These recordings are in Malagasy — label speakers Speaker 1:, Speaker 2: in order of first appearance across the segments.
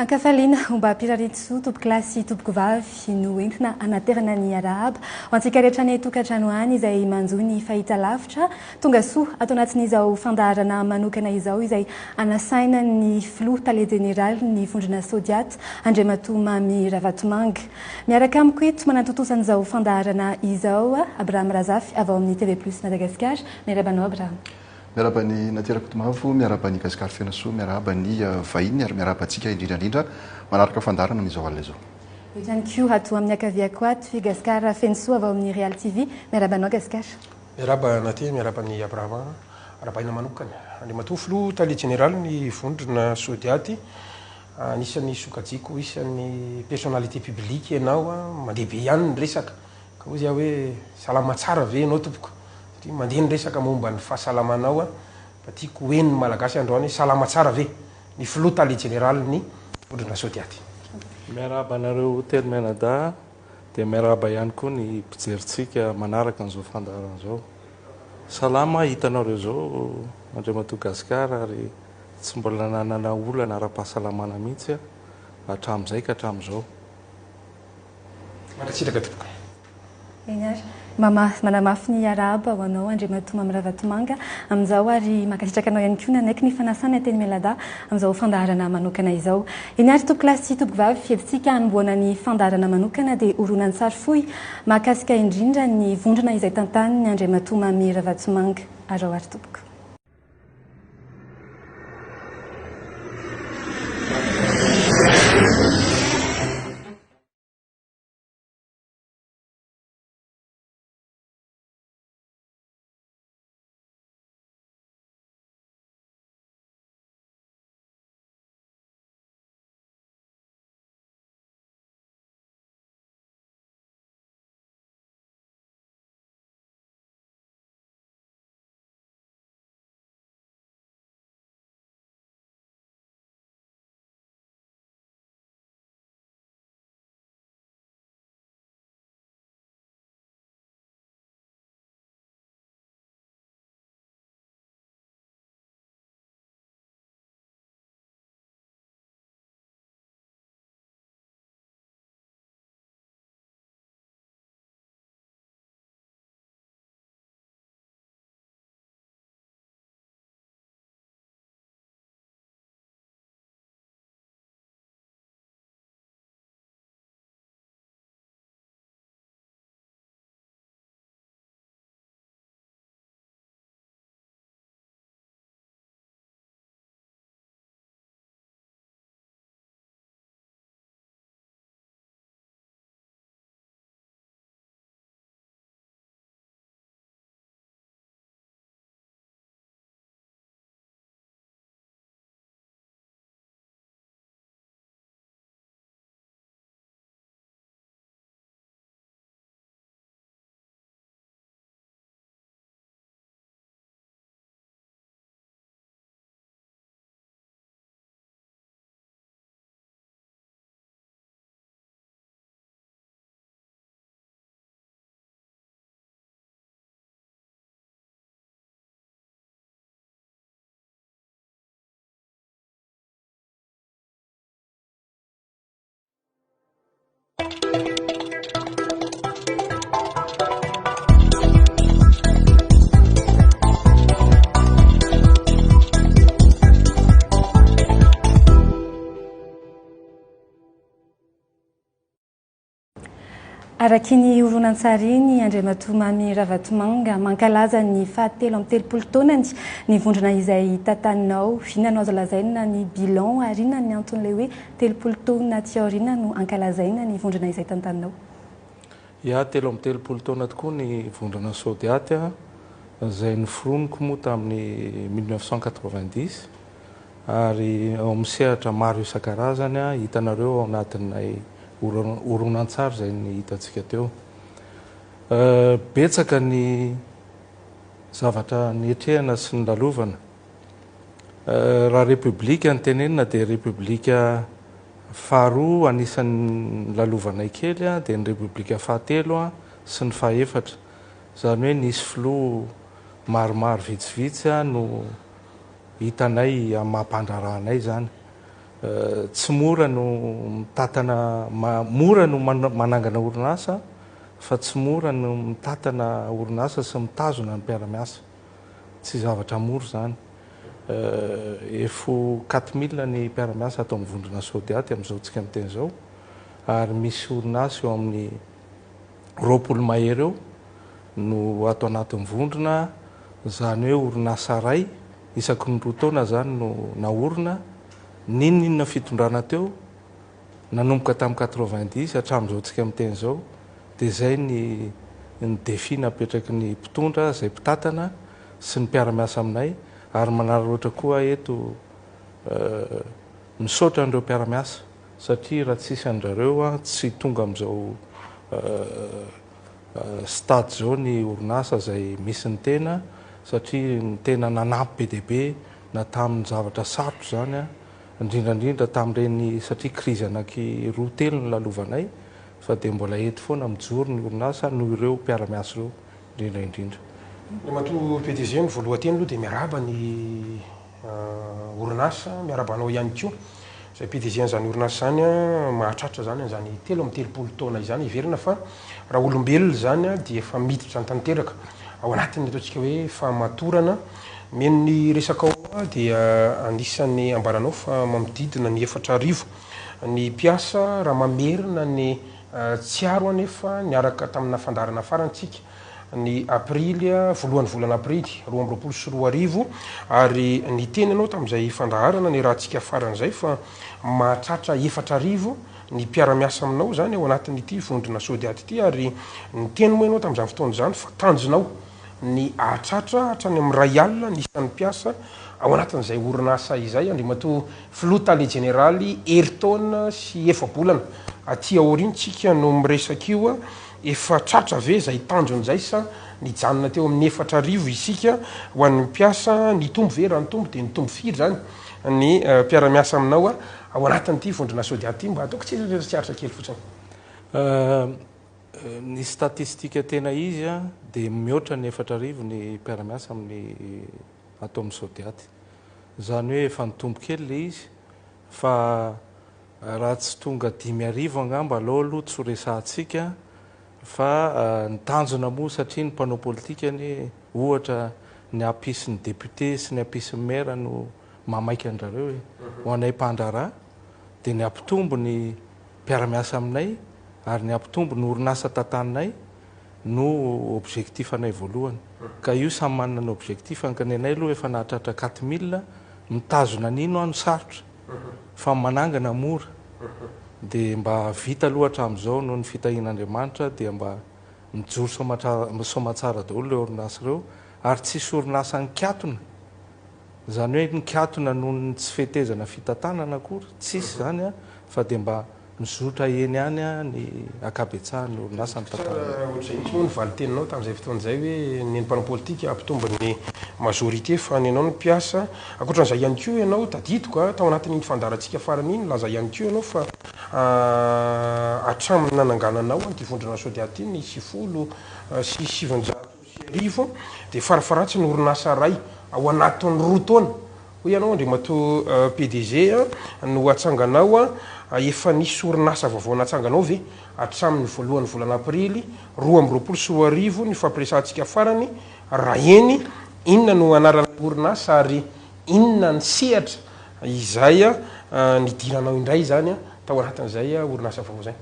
Speaker 1: Ankafaliana mba hampirarisoa tompoko lasy tompoko vavy no entina anaterana ny arahaba ho antsika rehetra ny tokantrano any izay manjo ny fahita lavitra tonga soa atao anatin'izao fandaharana manokana izao izay anasaina ny filoha tale jeneraly ny vondrona Sodiato Andriamatoa Mamy Ravatomanga. Miaraka amiko eto manantotosan'izao fandaharana izao Abraham Razafy avy ao amin'ny TV+ Madagasikara. Miarabanao Abraham.
Speaker 2: Miaraba ny naterako tomavo, miaraba ny Gasikara Fenasoa, miaraba ny vahiny ary miaraba antsika indrindra manaraka fandarana amin'izao alina izao.
Speaker 1: Ihany koa ato amin'ny akaviako ato Gasikara Fenasoa avy ao amin'ny Real TV. Miarabanao Gasikara.
Speaker 3: Miaraba naty miaraba ny Abraham arabaina manokana. Andriamatoa filoha tale jeneraly ny vondrona Sodiaty. Anisan'ny sokajiko, isan'ny personnalité publique ianao mandeha ihany ny resaka. Ka hoy iaho hoe salama tsara ve ianao tompoko? Mandeha ny resaka momba ny fahasalamanao mba tiako hoeny ny malagasy androany salama tsara ve ny filoha tale jeneraly ny vondrona Sodiaty.
Speaker 4: Miaraba anareo Hôtel Menada dia miaraba ihany koa ny mpijeritsika manaraka an'izao fandaharana izao. Salama hitanareo zao Andriamatoa Gasikara ary tsy mbola nanana olana ara-pahasalamana mihitsy hatramin'izay ka hatramin'izao.
Speaker 3: Mankasitraka tompoko.
Speaker 1: Manamafy ny arahaba ho anao Andriamatoa Mamy Ravatomanga amin'izao ary mankasitraka anao ihany koa nanaiky ny fanasana teny Melada amin'izao fandaharana manokana izao. Iny ary tompoko lasy sy tompoko vavy fieditsika hanomboana ny fandaharana manokana dia horonan-tsary fohy mahakasika indrindra ny vondrona izay tantaniny Andriamatoa Mamy Ravatomanga. Ary ao ary tompoko. Araky ny horonan-tsary ny Andriamatoa Mamy Ravatomanga mankalaza ny fahatelo amin'ny telopolo taonany ny vondrona izay tantaninao. Inona azo lazaina ny bilan ary inona ny anton'ilay hoe telopolo taona ty aoriana no ankalazaina ny vondrona izay tantaninao?
Speaker 4: Telo amin'ny telopolo taona tokoa ny vondrona Sodiaty izay noforoniko moa tamin'ny 1990 ary ao amin'ny sehatra maro isan-karazany hitanareo ao anatin'ilay horonan-tsary izay ny hitantsika teo. Betsaka ny zavatra nietrehana sy ny lalovana. Raha repoblika ny tenenina dia repoblika faharoa anisan'ny lalovanay kely dia ny repoblika fahatelo sy ny fahefatra. Izany hoe nisy filoha maromaro vitsivitsy no hitanay amin'ny mampandraranay zany. tsy mora no mitatana mora no manangana orinasa fa tsy mora no mitatana orinasa sy mitazona ny mpiaramiasa tsy zavatra mora zany efo 4000 ny mpiaramiasa atao amin'ny vondrona Sodiaty amin'izao tsika miteny zao ary misy orinasa eo amin'ny 20 mahery eo no atao anatin'ny vondrona zany hoe orinasa ray isaky ny 2 taona zany no naorina ninona fitondrana teo nanomboka tamin'ny 90 hatramin'izao tsika miteny zao dia zay ny défi napetraky ny mpitondra zay mpitatana sy ny mpiaramiasa aminay ary manara loatra koa eto misaotra an'ireo mpiaramiasa satria raha tsisy andrareo tsy tonga amin'izao stade zao ny orinasa zay misy ny tena satria ny tena nanampy be dia be na tamin'ny zavatra sarotra zany indrindrandrindra tamin'ireny satria krizy anaky 2 no lalovanay fa dia mbola eto foana mijoro ny orinasa noho ireo mpiaramiasa ireo indrindraindrindra
Speaker 3: ny mato PDG ny voalohateny aloha dia miaraba ny orinasa miarabanao ihany koa zay PDG n'izany orinasa zany mahatratra zany an'izany 3 taona izany iverina fa raha olombelona zany dia efa miditra ny tanteraka ao anatin'ny ataontsika hoe fahamatorana meno ny resaka ao dia anisan'ny ambaranao fa mamididina ny 4,000 ny mpiasa raha mamerina ny tsiaro anefa niaraka tamina fandarana farantsika ny aprily voalohan'ny volana aprily 2024 ary ny teny anao tamin'izay fandaharana ny rahantsika faran'izay fa mahatratra 4,000 ny mpiaramiasa aminao zany ao anatin'ity vondrona Sodiaty ity ary ny teny moa ianao tamin'izany fotoana zany fa tanjonao ny ahatratra hatrany amin'ny ray alina nisan'ny mpiasa ao anatin'izay orinasa izay andrimato flotale generaly eritaona sy efabolana aty aorintsika no miresaka io efa tratra ve zay tanjon'izay sa nijanona teo amin'ny 4,000 isika ho an'ny mpiasa ny tombo ve raha ny tombo dia ny tombo firy zany ny mpiaramiasa aminao ao anatin'ity vondrona Sodiaty mba ataoko tsiaritra kely fotsiny
Speaker 4: ny statistika tena izy dia mihoatra ny 4,000 ny mpiaramiasa amin'ny atao amin'ny Sodiaty zany hoe efa nitombo kely le izy fa raha tsy tonga 5,000 angamba aloha tsy horesahantsika fa ny tanjona moa satria ny mpanao politika ny ohatra ny ampisy ny député sy ny ampisy ny maire no mamaika andrareo ho anay mpandraraha dia ny ampitombo ny mpiaramiasa aminay ary ny ampitombo ny orinasa tantaninay no objectif anay voalohany ka io samy manana ny objectif ankanenay aloha efa nahatratra 4,000 mitazona nino ano sarotra fa manangana mora dia mba vita aloha hatramin'izao noho ny fitahin'Andriamanitra dia mba mijoro somatsara daholo le orinasa ireo ary tsisy orinasa nikatona zany hoe nikatona noho ny tsy fetezana fitantanana akory tsisy zany fa dia mba mizotra eny any ny akabetsahan'ny orinasa ny tantanana
Speaker 3: ohatr'izay misy moa ny valiteninao tamin'izay fotoan'izay hoe ny mpanao politika ampitombo'ny majorité fa ny anao ny mpiasa akoatran'izay ihany koa ianao tadidiko tao anatin'iny fandarantsika farany iny laza ihany koa ianao fa hatramin'ny nanangananao ny vondrona Sodiaty ny 90 sy 700 dia farafaratsy ny orinasa ray ao anatin'ny 2 taona ho ianao andrimato PDG no atsanganao efa nisy orinasa vaovao natsanganao ve hatramin'ny voalohan'ny volana aprily 2024 ny fampiresantsika farany raha eny inona no anarana orinasa ary inona ny sehatra izay nidiranao indray zany tao anatin'izay orinasa vaovao zay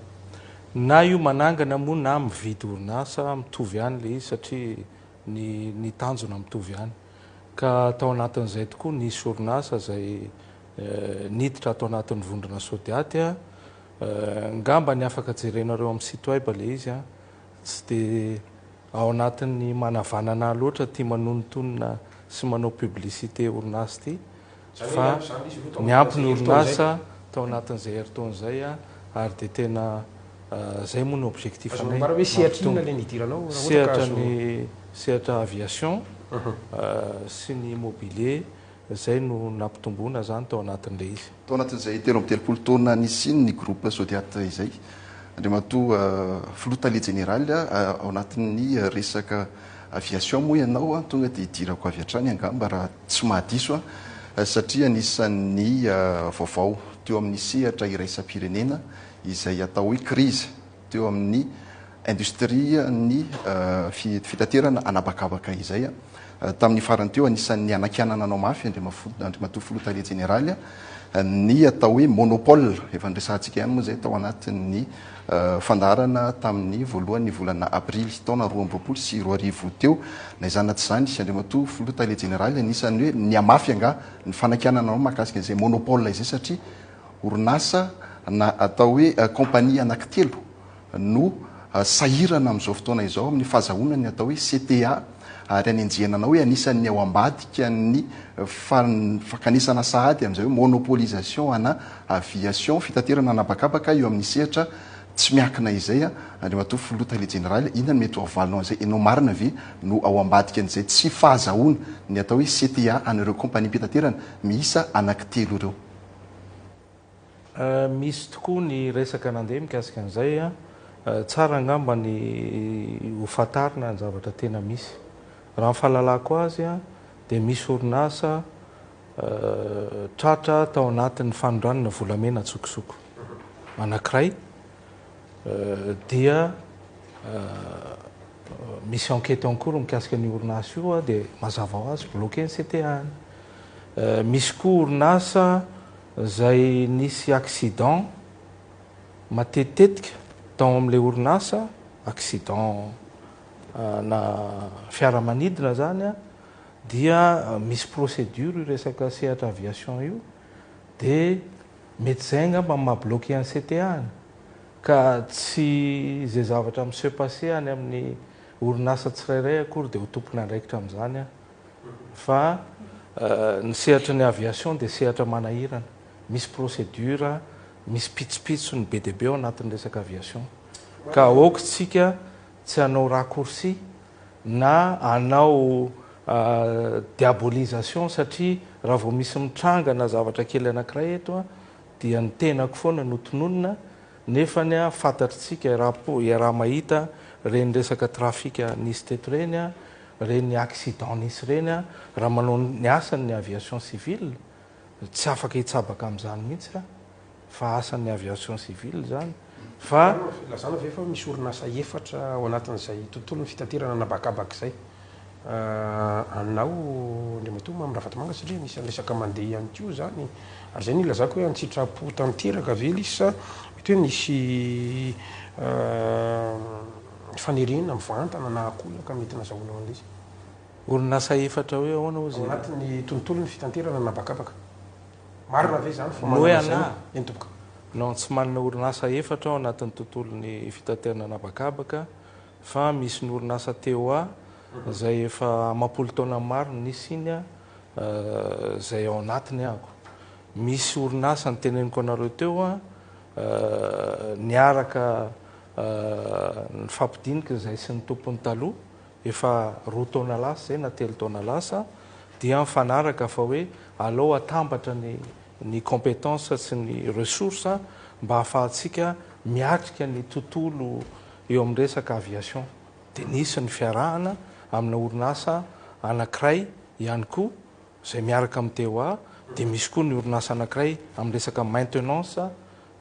Speaker 4: na io manangana moa na mividy orinasa mitovy ihany le izy satria ny tanjona mitovy ihany ka tao anatin'izay tokoa nisy orinasa zay niditra atao anatin'ny vondrona Sodiaty ngamba ny afaka jerenareo amin'ny site web le izy tsy dia ao anatin'ny manavanana loatra tia manonontonona sy manao publicité orinasa ity fa ny ampy ny orinasa tao anatin'izay heritaon'izay ary dia tena zay moa ny objectif anay
Speaker 3: hoe sehatrina le nidiranao
Speaker 4: sehatra ny sehatra aviation sy ny immobilier zay no nampitomboana zany tao anatin'le izy
Speaker 2: tao anatin'izay 13 taona nisy iny ny groupe Sodiaty izay andriamato flotale général ao anatin'ny resaka aviation moa ianao tonga dia hidirako avy hatrany angamba raha tsy mahadiso satria nisan'ny vaovao teo amin'ny sehatra iraisam-pirenena izay atao hoe krizy teo amin'ny industria ny fitaterana anabakabaka izay tamin'ny farany teo anisan'ny anakianana anao mafy andrimatoa filotalia generaly ny atao hoe monopole efa ndresantsika ihany moa zay tao anatin'ny fandarana tamin'ny voalohan'ny volana aprily taona 2024 teo na izana tsy zany andrimatoa filotalia generaly anisany hoe ny amafy anga ny fanakianana anao mahakasika izay monopole izay satria orinasa na atao hoe kompania anankitelo no sahirana amin'izao fotoana izao amin'ny fahazahonany atao hoe CTA ary any anjiananao hoe anisan'ny ao ambadika ny fakanisana sahady amin'izay hoe monopolisation ana aviation fitaterana anabakabaka eo amin'ny sehatra tsy miakina izay andrimatoa filotalia generaly inona mety hoavalinao an'izay enao marina ve no ao ambadika an'izay tsy fahazahona ny atao hoe CTA an'ireo kompania mpitaterana miisa anankitelo ireo.
Speaker 4: Misy tokoa ny resaka nandeha mikasika an'izay tsara angamba ny hofatarina ny zavatra tena misy raha ny fahalalako azy dia misy orinasa tratra tao anatin'ny fanondranana volamena tsokosoko anankiray dia misy enquête en cours mikasika ny orinasa io dia mazava ho azy bloqué ny CTA misy koa orinasa zay nisy accident matetetika tao amin'ilay orinasa accident na fiaramanidina zany dia misy procédure io resaka sehatra aviation io dia mety zay angamba mabloqué ny CTA ka tsy zay zavatra monsieur passé any amin'ny orinasa tsirairay akory dia ho tompony andraikitra amin'izany fa ny sehatra ny aviation dia sehatra manahirana misy procédure misy pitsopitso ny be dia be ao anatin'ny resaka aviation ka aokotsika tsy hanao raccourci na hanao diabolisation satria raha vao misy mitranga na zavatra kely anankiray eto dia ny tenako foana notononina nefany fantatritsika raha mahita reny resaka trafika nisy teto reny reny accident nisy reny raha manao ny asan'ny aviation civile tsy afaka hitsabaka amin'izany mihitsy fa asan'ny aviation civile zany fa
Speaker 3: lazana ve fa misy orinasa efatra ao anatin'izay tontolo ny fitaterana anabakabaka izay anao andrimatoa mamirahafatomanga satria misy resaka mandeha ihany koa zany ary zay ny ilazako hoe antsitrapo tanteraka ve izy sa mety hoe misy fanerenana mivantana na akolaka mety nazahoana an'ilay izy
Speaker 4: orinasa efatra hoe ahoana ozy
Speaker 3: ao anatin'ny tontolo ny fitaterana anabakabaka marina ve zany fa
Speaker 4: hoe ana
Speaker 3: eny tompoka
Speaker 4: non tsy manana orinasa efatra ao anatin'ny tontolony fitaterana anabakabaka fa misy ny orinasa TOA zay efa amapolo taona maro nisy iny zay ao anatiny ako misy orinasa ny teneniko anareo teo niaraka ny fampidinika zay sy ny tompony taloha efa 2 taona lasa zay na 3 taona lasa dia mifanaraka fa hoe alao atambatra ny compétence sy ny ressource mba hahafahantsika miatrika ny tontolo eo amin'ny resaka aviation dia nisy ny fiarahana amina orinasa anankiray ihany koa zay miaraka amin'ny TOA dia misy koa ny orinasa anankiray amin'ny resaka maintenance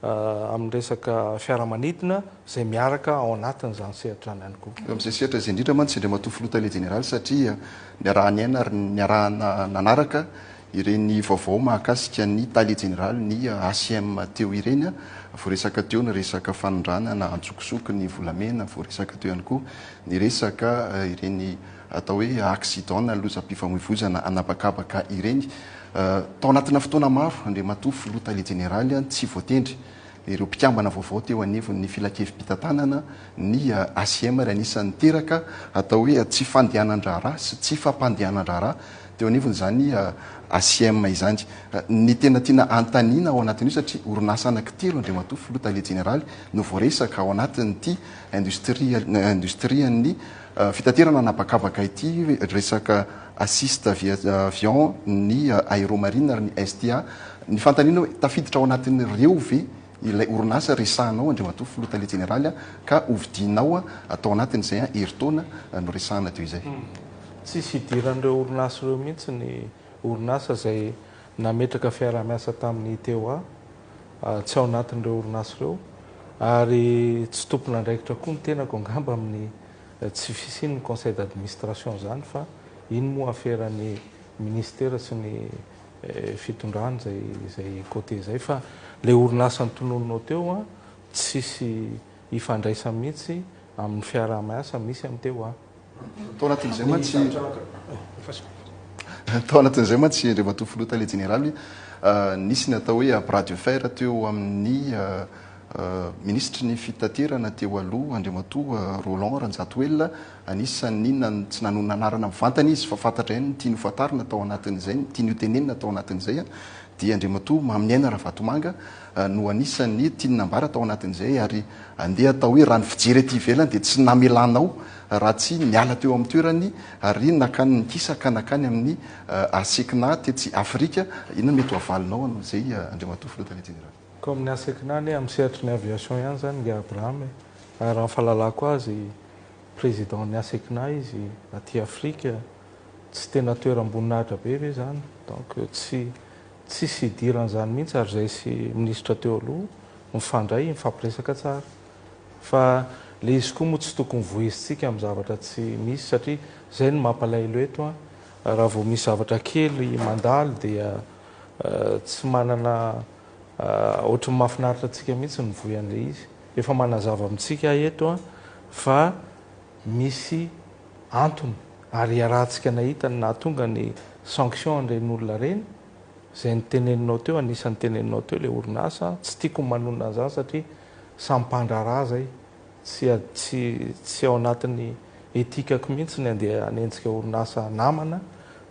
Speaker 4: amin'ny resaka fiaramanidina zay miaraka ao anatin'izany sehatrany ihany koa
Speaker 2: amin'izay sehatra izay indrindra mantsy andrimatoa filotalia generaly satria niarahany aina ary niarahana nanaraka ireny vaovao mahakasika ny talia generaly ny ACM teo ireny voaresaka teo ny resaka fanondrana na antsokosoko ny volamena voaresaka teo ihany koa ny resaka ireny atao hoe accident na lozam-pifamoivoizana anabakabaka ireny tao anatina fotoana maro andrimatoa filotalia generaly tsy voatendry ireo mpikambana vaovao teo anivon'ny filakevim-pitantanana ny ACM ry anisan'ny teraka atao hoe tsy fandehanan-draharaha sy tsy fampandehanan-draharaha teo anivony zany ACM izany ny tena tiana antanina ao anatin'io satria orinasa anankitelo andrimatoa filotalia generaly no voaresaka ao anatin'ity industrian'ny fitaterana anabakabaka ity resaka assiste avion ny aéromarine ary ny STA ny fantanina hoe tafiditra ao anatin'ireo ve ilay orinasa resahanao andrimatoa filotalia generaly ka hovidinao atao anatin'izay heritaona no resahana teo izay
Speaker 4: tsisy hidiran'ireo orinasa ireo mihitsy ny orinasa zay nametraka fiara-miasa tamin'ny TOA tsy ao anatin'ireo orinasy ireo ary tsy tompona andraikitra koa ny tenako angamba amin'ny tsy fisiny ny conseil d'administration zany fa iny moa aferan'ny ministera sy ny fitondrany zay côté zay fa le orinasa nytonononao teo a tsisy ifandraisa mihitsy amin'ny fiaraha-miasa misy am'teo a
Speaker 2: tao anatin'izay mantsy tao anatin'izay mantsy indray matofilota le généraly nisy ny atao hoe bras de fer teo amin'ny ministry ny fitaterana teo aloha andriamatoa Roland Ranjatoela anisan'inona tsy nanona anarana mivantana izy fa fantatra ihany tiany hofantarina tao anatin'izay tiany hotenenina tao anatin'izay dia andriamatoa Maminiaina Ravatomanga no anisan'ny tiany nambara tao anatin'izay ary andeha atao hoe raha ny fijery aty ivelany dia tsy namelanao raha tsy miala teo amin'ny toerany ary nakany nikisaka nakany amin'ny asekina tetsy Afrika inona mety hoavalinao zay andriamatoa Filota Général
Speaker 4: ko amin'ny asekinany amin'ny sehatry ny aviation ihany zany ngy Abraham raha ny fahalalako azy président ny asekina izy aty Afrika tsy tena toeram-boninahitra be ve zany donc tsisy idiran'izany mihitsy ary zay sy ministra teo aloha mifandray mifampiresaka tsara fa le izy koa moa tsy tokony voizitsika amin'ny zavatra tsy misy satria zay no mampalailo eto a raha vao misy zavatra kely mandalo dia tsy manana ohatry ny mahafinaritra atsika mihitsy ny voyan'le izy efa manazava amintsika eto a fa misy antony ary iarahantsika nahita ny nahatonga ny sanction an'iren'olona reny zay nyteneninao teo anisan'ny teneninao teo le orinasa tsy tiako manonona an'izany satria sampandrara zay tsy ao anatin'ny etikako mihitsy ny andeha anenjika orinasa namana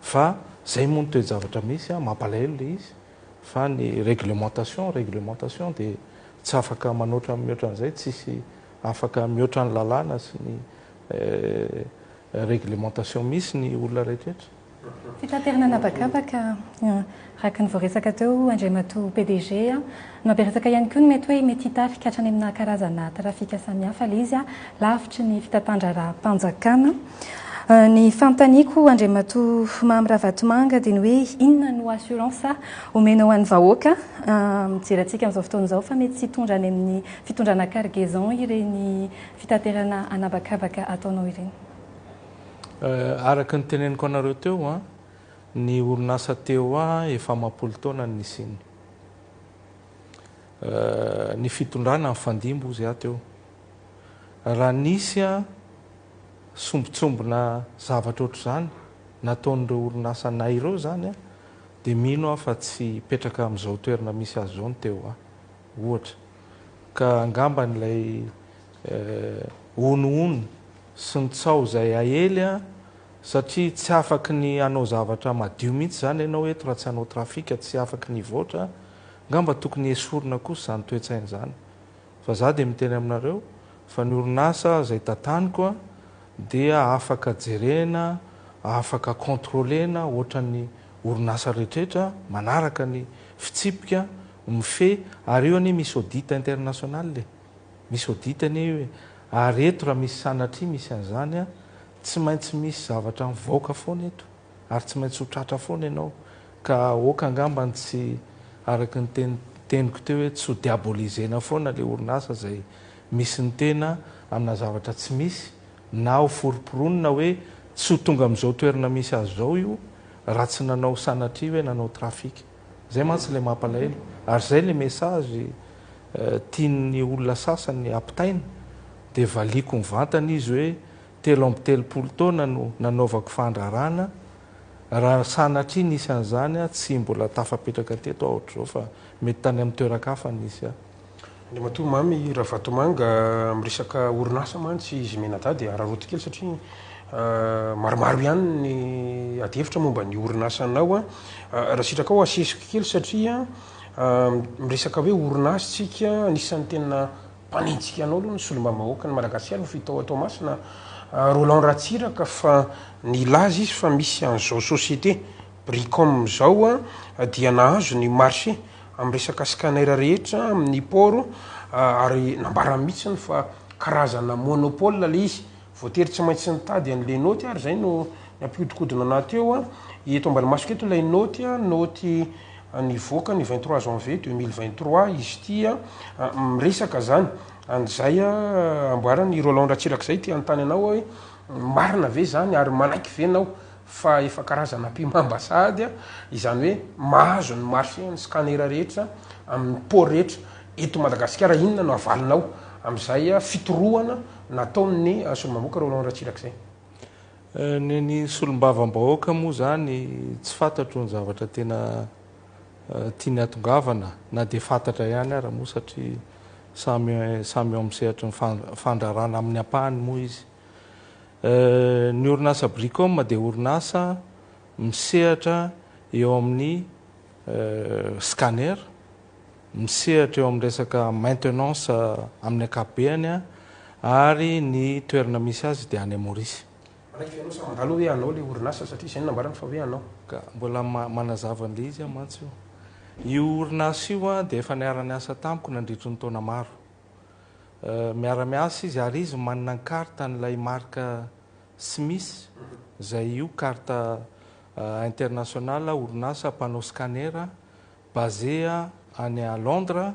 Speaker 4: fa zay moa ny toe-javatra misy a mampalaelo le izy fa ny réglementation dia tsy afaka manoatra mihoatra an'izay tsisy afaka mihoatra ny lalàna sy ny réglementation misy ny olona rehetrarehetra
Speaker 1: fitaterana anabakabaka raka ny voaresaka teo andriamatoa PDG no ampiresaka ihany koa no mety hoe mety hitarika hatrany amina karazana trafika samihafa le izy a lavitry ny fitatandra-panjakana ny fanontaniako andriamatoa Mamy Ravatomanga dia ny hoe inona no assurance omenao an'ny vahoaka mijery antsika amin'izao fotoan'izao fa mety tsy hitondra any amin'ny fitondrana cargaison ireny fitaterana anabakabaka ataonao ireny
Speaker 4: araka ny teneniko anareo teo a ny orinasa teo a efa mampolo taona ny nisiny ny fitondrana amin'ny fandimbo izy aho teo raha nisy a sombitsombona zavatra ohatr' izany nataon'ireo orinasa nay ireo zany a dia mino aho fa tsy petraka amin'izao toerana misy azy zao ny teo a ohatra ka angamba n'ilay onoono sy nitsao zay ahely a satria tsy afaky ny anao zavatra madio mihitsy zany ianao eto raha tsy anao trafika tsy afaky ny voatra ngamba tokony esorina kosa zany toetsainy zany fa za dia miteny aminareo fa ny orinasa zay tantaniko a dia afaka jerena afaka contrôlena ohatran'ny orinasa rehetrarehetra manaraka ny fitsipika mife ary eo anie misy audit international le misy audit anie hoe ary eto raha misy sanatria misy an'izany a tsy maintsy misy zavatra mivoaka foana eto ary tsy maintsy hotratra foana ianao ka oka angambany tsy araka ny teniko teo hoe tsy ho diabolisena foana le orinasa zay misy ny tena amina zavatra tsy misy na ho foroporonina hoe tsy ho tonga amin'izao toerana misy azy zao io raha tsy nanao sanatria hoe nanao trafika zay mantsy le mampalaelo ary zay le message tiany olona sasany ampitaina dia valiko mivantana izy hoe telo amby telopolo taona no nanaovako fandrarana raha sanatria nisy an'izany a tsy mbola tafapetraka teto ohatr'izao fa mety tany amin'ny toeran-kafa nisy a
Speaker 3: Andriamatoa Mamy Ravatomanga miresaka orinasa mantsy izy menadady araroty kely satria maromaro ihany ny adihevitra momba ny orinasanao a raha sitraka ao asesiko kely satria miresaka hoe orinasa tsika anisan'ny tena mpanentsika anao aloha ny solombavam-bahoaka ny Madagasikara no fitao atao masina Roland Ratsiraka fa ny laza izy fa misy an'izao société Bricom zao a dia nahazo ny marché amin'ny resaka scanner rehetra amin'ny port ary nambara mihitsiny fa karazana monopole le izy voatery tsy maintsy nitady an'le noty ary zay no nampiodikodina anaty eo a eto ambany masoko eto ilay noty a noty nivoaka ny 23 janvier 2023 izy tia miresaka zany an'izay amboarany Roland Ratsiraka zay ty antany anao hoe marina ve zany ary manaiky venao fa efa karazana mpimambasady izany hoe mahazo ny marché ny scanner rehetra amin'ny port rehetra eto Madagasikara inona no avalinao amin'izay fitorohana nataony solomamoaka Roland Ratsiraka zay.
Speaker 4: Ny solombavam-bahoaka moa zany tsy fantatro ny zavatra tena tiany atongavana na dia fantatra ihany ara moa satria samy eo amin'ny sehatra ny fandrarana amin'ny ampahany moa izy. Ny orinasa Bricom dia orinasa misehatra eo amin'ny scanner, misehatra eo amin'ny resaka maintenance amin'ny ankapobeny ary ny toerana misy azy dia any Maurice.
Speaker 3: Alo hoe anao le orinasa satria izay nambarana fa hoe anao
Speaker 4: ka mbola manazava an'le izy mantsy io orinasa io dia efa niara-ny asa tamiko nandritry ny taona maro. Miara-miasa izy ary izy manana ny karta n'ilay marka Smith izay io karta international orinasa mpanao scanner basé any à Londres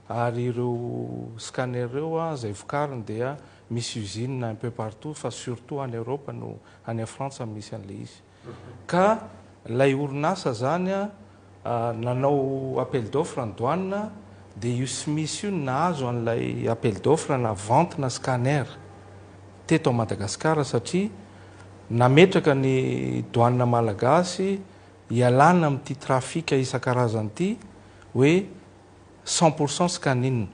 Speaker 4: ary ireo scanner ireo izay vokariny dia misy usine un peu partout fa surtout en Europe no any France misy an'le izy. Ka lay orinasa zany nanao appel d'offre ny douane dia io Smith io nahazo an'ilay appel d'offre na vente na scanner teto Madagasikara satria nametraka ny douane malagasy hialana amin'ity trafika isan-karazany ity hoe 100% scanning.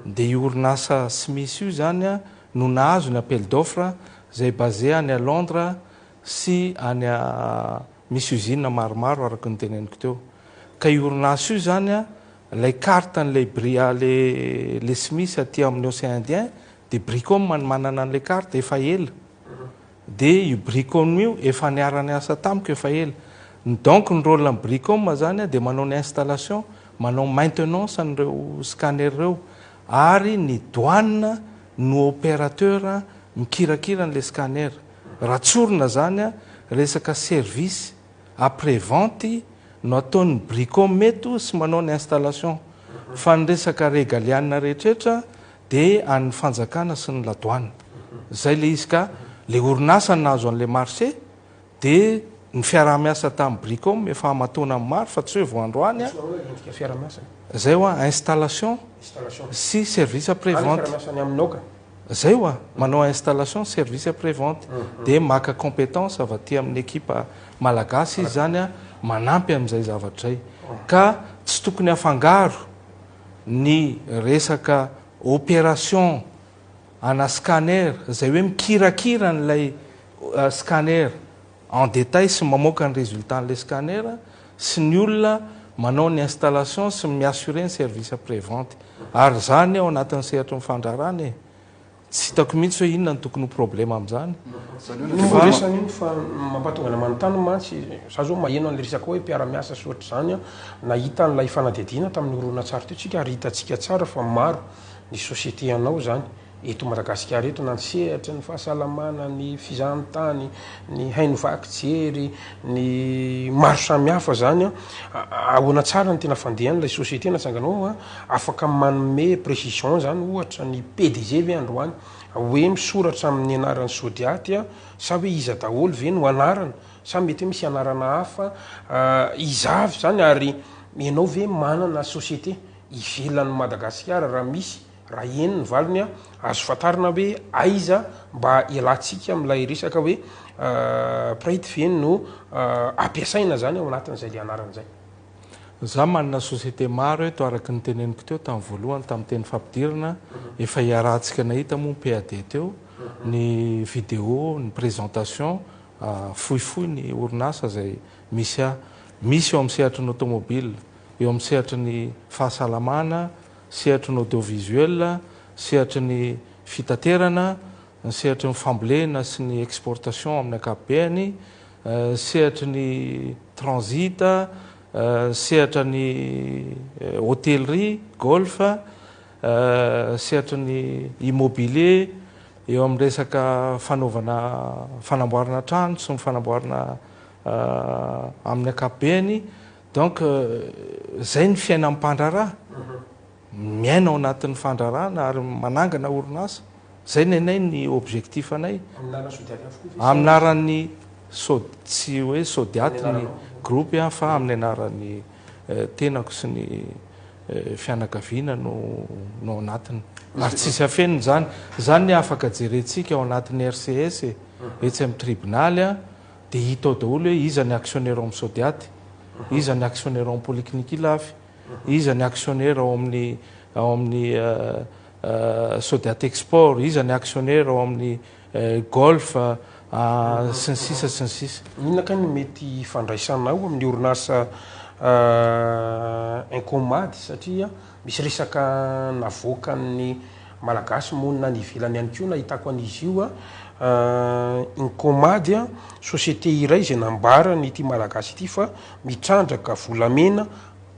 Speaker 4: Dia io orinasa Smith io zany no nahazo ny appel d'offre izay basé any à Londres sy any misy usine maromaro araka ny teneniko teo. Ka io orinasa io zany lay carte n'lay le Smith aty amin'ny Océan Indien dia Bricom manana an'ilay carte efa ela. Dia io Bricom io efa niara-ny asa tamiko efa ela. Donc ny rôle amin'ny Bricom zany dia manao ny installation, manao maintenance an'ireo scanner ireo ary ny douane no opérateur mikirakira n'le scanner. Raha tsorina zany resaka service après vente no ataon'ny Bricom meto sy manao ny installation fa ny resaka régaliana rehetrarehetra dia an'ny fanjakana sy ny ladoane. Zay le izy ka le orinasa nahazo an'le marché dia ny fiara-miasa tamin'ny Bricom efa amatona maro fa tsy hoe voandroany zay hoa installation sy service après vente. Zay hoa manao installation service après vente dia maka compétence avy aty amin'ny ekipa malagasy izy zany manampy amin'izay zavatra zay. Ka tsy tokony afangaro ny resaka opération ana scanner zay hoe mikirakira n'ilay scanner en détail sy mamoaka ny résultat n'ilay scanner sy ny olona manao ny installation sy miassurer ny service après vente. Ary zany ao anatin'ny sehatra mifandrarany tsy hitako mihitsy hoe inona ny tokony ho problème amin'izany.
Speaker 3: Resany fa mampatonga ny manontany mantsy za zao maheno an'le resaka hoe mpiara-miasa soatra zany nahita n'ilay fanadihadiana tamin'ny horonan-tsary teo tsika ary hitantsika tsara fa maro ny société anao zany eto Madagasikara eto na ny sehatra ny fahasalamana, ny fizahan-tany, ny hainovaky jery, ny maro samihafa zany ahoana tsara ny tena fandehan'ilay société natsanganao afaka manome précision zany ohatra ny PDG ve androany hoe misoratra amin'ny anaran'ny Sodiaty sa hoe iza daholo ve no anarana sa mety hoe misy anarana hafa izavy zany ary ianao ve manana société ivelan'ny Madagasikara raha misy raha eny ny valiny azo fatarina hoe aiza mba ialantsika amin'ilay resaka hoe prety veny no ampiasaina zany ao anatin'izay le anaran'izay.
Speaker 4: Za manana société maro eto araky ny teneniko teo tamin'ny voalohany tamin'ny teny fampidirana efa hiarantsika nahita moa PAD teo ny vidéo ny présentation fohifohy ny orinasa zay misy eo amin'ny sehatra ny automobile, eo amin'ny sehatra ny fahasalamana, sehatra ny audiovisuel, sehatra ny fitaterana, sehatra ny fambolena sy ny exportation amin'ny ankapobeny, sehatra ny transit, sehatra ny hôtellerie, golf, sehatra ny immobilier, eo amin'ny resaka fanamboarana trano sy ny fanamboarana amin'ny ankapobeny. donc zay ny fiaina mpandraraha miaina ao anatin'ny fandrarahana ary manangana orinasa zay nenay ny objectif anay aminaran'ny tsy hoe sodiaty ny groupe a fa amin'ny anaran'ny tenako sy ny fianakaviana no anatiny ary tsisy afeniny zany ny afaka jerentsika ao anatin'ny RCS etsy amin'ny tribunaly a dia hita ao daholo hoe iza ny actionnaire ao amin'ny sodiaty iza ny actionnaire ao amin'ny polyclinique ilafy iza ny actionnaire ao amin'ny sodiaty export iza ny actionnaire ao amin'ny golf sy ny sisa sy ny sisa
Speaker 3: inona ka ny mety fandraisanao amin'ny orinasa incomady satria misy resaka navoakan'ny malagasy monina ny ivelany ihany koa nahitako an'izy io incomady a société iray izay nambara ny ity malagasy ity fa mitrandraka volamena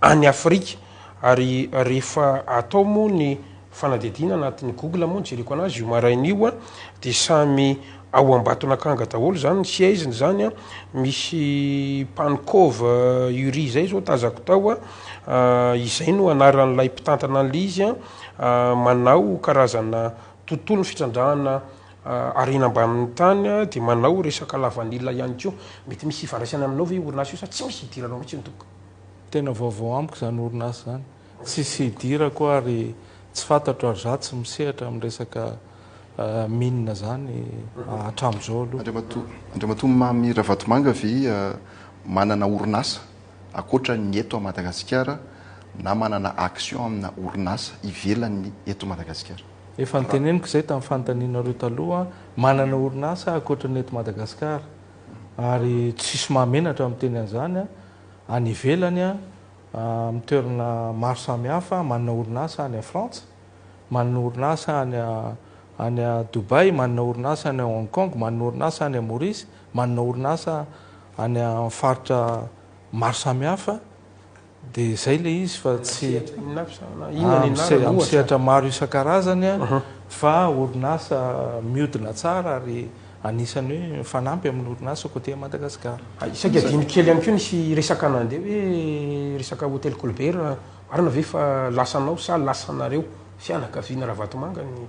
Speaker 3: any Afrika ary rehefa atao moa ny fanadidina anatin'ny Google moa jereko anazy io marain'io a dia samy ao ambatonakanga daholo zany ny siège zany a misy Pankov Uri zay zao tazako tao a izay no anaran'ilay mpitantana an'ilay izy a manao karazana tontolo ny fitrandrahana arena ambanin'ny tany a dia manao resaka lavanila ihany koa mety misy ifandraisana aminao ve orinasa io sa tsy misy idiranao mihitsy ny toko
Speaker 4: tena vaovao amiko zany orinasa zany tsisy idira koa ary tsy fantatro ary za tsy misehatra amin'ny resaka minina zany hatramin'izao aloha
Speaker 2: Andriamatoa Mamy Ravatomanga ve manana orinasa akoatra ny eto a Madagasikara na manana action amina orinasa ivelany eto Madagasikara
Speaker 4: efa niteneniko zay tamin'ny fanontanianareo taloha manana orinasa akoatra ny eto Madagasikara ary tsisy mahamenatra amin'ny teny an'izany any ivelany amin'ny toerana maro samihafa manana orinasa any a Frantsa manana orinasa any a Dubai manana orinasa any a Hong Kong manana orinasa any a Maurice manana orinasa any a faritra maro samihafa dia zay le izy fa tsy misehatra maro isan-karazany fa orinasa mihodina tsara ary anisany hoe mifanampy amin'ny orinasa côté Madagasikara
Speaker 3: isaky adiny kely ihany koa nisy resaka nandeha hoe resaka hôtel Colbert marina ve fa lasanao sa lasanareo fianakaviana Ravatomanga ny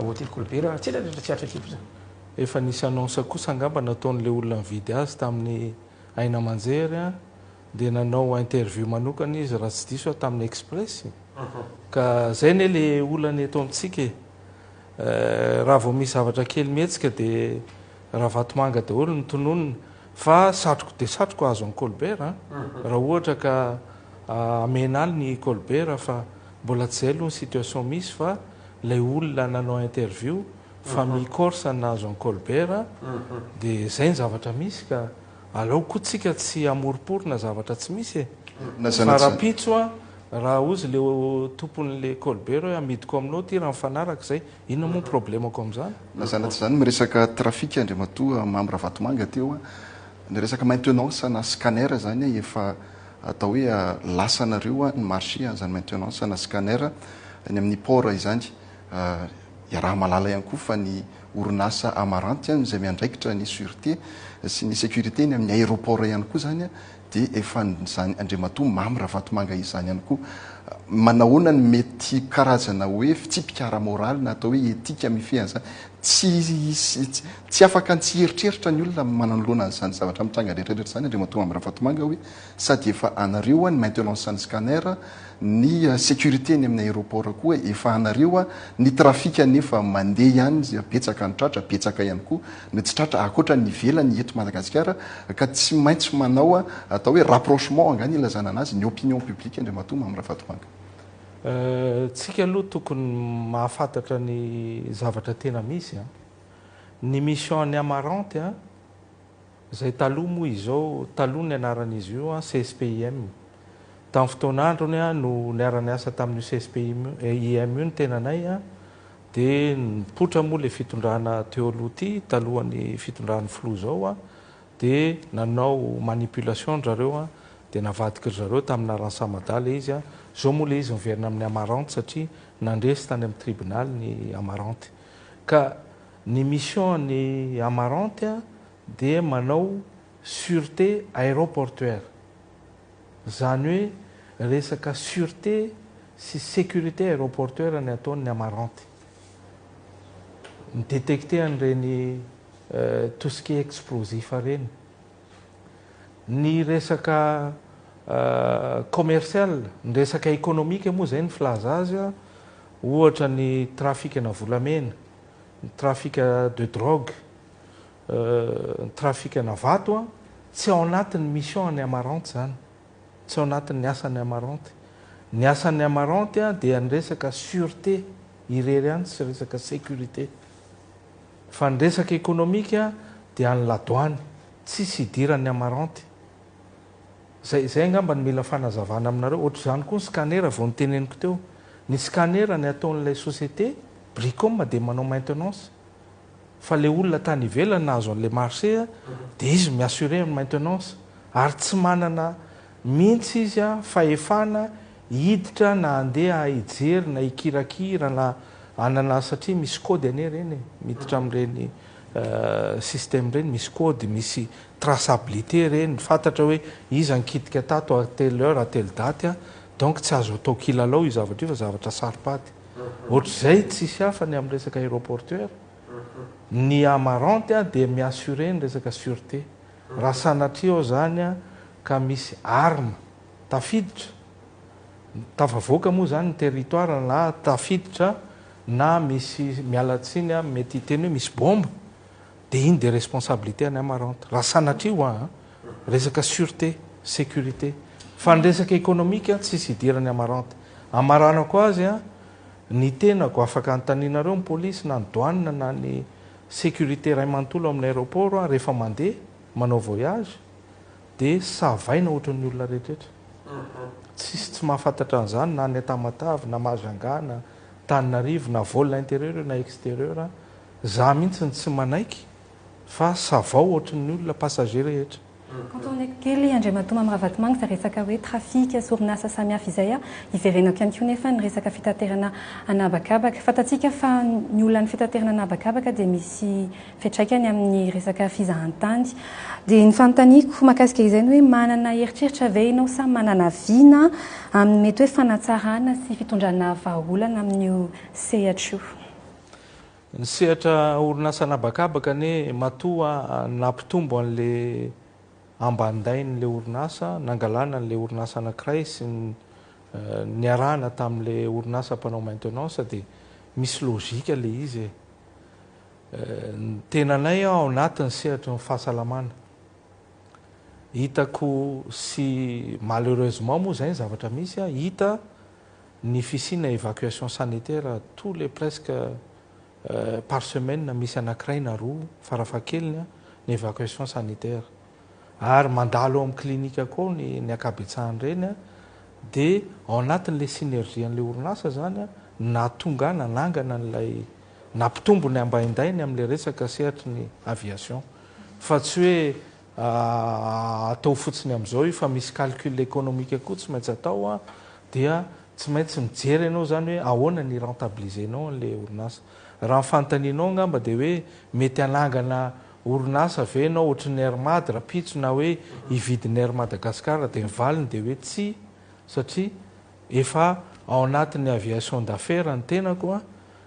Speaker 3: hôtel Colbert tsy tsiatra kipo zany
Speaker 4: efa nisy annonce kosa angamba nataon'le olona mividy azy tamin'ny Aina Manjery dia nanao interview manokana izy raha tsy diso tamin'ny Express ka zay ne le olana eto amintsika raha vao misy zavatra kely mihetsika dia Ravatomanga daholo ny tononona fa satroko dia satroko azo amin'ny Colbert raha ohatra ka amenaly ny Colbert fa mbola tsy zay aloha ny situation misy fa ilay olona nanao interview fa mikorsa nazo amin'ny Colbert dia zay ny zavatra misy ka alao koa tsika tsy amoriporina zavatra tsy misy fa raha-pitso raha ozy le tompon'le Colbert hoe amidiko aminao ty raha mifanaraka zay inona moa problemako amin'izany
Speaker 2: nazana tsy zany miresaka trafika Andriamatoa Mamy Ravatomanga teo ny resaka maintenance na scanner zany efa atao hoe lasanareo ny marché zany maintenance na scanner ny amin'ny port izany raha malala ihany koa fa ny orinasa Amaranty izay miandraikitra ny sûreté sy ny sécurité ny amin'ny aéroport ihany koa zany dia efa zany Andriamatoa Mamy Ravatomanga izany ihany koa manahoana ny mety karazana hoe fitsipika moraly na atao hoe etika mifehana zany tsy afaka tsy eritreritra ny olona mananoloana zany zavatra mitranga rehetrarehetra zany Andriamatoa Mamy Ravatomanga hoe sady efa anareo ny maintenance ny scanner ny sécurité ny amin'ny aéroport koa efa anareo ny trafika nefa mandeha ihany betsaka ny tratra betsaka ihany koa ny tsy tratra akoatra ny ivelany eto Madagasikara ka tsy maintsy manao atao hoe rapprochement angany ilazana anazy ny opinion publique Andriamatoa Mamy Ravatomanga
Speaker 4: tsika aloha tokony mahafantatra ny zavatra tena misy ny mission ny Amaranty zay taloha moa izao taloha ny anaran'izy io CSPIM tamin'ny fotoan'androny no niarany asa tamin'ny CSPIM io ny tenanay dia nipotra moa le fitondrana teo aloha ty talohan'ny fitondrahan'ny flou zao dia nanao manipulation zareo dia navadika zareo tamin'ny Aransamadala izy zao moa le izy miverina amin'ny Amaranty satria nandresy tany amin'ny tribunal ny Amaranty ka ny mission ny Amaranty dia manao sûreté aéroportuaire zany hoe resaka sûreté sy sécurité aéroportuaire ny ataony amaranty midétecté an'ireny tout ce qui est explosif reny ny resaka commercial ny resaka économique moa zay ny filaza azy a ohatra ny trafic na volamena ny trafic de drogue ny trafic na vato a tsy ao anatin'ny mission any amaranty zany tsy ao anatin'ny asan'ny amaranty ny asan'ny amaranty a dia ny resaka sûreté irery any sy resaka sécurité fa ny resaka économique a dia any ladoany tsisy idiran'ny amaranty zay angamba ny mila fanazavana aminareo ohatra zany koa ny scanner vao nyteneniko teo ny scanner ny ataon'ilay société Bricom dia manao maintenance fa le olona tany ivelany nahazo an'le marché dia izy miassuré ny maintenance ary tsy manana mihitsy izy a fahefana hiditra na andeha hijery na hikirakira na anana satria misy code ane reny miditra amin'ireny système reny misy code misy traçabilité reny fantatra hoe izy ankitika tato à telle heure à telle date a donc tsy azo atao kilalao io zavatra io fa zavatra saropaty ohatr'izay tsisy hafa ny amin'ny resaka aéroportuaire ny amaranty a dia miassuré ny resaka sûreté raha sanatria ao zany a ka misy arme tafiditra tafavoaka moa zany ny territoire na tafiditra na misy mialatsiny a mety teny hoe misy bombe dia iny dia responsabilité any amaranty raha sanatria ho resaka sûreté sécurité fa ny resaka économique a tsisy idirany amaranty amaranako azy a ny tenako afaka antaninareo ny polisy na ny douane na ny sécurité ray manontolo amin'ny aéroport a rehefa mandeha manao voyage dia savaina ohatran'ny olona rehetrarehetra tsisy tsy mahafantatra an'izany na ny Tamatave na Majunga na Tananarivo na vol intérieur na extérieur za mihitsy tsy manaiky fa savao ohatran'ny olona passager rehetra
Speaker 1: Quand on est kely andriamatoa am'Ravatomanga resaka hoe trafika sy orinasa samihafa izay a iverenako ihany koa nefa ny resaka fitaterana anabakabaka fatatsika fa ny olona ny fitaterana anabakabaka dia misy fiantraikany amin'ny resaka fizahantany dia ny fanontaniako mahakasika izany hoe manana eritreritra ve ianao sa manana viana amin'ny mety hoe fanatsarana sy fitondrana vahaolana amin'io sehatra io
Speaker 4: ny sehatra orinasa anabakabaka ne matoa nampitombo an'le ambandain'le orinasa nangalana n'le orinasa anankiray sy ny arahana tamin'le orinasa mpanao maintenance dia misy logika le izy ny tenanay ao anatin'ny sehatra ny fahasalamana hitako sy malheureusement moa zay ny zavatra misy hita ny fisina évacuation sanitaire tous les presque par semaine misy anankiray na roa farafahakeliny ny évacuation sanitaire ary mandalo amin'ny klinika koa ny akabetsahany reny dia ao anatin'le synergie an'le orinasa zany na tonga nanangana n'lay nampitombo ny ambaindainy amin'le resaka sehatry ny aviation fa tsy hoe atao fotsiny amin'izao io fa misy calcul économique koa tsy maintsy atao dia tsy maintsy mijery ianao zany hoe ahoana ny rentabilisenao an'le orinasa raha nyfanontanianao ngamba dia hoe mety anangana orinasa ve ianao ohatran'ny Airmad rapitso na hoe hividiny Air Madagascar dia mivaliny dia hoe tsy satria efa ao anatin'ny aviation d'affaires ny tenako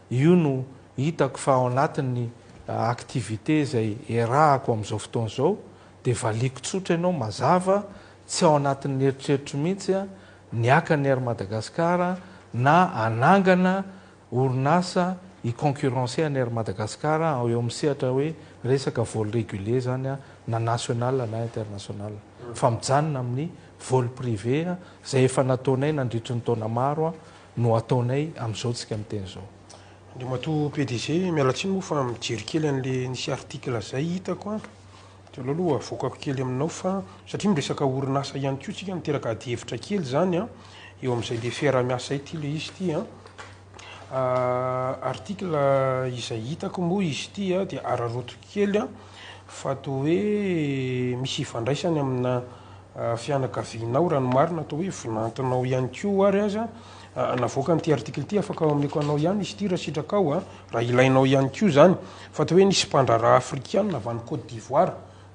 Speaker 4: io no hitako fa ao anatin'ny activité zay erahako amin'izao fotoana izao dia valiko tsotra ianao mazava tsy ao anatin'ny eritreritro mihitsy niakany Air Madagascar na anangana orinasa i-concurrencer ny Air Madagascar ao eo amin'ny sehatra hoe resaka vol régulier zany na national na international fa mijanona amin'ny vol privé zay efa nataonay nandritry ny taona maro no ataonay amin'izao tsika miteny zao
Speaker 3: Andriamatoa PDG mialatsiny moa fa mijery kely an'le nisy article zay hitako dia aloha avokako kely aminao fa satria miresaka orinasa ihany koa tsika miteraka ady hevitra kely zany eo amin'izay le fiara-miasa ity le izy ity article izay hitako moa izy ity dia araroto kely fa toa hoe misy ifandraisany amina fianakavianao raha ny marina atao hoe vinantinao ihany koa ary azy navoaka n'ity article ity afaka ao amin'iko anao ihany izy ity raha sitraka ao raha ilainao ihany koa zany fa toa hoe nisy mpandraraha afrikana avy any Côte d'Ivoire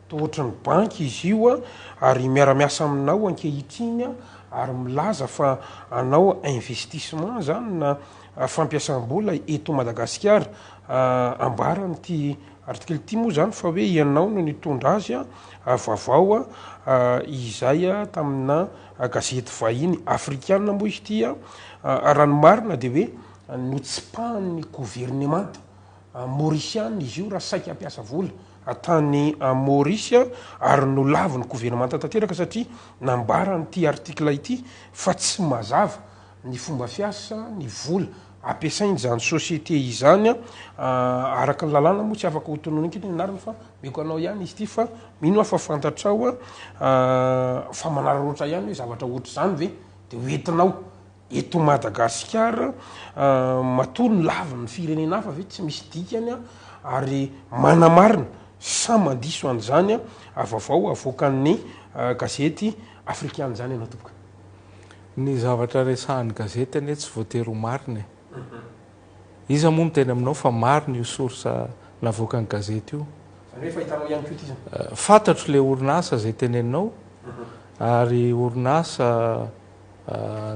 Speaker 3: tohatra ny banky izy io a ary miara-miasa aminao ankehitriny a ary milaza fa anao investissement zany na fampiasam-bola eto Madagasikara. Ambarany ty artikely ty moa zany fa hoe ianao no nitondra azy a vaovao izay tamina gazety vahiny afrikana moa izy ty raha ny marina de hoe notsipahan'ny gouvernemanta mauriciana izy io raha saika ampiasa vola atany Maurisia ary no laviny gouvernemanta tanteraka satria nambarany ty artikla ity fa tsy mazava ny fomba fiasa ny vola ampiasainy zany société izany araka ny lalàna moa tsy afaka hotonona nkety nariny fa meko anao ihany izy ty fa mino afa fantatrao fa manararoatra ihany hoe zavatra ohatra zany ve de hoentinao eto Madagasikara matoa ny laviny firenena hafa ve tsy misy dikany ary manamarina sa mandiso an'izany vaovao avoakan'ny gazety afrikana zany ianao topoka.
Speaker 4: Ny zavatra resahan'ny gazety anie tsy voatery ho marina iza moa miteny aminao fa marina io sorsa navoakan'ny gazety io
Speaker 3: zany hoe fahitanao ihany koa ty zany
Speaker 4: fantatro le orinasa zay teneninao ary orinasa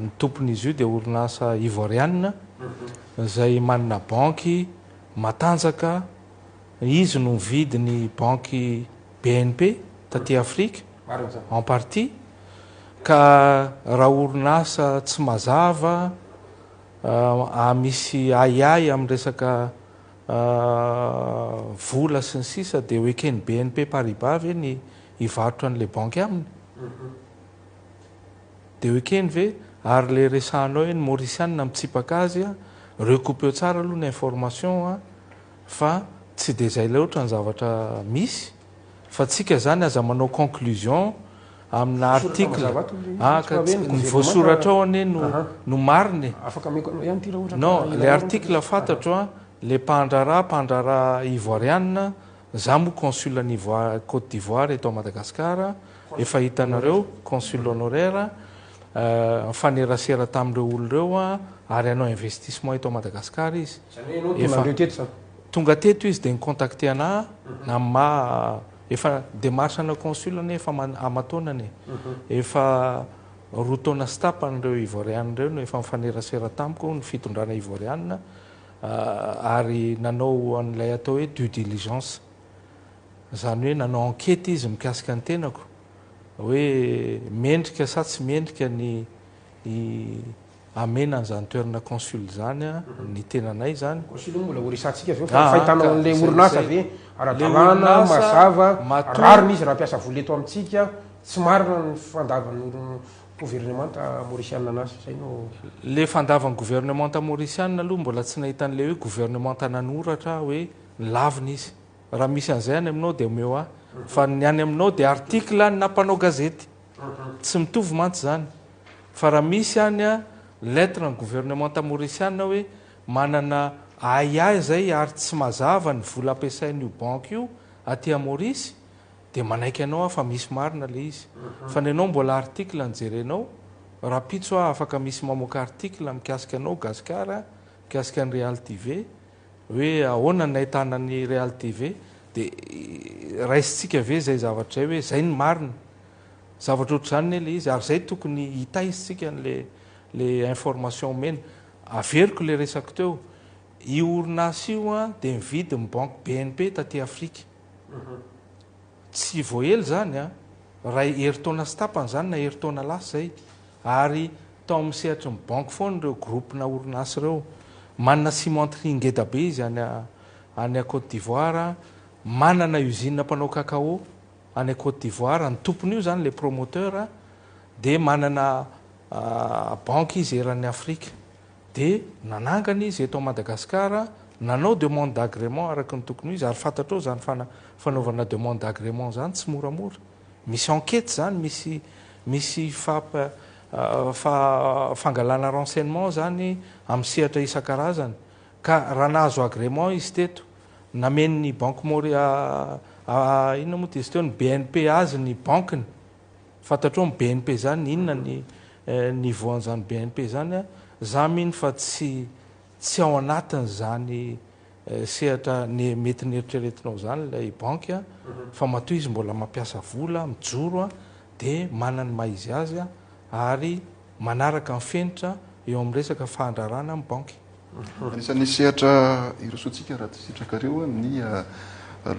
Speaker 4: ny tompon'izy io de orinasa ivoiriana zay manana banky matanjaka izy no mividiny banky BNP taty Afrika en partie ka raha orinasa tsy mazava misy aiay amin'ny resaka vola sy ny sisa de hoekeny BNP Paribas ve ny ivarotra an'le banky aminy de hoekeny ve ary le resahanao hoe ny mauriciana mitsipaka azy recoupé tsara aloha ny information fa tsy de zay loatra ny zavatra misy fa tsika zany aza manao conclusion amina article ny voasoratra ao ane no mariny non le article fantatro le mpandrara ivoiriana za moa consul any Côte d'Ivoire eto Madagasikara efa hitanareo consul honoraire fanerasera tamin'ireo olonireo ary anao investissement eto Madagasikara izy tonga teto izy de nicontacté ana na efa démarche ana consul ane efa amatonany efa rotona stapan'ireo ivoiriana reo no efa mifanerasera tamiko ny fitondrana ivoiriana ary nanao an'ilay atao hoe due diligence zany hoe nanao enquête izy mikasika ny tenako hoe mendrika sa tsy mendrika ny amena an'izany toerana consul zany ny tenanay zany
Speaker 3: mbola orisantsika ve fahitanao an'le orinasa ve ara-dalàna mazava rariny izy raha mpiasa vola eto amintsika tsy marina ny fandavan'ny gouvernemanta mauriciana anazy zay no
Speaker 4: le fandavan'ny gouvernemanta mauriciana aloha mbola tsy nahitan'le hoe gouvernemanta nanoratra hoe laviny izy raha misy an'izay any aminao de omeo fa ny any aminao de article nampanao gazety tsy mitovy mantsy zany fa raha misy any lettre ny gouvernemanta mauriciana hoe manana aiay zay ary tsy mazava ny vola ampiasain'io banque io aty Maurice de manaiky anao fa misy marina le izy fa nenao mbola article nijerenao raha pitso afaka misy mamoaka article mikasika anao Gasikara mikasika ny Real TV hoe ahoana ny ahitana ny Real TV de raisitsika ve zay zavatra hoe zay ny marina zavatra ohatr'izany ne le izy ary zay tokony hitaizitsika le information mena averiko le resako teo io orinasa io de mividy ny banque BNP taty Afrika tsy voaely zany raha heritaona sy tapany zany na heritaona lasa zay ary tao amin'ny sehatry ny banque foana reo groupena orinasa reo manana cimenterie ngeda be izy any Côte d'Ivoire manana usine mpanao cacao any Côte d'Ivoire ny tompony io zany le promoteur de manana banque izy eran'ny Afrika de nanangana izy eto Madagasikara nanao demande d'agrément araka ny tokony izy ary fantatrao zany fanaovana demande d'agrément zany tsy moramora misy enquête zany misy fangalana renseignement zany amin'ny sehatra isan-karazany ka raha nahazo agrément izy teto namen'ny banque inona moa izy teo ny BNP azy ny bankiny fantatrao ny BNP zany inona ny niveau an'izany BNP zany za mino fa tsy ao anatiny zany sehatra mety nieritreretinao zany lay banky fa matoa izy mbola mampiasa vola mijoro dia manany maizy azy ary manaraka mifenitra eo amin'ny resaka fahandrarana amin'ny banky.
Speaker 2: Anisan'ny sehatra irosotsika raha sitrakareo ny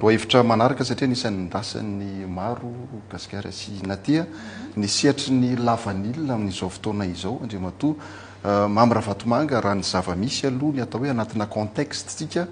Speaker 2: loahevitra manaraka satria nisan'ny ndasan'ny maro gasikara sy natia ny sehatry ny lavanilina amin'izao fotoana izao andriamatoa mamra vatomanga raha ny zava-misy aloha ny atao hoe anatina contexte tsika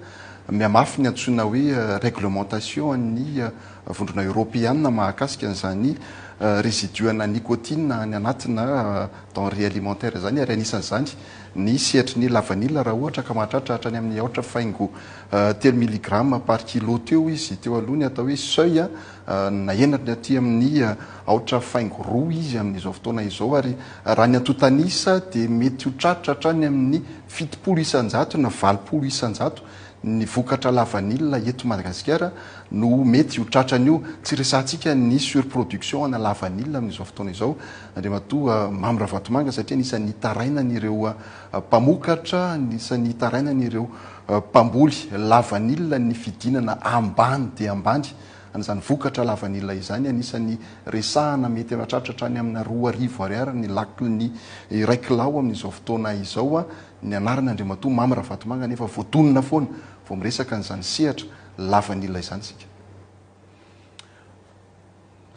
Speaker 2: miamafy ny antsoina hoe réglementation ny vondrona européenne mahakasika an'izany résiduena nicotine ny anatina denrée alimentaire zany ary anisan'izany ny sehatry ny lavanilina raha ohatra ka mahatratra hatrany amin'ny 8,3 milligramme par kilo teo izy teo aloha ny atao hoe seuil na enatra aty amin'ny 8,2 izy amin'izao fotoana izao ary raha ny atotanisa dia mety ho tratra hatrany amin'ny 700 isanjato na 20 isanjato ny vokatra lavanilina eto Madagasikara no mety ho tratran'io tsy resantsika ny surproduction ana lavanilina amin'izao fotoana izao andriamatoa mamra vatomanga satria nisan'ny tarainan'ireo mpamokatra nisan'ny tarainan'ireo mpamboly lavanilina ny fidinana ambany dia ambany an'izany vokatra lavanilina izany anisan'ny resahana mety hatratra hatrany amina 2,000 ariary ny lakiny raikilao amin'izao fotoana izao ny anaran'andriamatoa mamra vatomanga nefa voadonina foana vao miresaka n'izany sehatra lavanilina izany sika.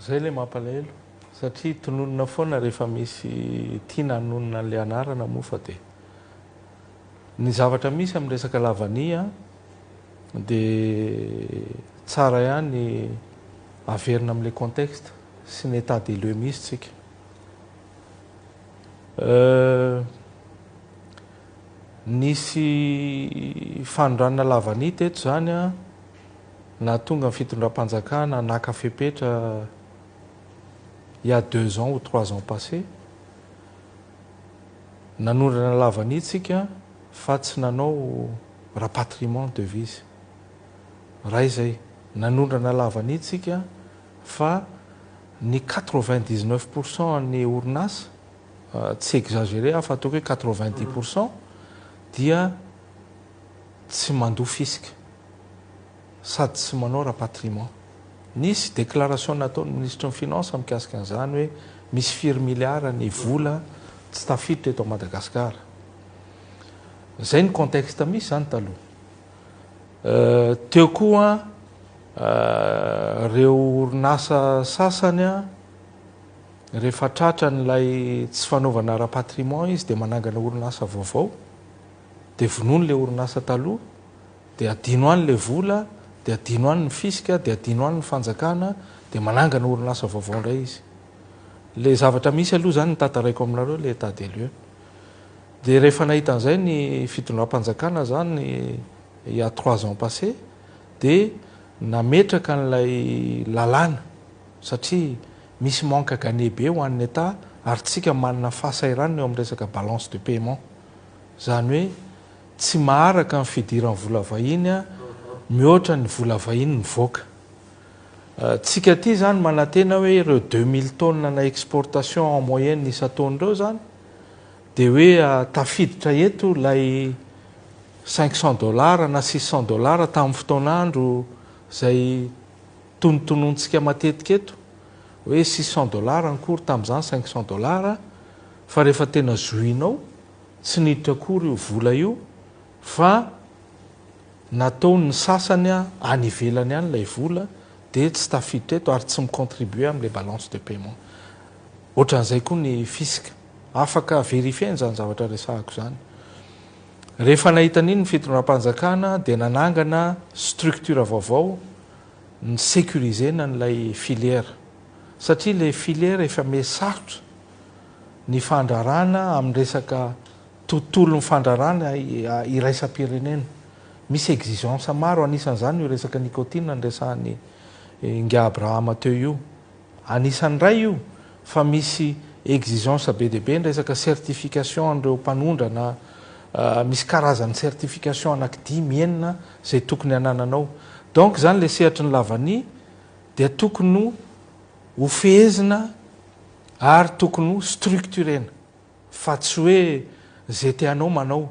Speaker 4: Zay le mampalahelo satria tononona foana rehefa misy tiana hanonona an'le anarana moa fa dia ny zavatra misy amin'ny resaka lavania dia tsara ihany averina amin'le contexte sy ny état des lieux misy tsika. Nisy fandranana lavania teto zany na tonga ny fitondram-panjakana naka fepetra il y a 2 ans ou 3 ans passés nanondrana lavania tsika fa tsy nanao rapatriement de devise raha izay nanondrana lavania tsika fa ny 99% ny orinasa tsy exagéré fa ataoko hoe 90% dia tsy mandoa fisika sady tsy manao rapatriement. Nisy déclaration nataon'ny ministre ny finance mikasika an'izany hoe misy 4 milliards ny vola tsy tafiditra eto Madagasikara. Zay ny contexte misy zany taloha. Teo koa reo orinasa sasany rehefa tratra n'ilay tsy fanaovana rapatriement izy dia manangana orinasa vaovao dia vonoiny le orinasa taloha dia adino any le vola dia adino any ny fisika dia adino any ny fanjakana dia manangana orinasa vaovao indray izy. Le zavatra misy aloha zany nitantaraiko aminareo le état des lieux. Dia rehefa nahita an'izay ny fitondram-panjakana zany il y a 3 ans passés dia nametraka n'ilay lalàna satria misy manque gagné be ho an'ny état ary tsika manana fahasairana eo amin'ny resaka balance de paiement zany hoe tsy maharaka ny fidiran'ny vola vahiny mihoatra ny vola vahiny mivoaka. Tsika ty zany manantena hoe ireo 2000 tonnes na exportation en moyenne isa-taona ireo zany dia hoe tafiditra eto lay $500 na $600 tamin'ny fotoanandro zay tonotonontsika matetika eto hoe $600 akory tamin'izany $500 fa rehefa tena zoinao tsy niditra akory io vola io fa natao ny sasany any ivelany any lay vola dia tsy tafiditra eto ary tsy micontribue amin'le balance de paiement. Ohatran'izay koa ny fisika afaka vérifier zany zavatra resahako zany. Rehefa nahita an'iny ny fitondram-panjakana dia nanangana structure vaovao ny sécurisena n'ilay filière satria le filière efa mesarotra ny fandrarana amin'ny resaka tontolo ny fandrarana iraisam-pirenena. Misy exigence maro anisan'izany io resaka nicotine nyresahan'ny nga Abrahama teo io. Anisan'ray io fa misy exigence be dia be ny resaka certification an'ireo mpanondra na misy karazany certification anaky 10 zay tokony hanananao. Donc zany le sehatry ny lavania dia tokony ho fehezina ary tokony ho structurena fa tsy hoe zay tianao manao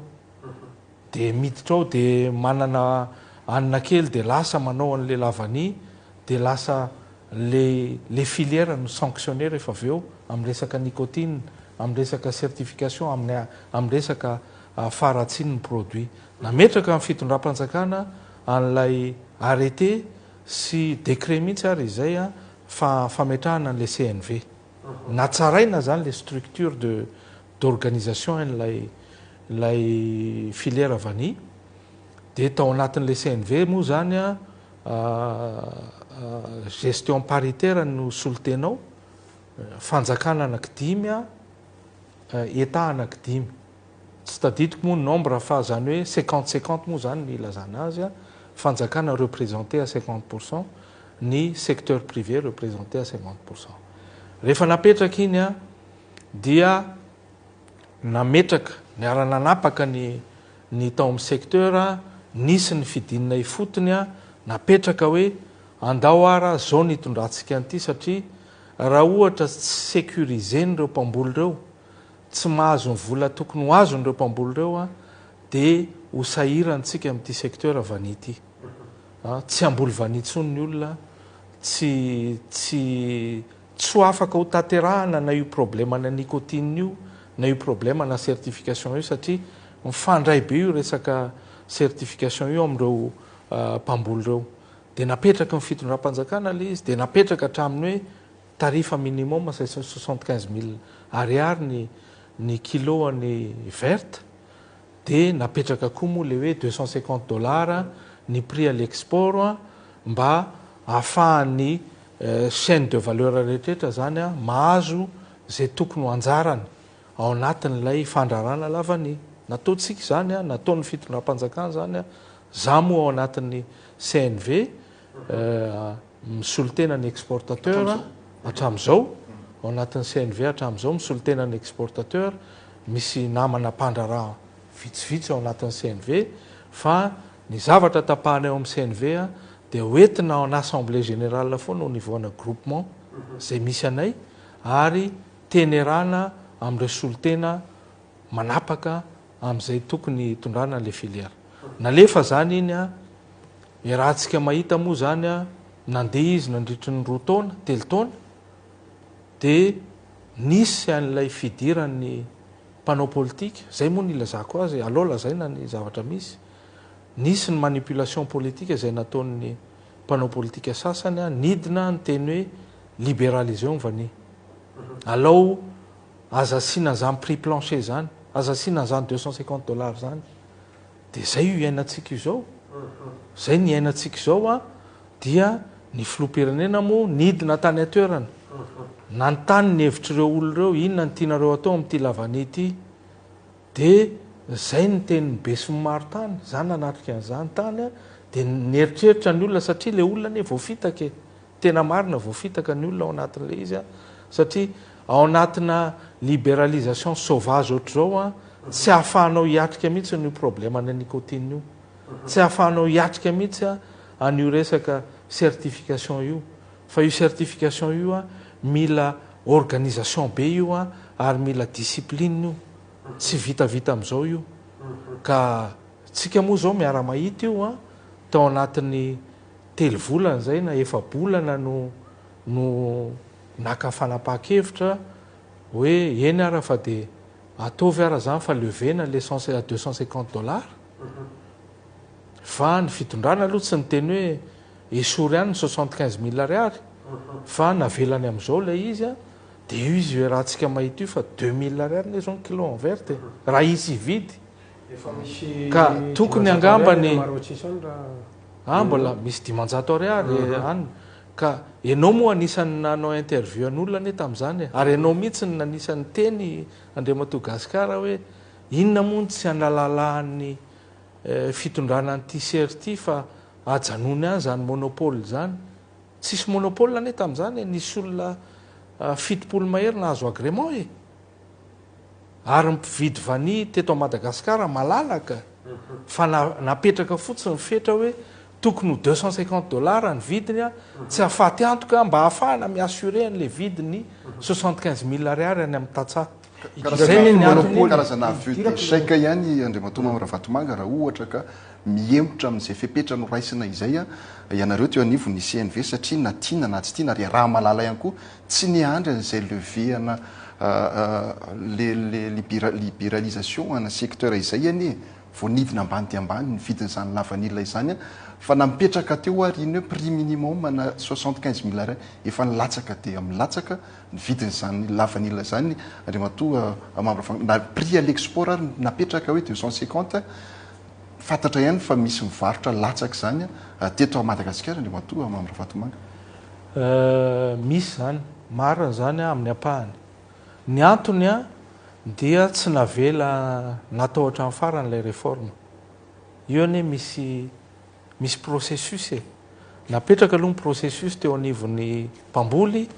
Speaker 4: dia miditra ao dia manana anina kely de lasa manao an'le lavany de lasa le filière no sanctionné rehefa avy eo amin'ny resaka nicotine, amin'ny resaka certification, amin'ny resaka faratsiny ny produit. Nametraka amin'ny fitondram-panjakana an'ilay arrêté sy décret mihitsy ary izay fametrahana an'le CNV. Natsaraina zany le structure d'organisation ilay filière vanille de tao anatin'le CNV moa zany gestion paritaire no solotenao, fanjakana anankidimy état anankidimy. Tsy tadidiko moa nombre fa zany hoe 50-50 moa zany ny ilazana azy, fanjakana représenté à 50%, ny secteur privé représenté à 50%. Rehefa napetraka iny dia nametraka niara-nanapaka ny tao amin'ny secteur nisy ny fidinina ifotony napetraka hoe andao ara zao nitondratsika an'ity satria raha ohatra tsy sécuriseny reo mpamboly reo, tsy mahazo ny vola tokony ho azon'ireo mpamboly reo de ho sahirantsika amin'ity secteur vanity. Tsy amboly vanitsony ny olona, tsy ho afaka ho taterahana na io problème na nicotine io, na io problème na certification io satria mifandray be io resaka certification io amin'ireo mpamboly reo. De napetraka ny fitondram-panjakana le izy de napetraka hatraminy hoe tarifa minimum 75 000 ariary ny kiloany verte, de napetraka koa moa le hoe $250 ny prix à l'export mba ahafahan'ny chaîne de valeur rehetrarehetra zany mahazo zay tokony ho anjarany ao anatin'ilay fandrarana lavany. Nataontsika zany nataon'ny fitondram-panjakana zany za moa ao anatin'ny CNV misolo tena ny exportateur hatram'izao, ao anatin'ny CNV hatram'izao misolo tena ny exportateur, misy namana mpandraraha vitsivitsy ao anatin'ny CNV, fa ny zavatra tapahana eo amin'ny CNV de hoentina ao an'assemblée générale foana au niveau ana groupement zay misy anay, ary tenerana amin'ireo solotena manapaka amin'izay tokony hitondrana le filière. Nalefa zany iny rahantsika mahita moa zany nandeha izy nandritry ny 2 taona, 3 taona, de nisy an'ilay fidiran'ny mpanao politique, zay moa ny ilazako azy, aloha lazaina ny zavatra misy. Nisy ny manipulation politique zay nataon'ny mpanao politique sasany nidina ny teny hoe libéraliser ny vanille. Alao aza asina zany prix plancher zany, aza asina zany $250 zany. De zay io iainantsika izao. Zay ny iainantsika izao dia ny filoham-pirenena moa nidina tany atoerana. Nantany ny hevitr'ireo olon'ireo inona ny tianareo atao amin'ity lavany ity. De zay ny tenin'ny be sy ny maro tany, zany nanatrika an'izany tany de nieritreritra ny olona satria le olona ne voafitaka, tena marina voafitaka ny olona ao anatin'le izy satria ao anatina libéralisation sauvage ohatr'izao tsy ahafahanao hiatrika mihitsy ny problème na nicotine io, tsy ahafahanao hiatrika mihitsy an'io resaka certification io, fa io certification io mila organisation be io ary mila discipline io, tsy vitavita amin'izao io. Ka tsika moa zao miara mahita io tao anatin'ny 3 volana zay na 4 bolana no naka fanapaha-kevitra hoe eny ara fa de ataovy ara zany fa levena l'essence à $250. Fa ny fitondrana aloha tsy ny teny hoe esory ihany ny 75 000 ariary, fa navelany amin'izao le izy de io izy hoe raha tsika mahita io fa 2 000 ariary ne zao ny kilo en verte raha izy vidy. Ka tokony angambany mbola misy 500 ariary any. Ka enao moa anisan'ny nanao interview an'olona ne tamin'izany ary enao mihitsy ny anisan'ny teny Andriamatogasikara hoe inona moa tsy analalahan'ny fitondrana ny t-shirt ity fa ajanony any zany monopole zany. Tsisy monopole ne tamin'izany nisy olona 7 mahery nahazo agrément ary mpividy vanille teto Madagasikara malalaka, fa napetraka fotsiny fetra hoe tokony $250 ny vidiny tsy ahafaty antoka mba ahafahana miassurer an'le vidiny 75 000 ariary any amin'ny tatsaha.
Speaker 2: karazana aveo saika ihany andriamatoa Mamravatomanга raha ohatra ka mihemotra amin'izay fepetra noraisina izay a ianareo teo anivo ny CNV satria na tiana na tsy tiana ary raha malala ihany koa tsy niandry izay leviana le libéralisation ana secteur izay any voanidina ambany dia ambany ny vidin'izany lavanila izany a fa nampetraka teo ary iny hoe prix minimum na 75 000 ray efa nilatsaka dia milatsaka ny vidin'izany lavanila zany andriamatoa na prix à l'export ary napetraka hoe 250 fantatra ihany fa misy mivarotra latsaka zany teto a Madagasikara andriamatoa Mamravatomanga
Speaker 4: misy zany marina zany amin'ny ampahany ny antony a dia tsy navela natao hatramin'ny faran'ilay réforme io ny misy processus napetraka aloha ny processus teo anivon'ny mpamboly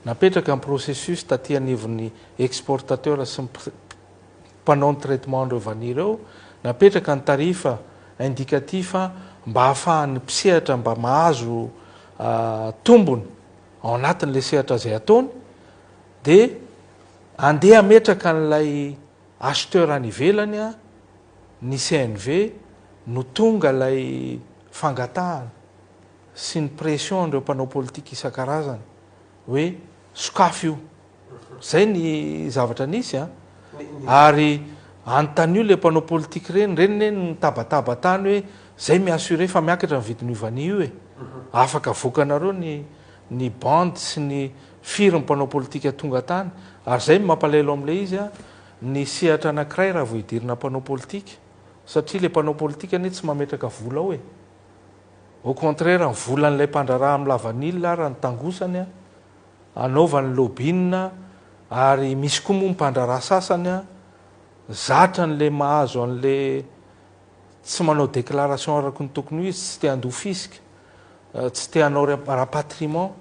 Speaker 4: napetraka ny processus taty anivon'ny exportateur sy mpanao ny traitement andreo vanille ireo napetraka ny tarifa indicatifa mba hahafahan'ny mpisehatra mba mahazo tombony ao anatin'le sehatra zay ataony dia andeha ametraka n'ilay acheteur any ivelany a ny CNV no tonga lay fangatahana sy ny pression andreo mpanao politika isan-karazany hoe sokafo io zay ny zavatra nisy a ary anontany io le mpanao politika reny nitabataba tany hoe zay miassure fa miakatra ny vidin'io vani io afaka vokanareo ny bande sy ny firy ny mpanao politika tonga tany ary zay mampalelo am'le izy a ny sehatra anankiray raha voidirina mpanao politika satria le mpanao politika ane tsy mametraka vola hoe au contraire ny volan'ilay mpandraraha amin'ny lavanila raha ny tangosany a anaovany lobina ary misy koa moa mpandraraha sasany a zatra n'le mahazo an'le tsy manao déclaration araky ny tokony ho izy tsy te handoa fisika tsy te hanao rapatriement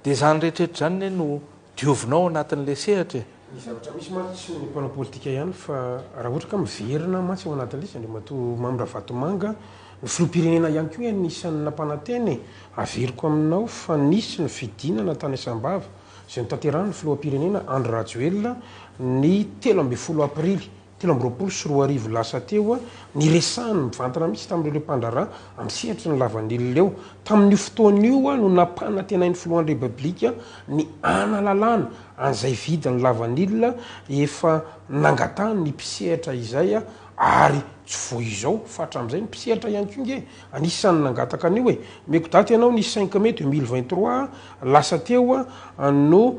Speaker 4: dia zany rehetrehtra zany no diovinao anatin'le sehatra
Speaker 3: ny zavatra misy matsy ny mpanao politika ihany fa raha ohatra ka miverina matsy ao anatin'le izy andriamatoa Mamravatomanga ny filoham-pirenena ihany koa nisan'ny nampananteny averiko aminao fa nisy ny fidinana tany Asambava izay notanterahany filoham-pirenena Andry Rajoelina ny 13 aprily 2024 lasa teo a ny resahany mivantana mihitsy tamin'ireo mpandraraha amin'ny sehatra ny lavanilina eo tamin'io fotoan'io a no nampanantenain'ny filohan'ny repoblika ny analalana an'izay vidin'ny lavanilina efa nangatany ny mpisehatra izay a ary tsy voa izao fa hatramin'izay ny mpisehatra ihany koa nge anisan'ny nangataka an'io hoe meko daty ianao ny 5 mai 2023 lasa teo a no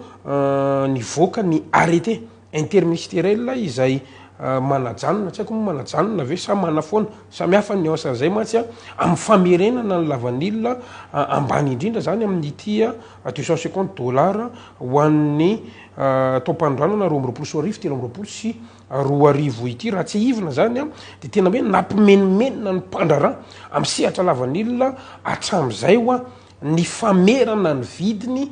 Speaker 3: nivoaka ny arrêté interministériel izay manajanona tsy haiko moa manajanona ve sa manafoana samihafa ny asan'izay matsy a amin'ny famerenana ny lavanilina ambany indrindra zany amin'n'ity a $250 ho an'ny tao-panodranana 2024 sy 2024 ity raha tsy ivina zany a dia tena hoe nampimenimenina ny mpandraraha amin'ny sehatra lavanilina atram'izay ho a ny famerana ny vidiny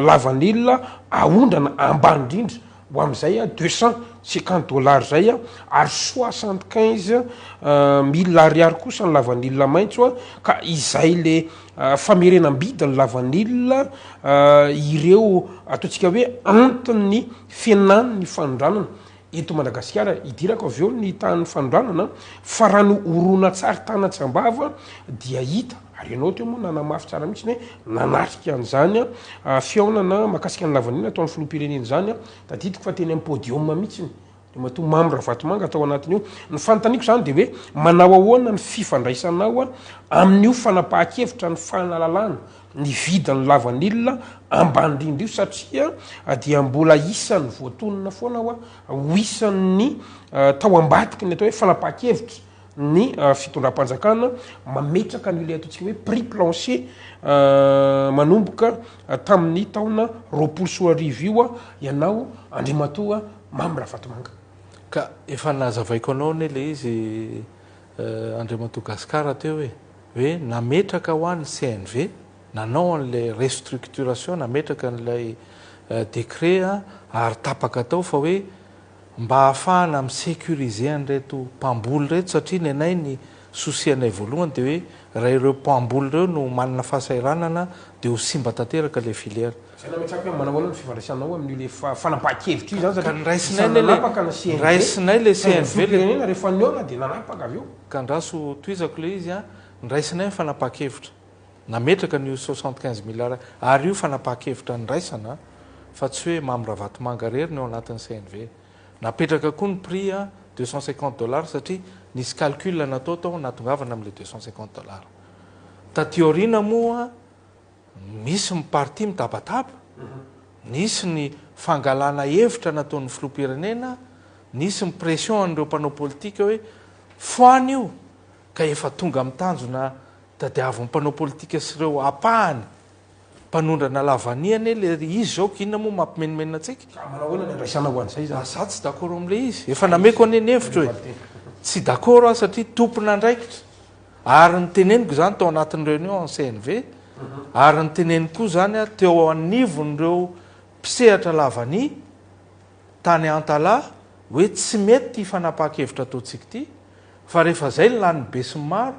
Speaker 3: lavanilina aondrana ambany indrindra ho amin'izay a $250 zay a ary 75 000 ariary kosa ny lavanilina maintso a ka izay le famerenam-bidy ny lavanilina ireo ataontsika hoe antony fienany ny fanondranana eto Madagasikara idirako avy eo ny tany fanondranana fa raha no orona tsary tany Atsambava dia hita ary ianao teo moa nanamafy tsara mihitsy hoe nanatrika an'izany a fiaonana mahakasika ny lavanilina ataon'ny filoham-pirenena zany a tadidiko fa teny amin'ny podium mihitsiny andriamatoa Mamravatomanga atao anatin'io ny fanontaniako zany dia hoe manao ahoana ny fifandraisanao a amin'io fanapahan-kevitra ny fanalalana ny vidin'ny lavanilina ambany indrindra io satria dia mbola isan'ny voatonona foana ao a ho isan'ny tao ambadiky ny atao hoe fanapahan-kevitra ny fitondram-panjakana mametraka n'ilay ataontsika hoe prix plancher manomboka tamin'ny taona 2024 io a ianao andriamatoa Mamravatomanga
Speaker 4: ka efa nazavaiko anao ne le izy andriamatoa Gasikara teo hoe nametraka ho an'ny CNV nanao an'lay restructuration nametraka an'ilay décret ary tapaka tao fa hoe mba hahafahana misécuriser an'reto mpamboly reto satria ny anay ny sosianay voalohany de hoe raha ireo mpamboly reo no manana fahasairanana de ho simba tanteraka le filière.
Speaker 3: Zay nametsaky hoe manao ny fivaraisanao amin'io le fanapakevitra io zany
Speaker 4: ka nraisinay le CNV
Speaker 3: rehefa niona de nanapaka avy eo
Speaker 4: ka ndraso toizako le izy a nraisinay ny fanapakevitra nametraka nio 75 000 ary io fanapakevitra nraisana fa tsy hoe mamyravatomanga rery ny eo anatin'ny CNV napetraka koa ny prix a $250 satria nisy calcul natao tao natongavana am'le $250 tatiorina moa misy miparti mitabataba nisy ny fangalana hevitra nataon'ny filoam-pirenena nisy mipression an'ireo mpanao politika hoe foany io ka efa tonga mitanjona tadiavon'ny mpanao politika sy ireo apahany mpanondrana lavaniany le izy zao inona moa mampimenimena atsika
Speaker 3: manao hoana ny andraisana ho an'izay
Speaker 4: za tsy d'accord am'le izy efa nameko aneny hevitra hoe tsy d'accord a satria tompona andraikitra ary ny teneniko zany tao anatin'ny réunion en CNV ary ny teneniko koa zany a teo anivon'ireo mpisehatra lavany tany antala hoe tsy mety fanapakevitra ataontsika ity fa rehefa zay ny lany be sy maro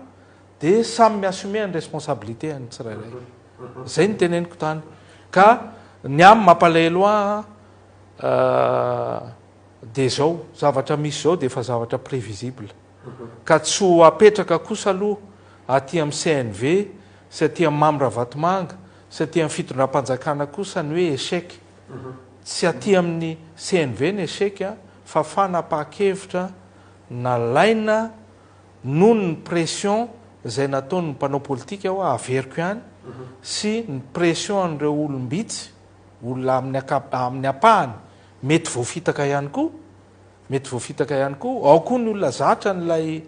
Speaker 4: de samy miassume ny responsabilité any tsirairay zay ny teneniko tany ka ny amy mampalahelo a de zao zavatra misy zao de efa zavatra prévisible ka tsy ho apetraka kosa aloha aty amin'ny CNV sy aty amin'ny mamyravatomanga sy aty amin'ny fitondram-panjakana kosa ny hoe échec tsy aty amin'ny CNV ny échec a fa fanapakevitra nalaina noho ny pression zay nataony mpanao politika ho averiko ihany sy ny pression an'ireo olombitsy olona amin'ny apahany mety voafitaka ihany koa ao koa ny olona zatra n'lay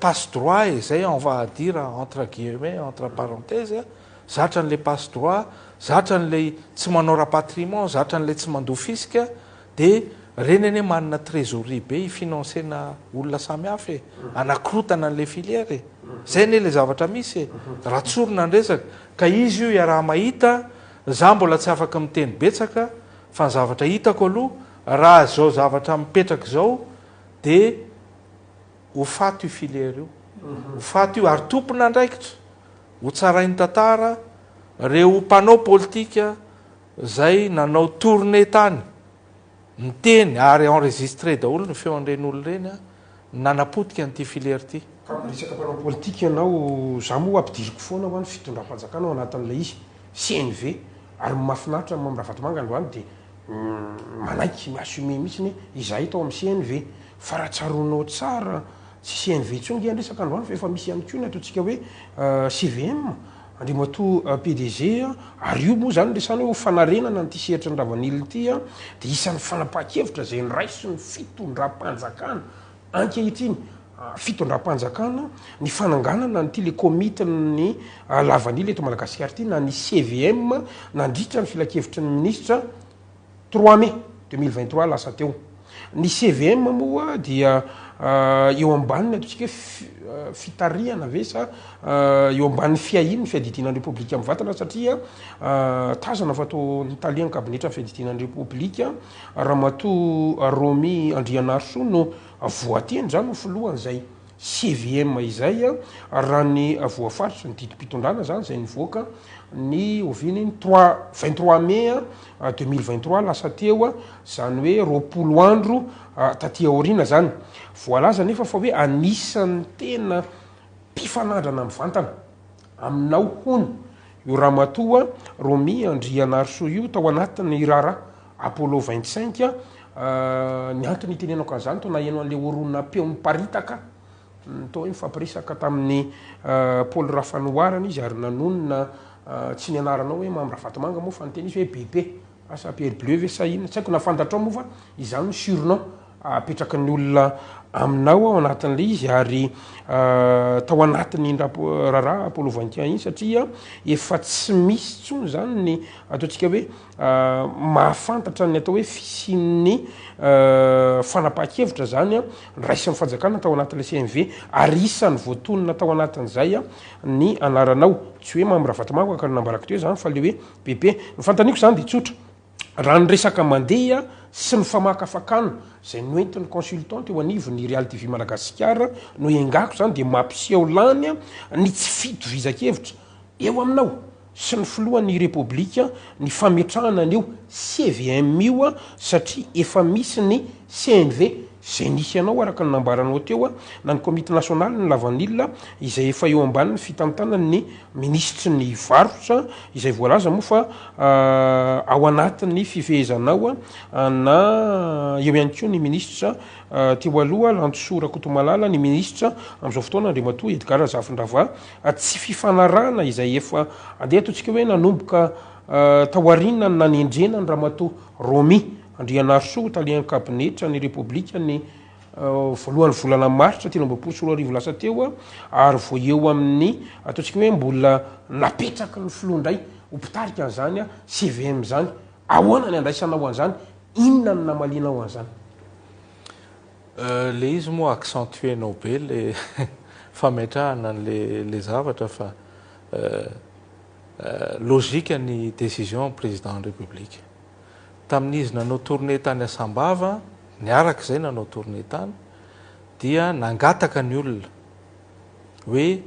Speaker 4: passe droit zay on va dire entre guillemets entre parenthèses zatra n'le passe droit zatra n'le tsy manao rapatriement zatra n'le tsy mandoa fisika de reny eny manana trésorerie be ifinancena olona samy hafa e anakrotana an'le filière zay ne le zavatra misy raha tsorona ndresaka ka izy io iaraha mahita za mbola tsy afaka miteny betsaka fa ny zavatra hitako aloha raha zao zavatra mipetraka zao de ho faty io filière io ho faty io ary tompona andraikitra ho tsarainy tantara reo mpanao politika zay nanao tournée tany miteny ary enregistré daholo ny feon'ren'olo reny a nanapotika n'ity filière ty
Speaker 3: resaka mpanao politika ianao za moa ampidiriko foana ho any fitondram-panjakana ao anatin'la izy CNV ary mahafinaritra mamyravatomanga androany de manaiky miassume mihitsy izahay tao amin'ny CNV fa raha tsaronao tsara tsy CNV tsongy andresaka androany fa efa misy ihany koa ny ataontsika hoe CVM andrimato PDG ary io moa zany resany hoe fanarenana ny ty sehatra ny ravanily ity a de isan'ny fanapakevitra zay nraisy ny fitondram-panjakana ankehitriny fitondram-panjakana ny fananganana ny télécomite-ny lavanily eto Madagasikara ity na ny CVM nandritra ny filakevitry ny ministra 3 mai 2023 lasa teo ny CVM moa dia eo ambaniny ataontsika hoe fitariana ve sa eo amban'ny fiahiny ny fiadidinan'ny repoblika amin'ny vatana satria tazana fa atao nytaliany kabinetra ny fiadidinan'ny repoblika Ramatoa Romy Andrianarso no voateny zany no filohan'izay CVM izay raha ny voafaritry ny didim-pitondrana zany zay nivoaka ny oviny ny 23 mai 2023 lasa teo zany hoe 20 andro taty aorina zany voalaza nefa fa hoe anisan'ny tena mpifanandrana mivantana aminao hony io Ramatoa Romy Andrianarso io tao anatin'ny rara Apollo 25 ny antony itenenako an'izany tao naheno an'le oronina peomiparitaka tao hoe mifampiresaka tamin'ny Paul Rafanoarana izy ary nanonona tsy ny anaranao hoe mamyravatomanga moa fa ny teny izy hoe BP asa Pierre Bleu ve sa inona tsy haiko nafantatrao moa fa izany no surnom apetraka ny olona aminao ao anatin'le izy ary tao anatin'ny rara Apollo 21 iny satria efa tsy misy tsony zany ny ataontsika hoe mahafantatra ny atao hoe fisin'ny fanapakevitra zany nraisin'ny fanjakana tao anatin'le CNV ary isan'ny voatonona tao anatin'izay ny anaranao tsy hoe mamyravatomanga ka nambarako teo zany fa le hoe BP ny fantaniko zany de tsotra raha nyresaka mandeha sy ny famakafakana zay noentiny consultante eo anivo ny Real TV Madagasikara no engako zany de mampiseho lany ny tsy fitovizan-kevitra eo aminao sy ny filohan'ny Repoblika ny fametrahana an'io CVM io satria efa misy ny CNV zay nisy anao araka ny nambaranao teo na ny komite nasionaly ny lavanila izay efa eo ambany ny fitantanany ministry ny varotra izay voalaza moa fa ao anatin'ny fifehezanao na eo ihany koa ny ministra teo aloha Lantsoa Kotomalala ny ministra amin'izao fotoana Andriamatoa Edgar Zafindrava tsy fifanarahana izay efa andeha ataontsika hoe nanomboka taoarinany na ny endrena ny Ramatoa Romy Andrianarso talian kabinetra ny Repoblika ny voalohan'ny volana Maritra 2024 lasa teo ary vo eo amin'ny ataontsika hoe mbola napetraka ny filoandray hopitarika an'izany CVM zany ahoana ny andraisanao an'izany inona ny namalinao an'izany
Speaker 4: le izy moa accentuenao be le fametrahana le zavatra fa logika ny décision président république tamin'izy nanao tournée tany Asambava niarak'izay nanao tournée tany dia nangataka ny olona hoe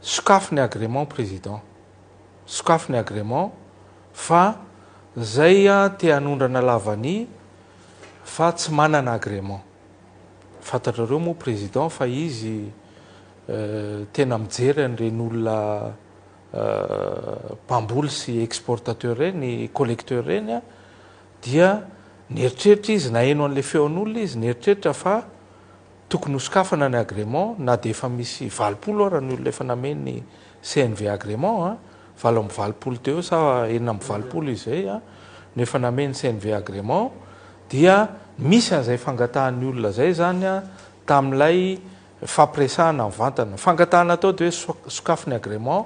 Speaker 4: sokafo ny agrément président sokafo ny agrément fa zay te hanondrana lavany fa tsy manana agrément fantatrareo moa président fa izy tena mijery an'ireny olona mpamboly sy exportateur reny collecteur reny dia nieritreritra izy na eno an'le feon'olona izy nieritreritra fa tokony hosokafana ny agrément na de efa misy 20 ara ny olona efa nameny CNV agrément 20 teo sa 20 izay nefa nameny CNV agrément dia misy an'izay fangatahan'ny olona zay zany tam'ilay fampiresahana mivantana fangatahana tao de hoe sokafo ny agrément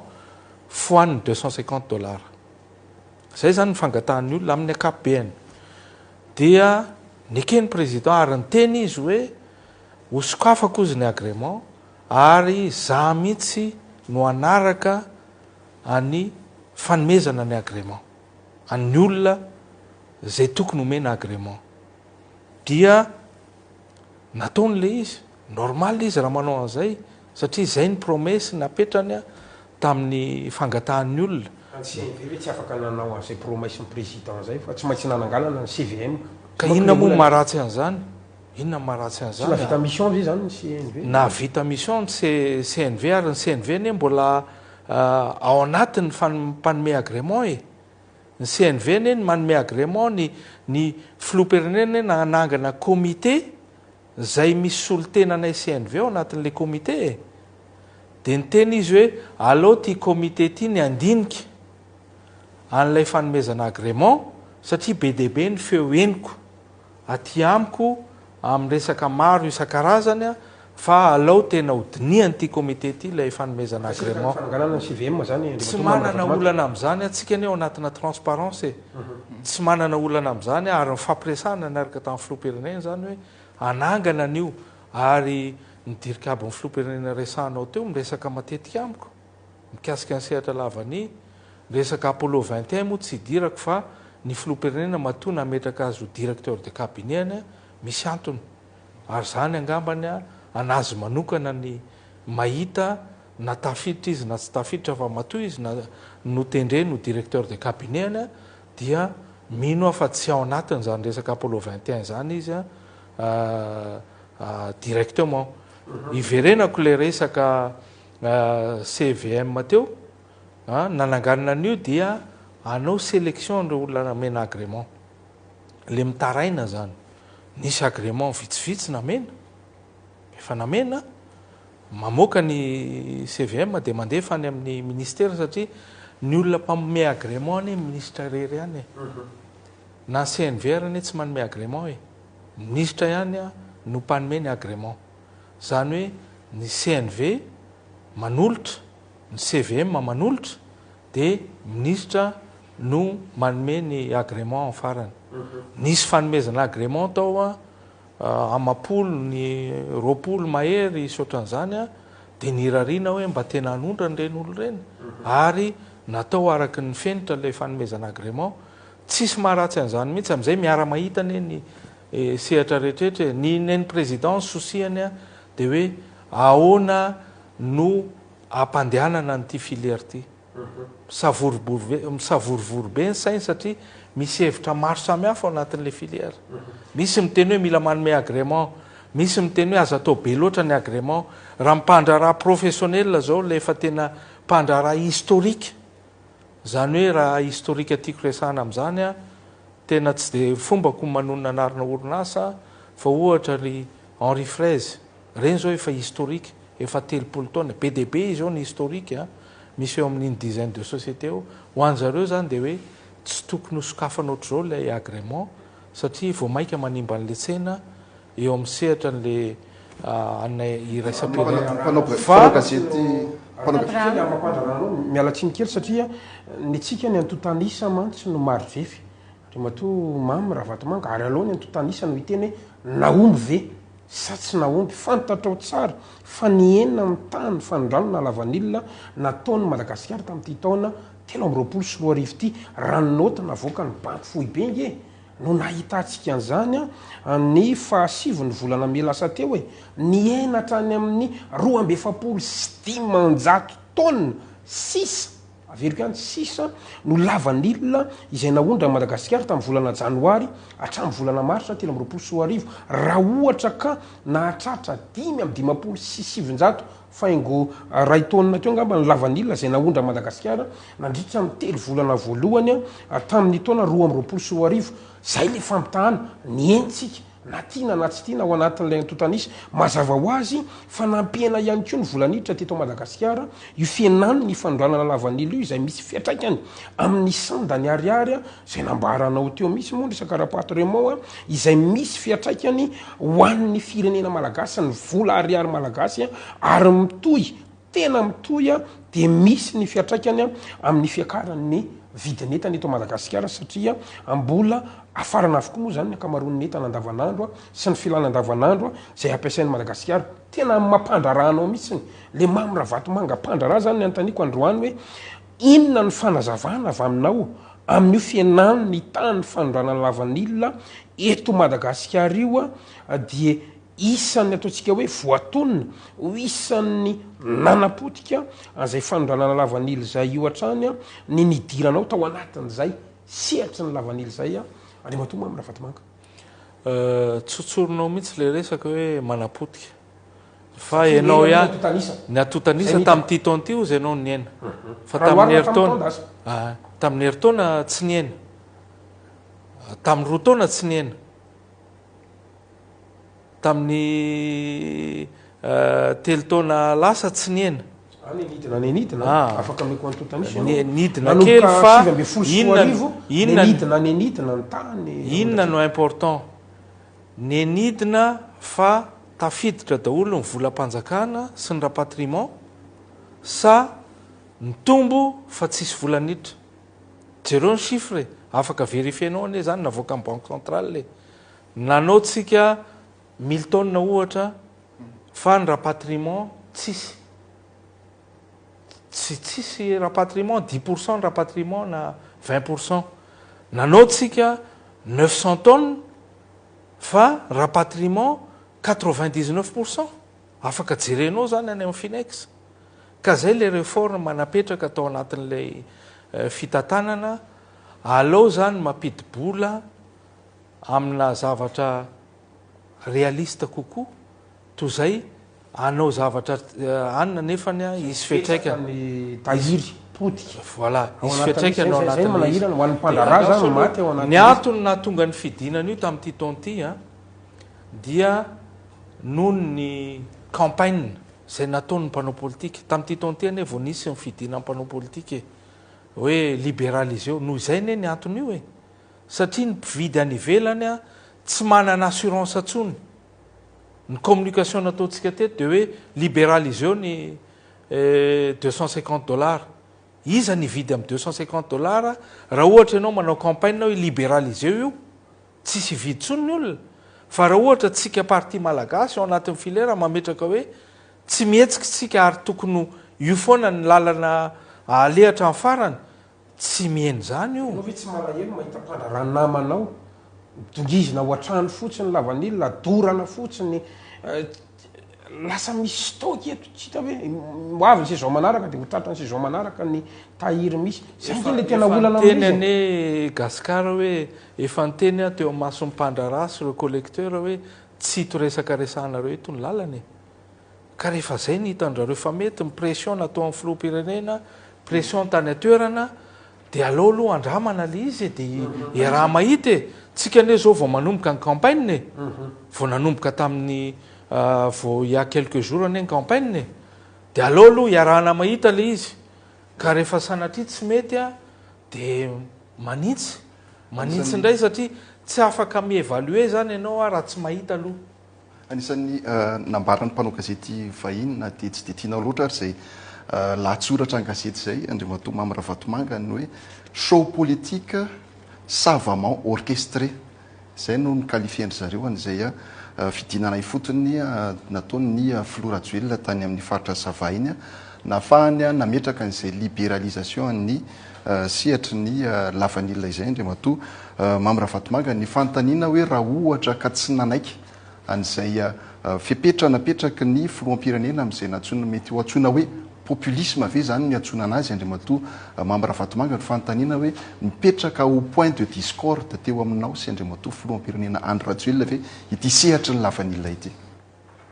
Speaker 4: foaniny $250 zay zany ny fangatahan'ny olona amin'ny ankapobeny dia nikeny président ary ny teny izy hoe hosokafako izy ny agrément ary za mihitsy no anaraka any fanomezana ny agrément any olona zay tokony homena agrément dia nataon'le izy normal izy raha manao an'izay satria zay ny promesse napetrany tamin'ny fangatahan'ny olona
Speaker 3: tsy afaka nanao an'izay promesse ny président zay fa tsy maintsy nanangalana ny CVM
Speaker 4: ka inona moa maharatsy an'izany inona maharatsy an'izany
Speaker 3: navita mission zay zany ny CNV
Speaker 4: navita mission ny CNV ary ny CNV ne mbola ao anatin'ny mpanome agrément ny CNV ne ny manome agrément ny filoam-pirenena na anangana comité zay misy solotenanay CNV ao anatin'le comité de ny teny izy hoe alao ty comité ty ny andinika an'ilay fanomezana agrément satria be deabe ny feo eniko aty amiko amin'ny resaka maro isan-karazany fa alao tena hodiniany ty comité ty ilay fanomezana agrément tsy manana olana am'izany atsika ny ao anatina transparence tsy manana olana am'izany ary nyfampiresahana niaraka tamin'ny filoam-pirenena zany hoe anangana an'io ary nidirika aby ny filoam-pirenena resahanao teo miresaka matetika amiko mikasika ny sehatra lavany resaka Apollo 21 moa tsy dirako fa ny filoam-pirenena matoa nametraka azy ho directeur de cabinet misy antony ary zany angambany anazy manokana ny mahita na tafiditra izy na tsy tafiditra fa matoa izy no tendreny ho directeur de cabinet dia mino fa tsy ao anatiny zany resaka Apollo 21 zany izy directement iverenako le resaka CVM teo nananganana an'io dia anao sélection nireo olona namena agrément le mitaraina zany nisy agrément vitsivitsy namena efa namena mamoaka ny CVM de mandefa any amin'ny ministère satria ny olona mpamome agrément ny ministre rery any na CNV any tsy manome agrément ministre ihany no mpanome ny agrément zany hoe ny CNV manolotra ny CVM manolotra de ministre no manome ny agrément en farany nisy fanomezana agrément tao amapolo ny roapolo mahery sotran'izany de nirarina hoe mba tena hanondra nyreny olo reny ary natao araky ny fenitra le fanomezana agrément tsisy maharatsy an'izany mihitsy am'izay miara-mahitany ny sehatra rehetrehtra ny nainy président sosiany a dia hoe ahoana no ampandehanana nyity filière ity misavorivory be ny sainy satria misy hevitra maro samihafa ao anatin'la filière misy miteny hoe mila manome agrément misy miteny hoe aza atao be loatra ny agrément raha mpandraraha professionnel zao la efa tena mpandraraha historique zany hoe raha historique tiako resahana amin'izany a tena tsy dia fombako manonona anarina orinasa fa ohatra ry Henri Fraise reny zao efa historique efa 30 taona PDB izy ao ny historique a misy eo amin'iny dizaine de société eo ho an'zareo zany dia hoe tsy tokony hosokafana ohatr'izao ilay agrément satria vao maika manimba an'le tsena eo amin'ny sehatra n'le anay
Speaker 3: mialatsiny kely satria ny tsika ny antotanisa mantsy no marivefy de mato mamy raha vatomanga ary aloha ny antotanisa no hiteny hoe naomby ve sa tsy naomby fantatrao tsara fa ny enina amin'ny tany fanondranona lavanilina nataony Madagasikara tamin'ity taona 320 ity ranonota navoaka ny banky fohibengy no nahitantsika an'izany a ny fahasivony volana melasa teo hoe ny enatra any amin'ny 2,7 taona 6 averiko any 6 no lavanilina izay naondra Madagasikara tamin'ny volana janoary hatramin'ny volana marsa 320 raha ohatra ka nahatratra 5,6 faingo ray taonina teo ngamba ny lavanilina izay naondra Madagasikara nandritra amin'ny 3 volana voalohany a tamin'ny taona 2,20 zay le fampitahana ny entsika na tiana na tsy tiana ao anatin'ilay antotanisa mazava ho azy fa nampiana ihany koa ny volaniditra teto Madagasikara io fienany ny fandroanana lavanilina io izay misy fiatraikany amin'ny sandany ariary izay nambaranao teo misy moa resaka rapato Raymond izay misy fiatraikany ho an'ny firenena malagasy ny vola ariary malagasy ary mitohy tena mitohy dia misy ny fiatraikany amin'ny fiakaran'ny vidinetany eto Madagasikara satria mbola afarana avokoa moa zany ny akamaroan'ny entana andavanandro sy ny filana andavanandro izay ampiasain'ny Madagasikara tena mampandrarahanao mihitsy le mamy raha vatomanga mpandraraha zany ny antaniko androany hoe inona ny fanazavana avy aminao amin'io fienany ny tany fanondranana lavanilina eto Madagasikara io dia isan'ny ataontsika hoe voatonona isan'ny nanapotika an'izay fanondranana lavanilina zay io hatrany ny nidiranao tao anatin'izay sehatry ny lavanilina zay ary matoa mamy raha vatomanga
Speaker 4: tsotsoronao mihitsy le resaka hoe manapotika fa ianao ihany ny atotanisa tamin'ity taona ity ozy ianao ny aina fa tamin'ny heritaona tamin'ny heritaona tsy ny aina tamin'ny roa taona tsy ny aina tamin'ny telo taona lasa tsy ny aina nidina kely fa inona no important ny nidina fa tafiditra daholo ny volam-panjakana sy ny rapatriement sa mitombo fa tsisy volaniditra jereo ny chiffre afaka vérifienao ane zany navoaka amin'ny banque centrale nanao tsika 1000 tonnes ohatra fa ny rapatriement tsisy rapatriement 10% ny rapatriement na 20% nanao tsika 900 tonnes fa rapatriement 99% afaka jerenao zany any amin'ny Finex ka zay le réforme manapetraka atao anatin'ilay fitantanana alao zany mampidi-bola amina zavatra réaliste kokoa toy zay anao zavatra anina nefany izy fiatraikany
Speaker 3: tahiry potika
Speaker 4: voilà izy fiatraikany ao anatin'ny antony na tonga ny fidinana io tamin'ity taona ity dia noho ny campagne zay nataony mpanao politika tamin'ity taona ity ane vao nisy ny fidinan'ny mpanao politika hoe libéraliseo noho izay ne ny antony io satria ny mpividy any ivelany tsy manana assurance atsony ny communication nataontsika teto dia hoe libéraliseo ny $250 iza ny vidy amin'ny $250 raha ohatra ianao manao campagne hoe libéraliseo io tsisy vidy tsony ny olona fa raha ohatra tsika parti malagasy ao anatin'ny filera mametraka hoe tsy mihetsika tsika ary tokony io foana ny lalana alehatra amin'ny farany tsy mihaino zany io
Speaker 3: hoe tsy malahelo mahita mpandraranamanao dongizina ho atrano fotsiny lavanila dorana fotsiny lasa misy stock eto tsy hita hoe avy ny saison manaraka dia hotratrany saison manaraka ny tahiry misy zay le tena olana
Speaker 4: teny any gasikara hoe efa nyteny a teo masony mpandrarasy reo collecteur hoe tsy hito resaka resanareo eto ny lalany ka rehefa zay ny hitandrareo fa mety pression natao amin'ny filoam-pirenena pression tany atoerana dia aleo aloha andramana le izy dia raha mahita tsika ane zao vao manomboka ny campagne vao nanomboka tamin'ny vao ia quelques jours ane ny campagne dia aleo aloha iarahana mahita le izy ka rehefa sanatria tsy mety a dia manitsy indray satria tsy afaka mievalue zany ianao a raha tsy mahita aloha
Speaker 2: anisan'ny nambarany mpanao gazety vahiny na dia tsy de tianao loatra ary zay lahatsoratra ny gazety zay Andriamatoa Mamira Vatomanga ny hoe show politique savamment orchestré zay no niqualifiendry zareo an'izay fidinana ifotony nataony Flora Djuel tany amin'ny faritra Savahiny nafahany nametraka an'izay libéralisation ny sehatry ny lavanila izay Andriamatoa Mamira Vatomanga ny fanontaniana hoe raha ohatra ka tsy nanaiky an'izay fepetra napetraky ny filoham-pirenena amin'izay natsona mety ho atsoina hoe populisme ve zany ny atsona anazy Andriamatoa Mamira Vatomanga ny fanontaniana hoe mipetraka au point de discorde teo aminao sy Andriamatoa filoham-pirenena Andry Rajoelina ve ity sehatry ny lavanila ity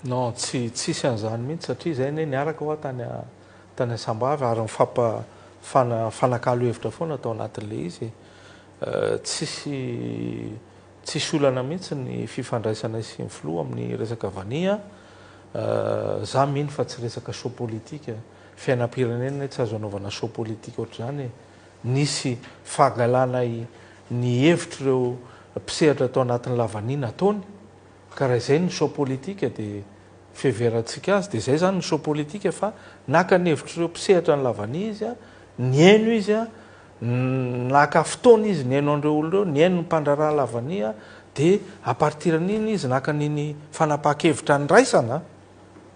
Speaker 4: non tsisy an'izany mihitsy satria zay ne niaraka ho tany Sambavy ary fanakalo hevitra foana atao anatin'le izy tsisy olana mihitsy ny fifandraisana sy ny filoha amin'ny resaka vania za mino fa tsy resaka show politique fiainam-pirenena tsy azo anaovana show politique ohatr' zany nisy fahagalana ny hevitra ireo mpisehatra atao anatin'ny lavaniana ataony ka raha izay ny show politique dia fiheveratsika azy dia zay zany ny show politique fa naka ny hevitra ireo mpisehatra ny lavania izy ny haino izy naka fotoana izy ny haino an'ireo oloreo ny haino ny mpandraraha lavania dia apartiran'iny izy naka niny fanapahakevitra ny raisana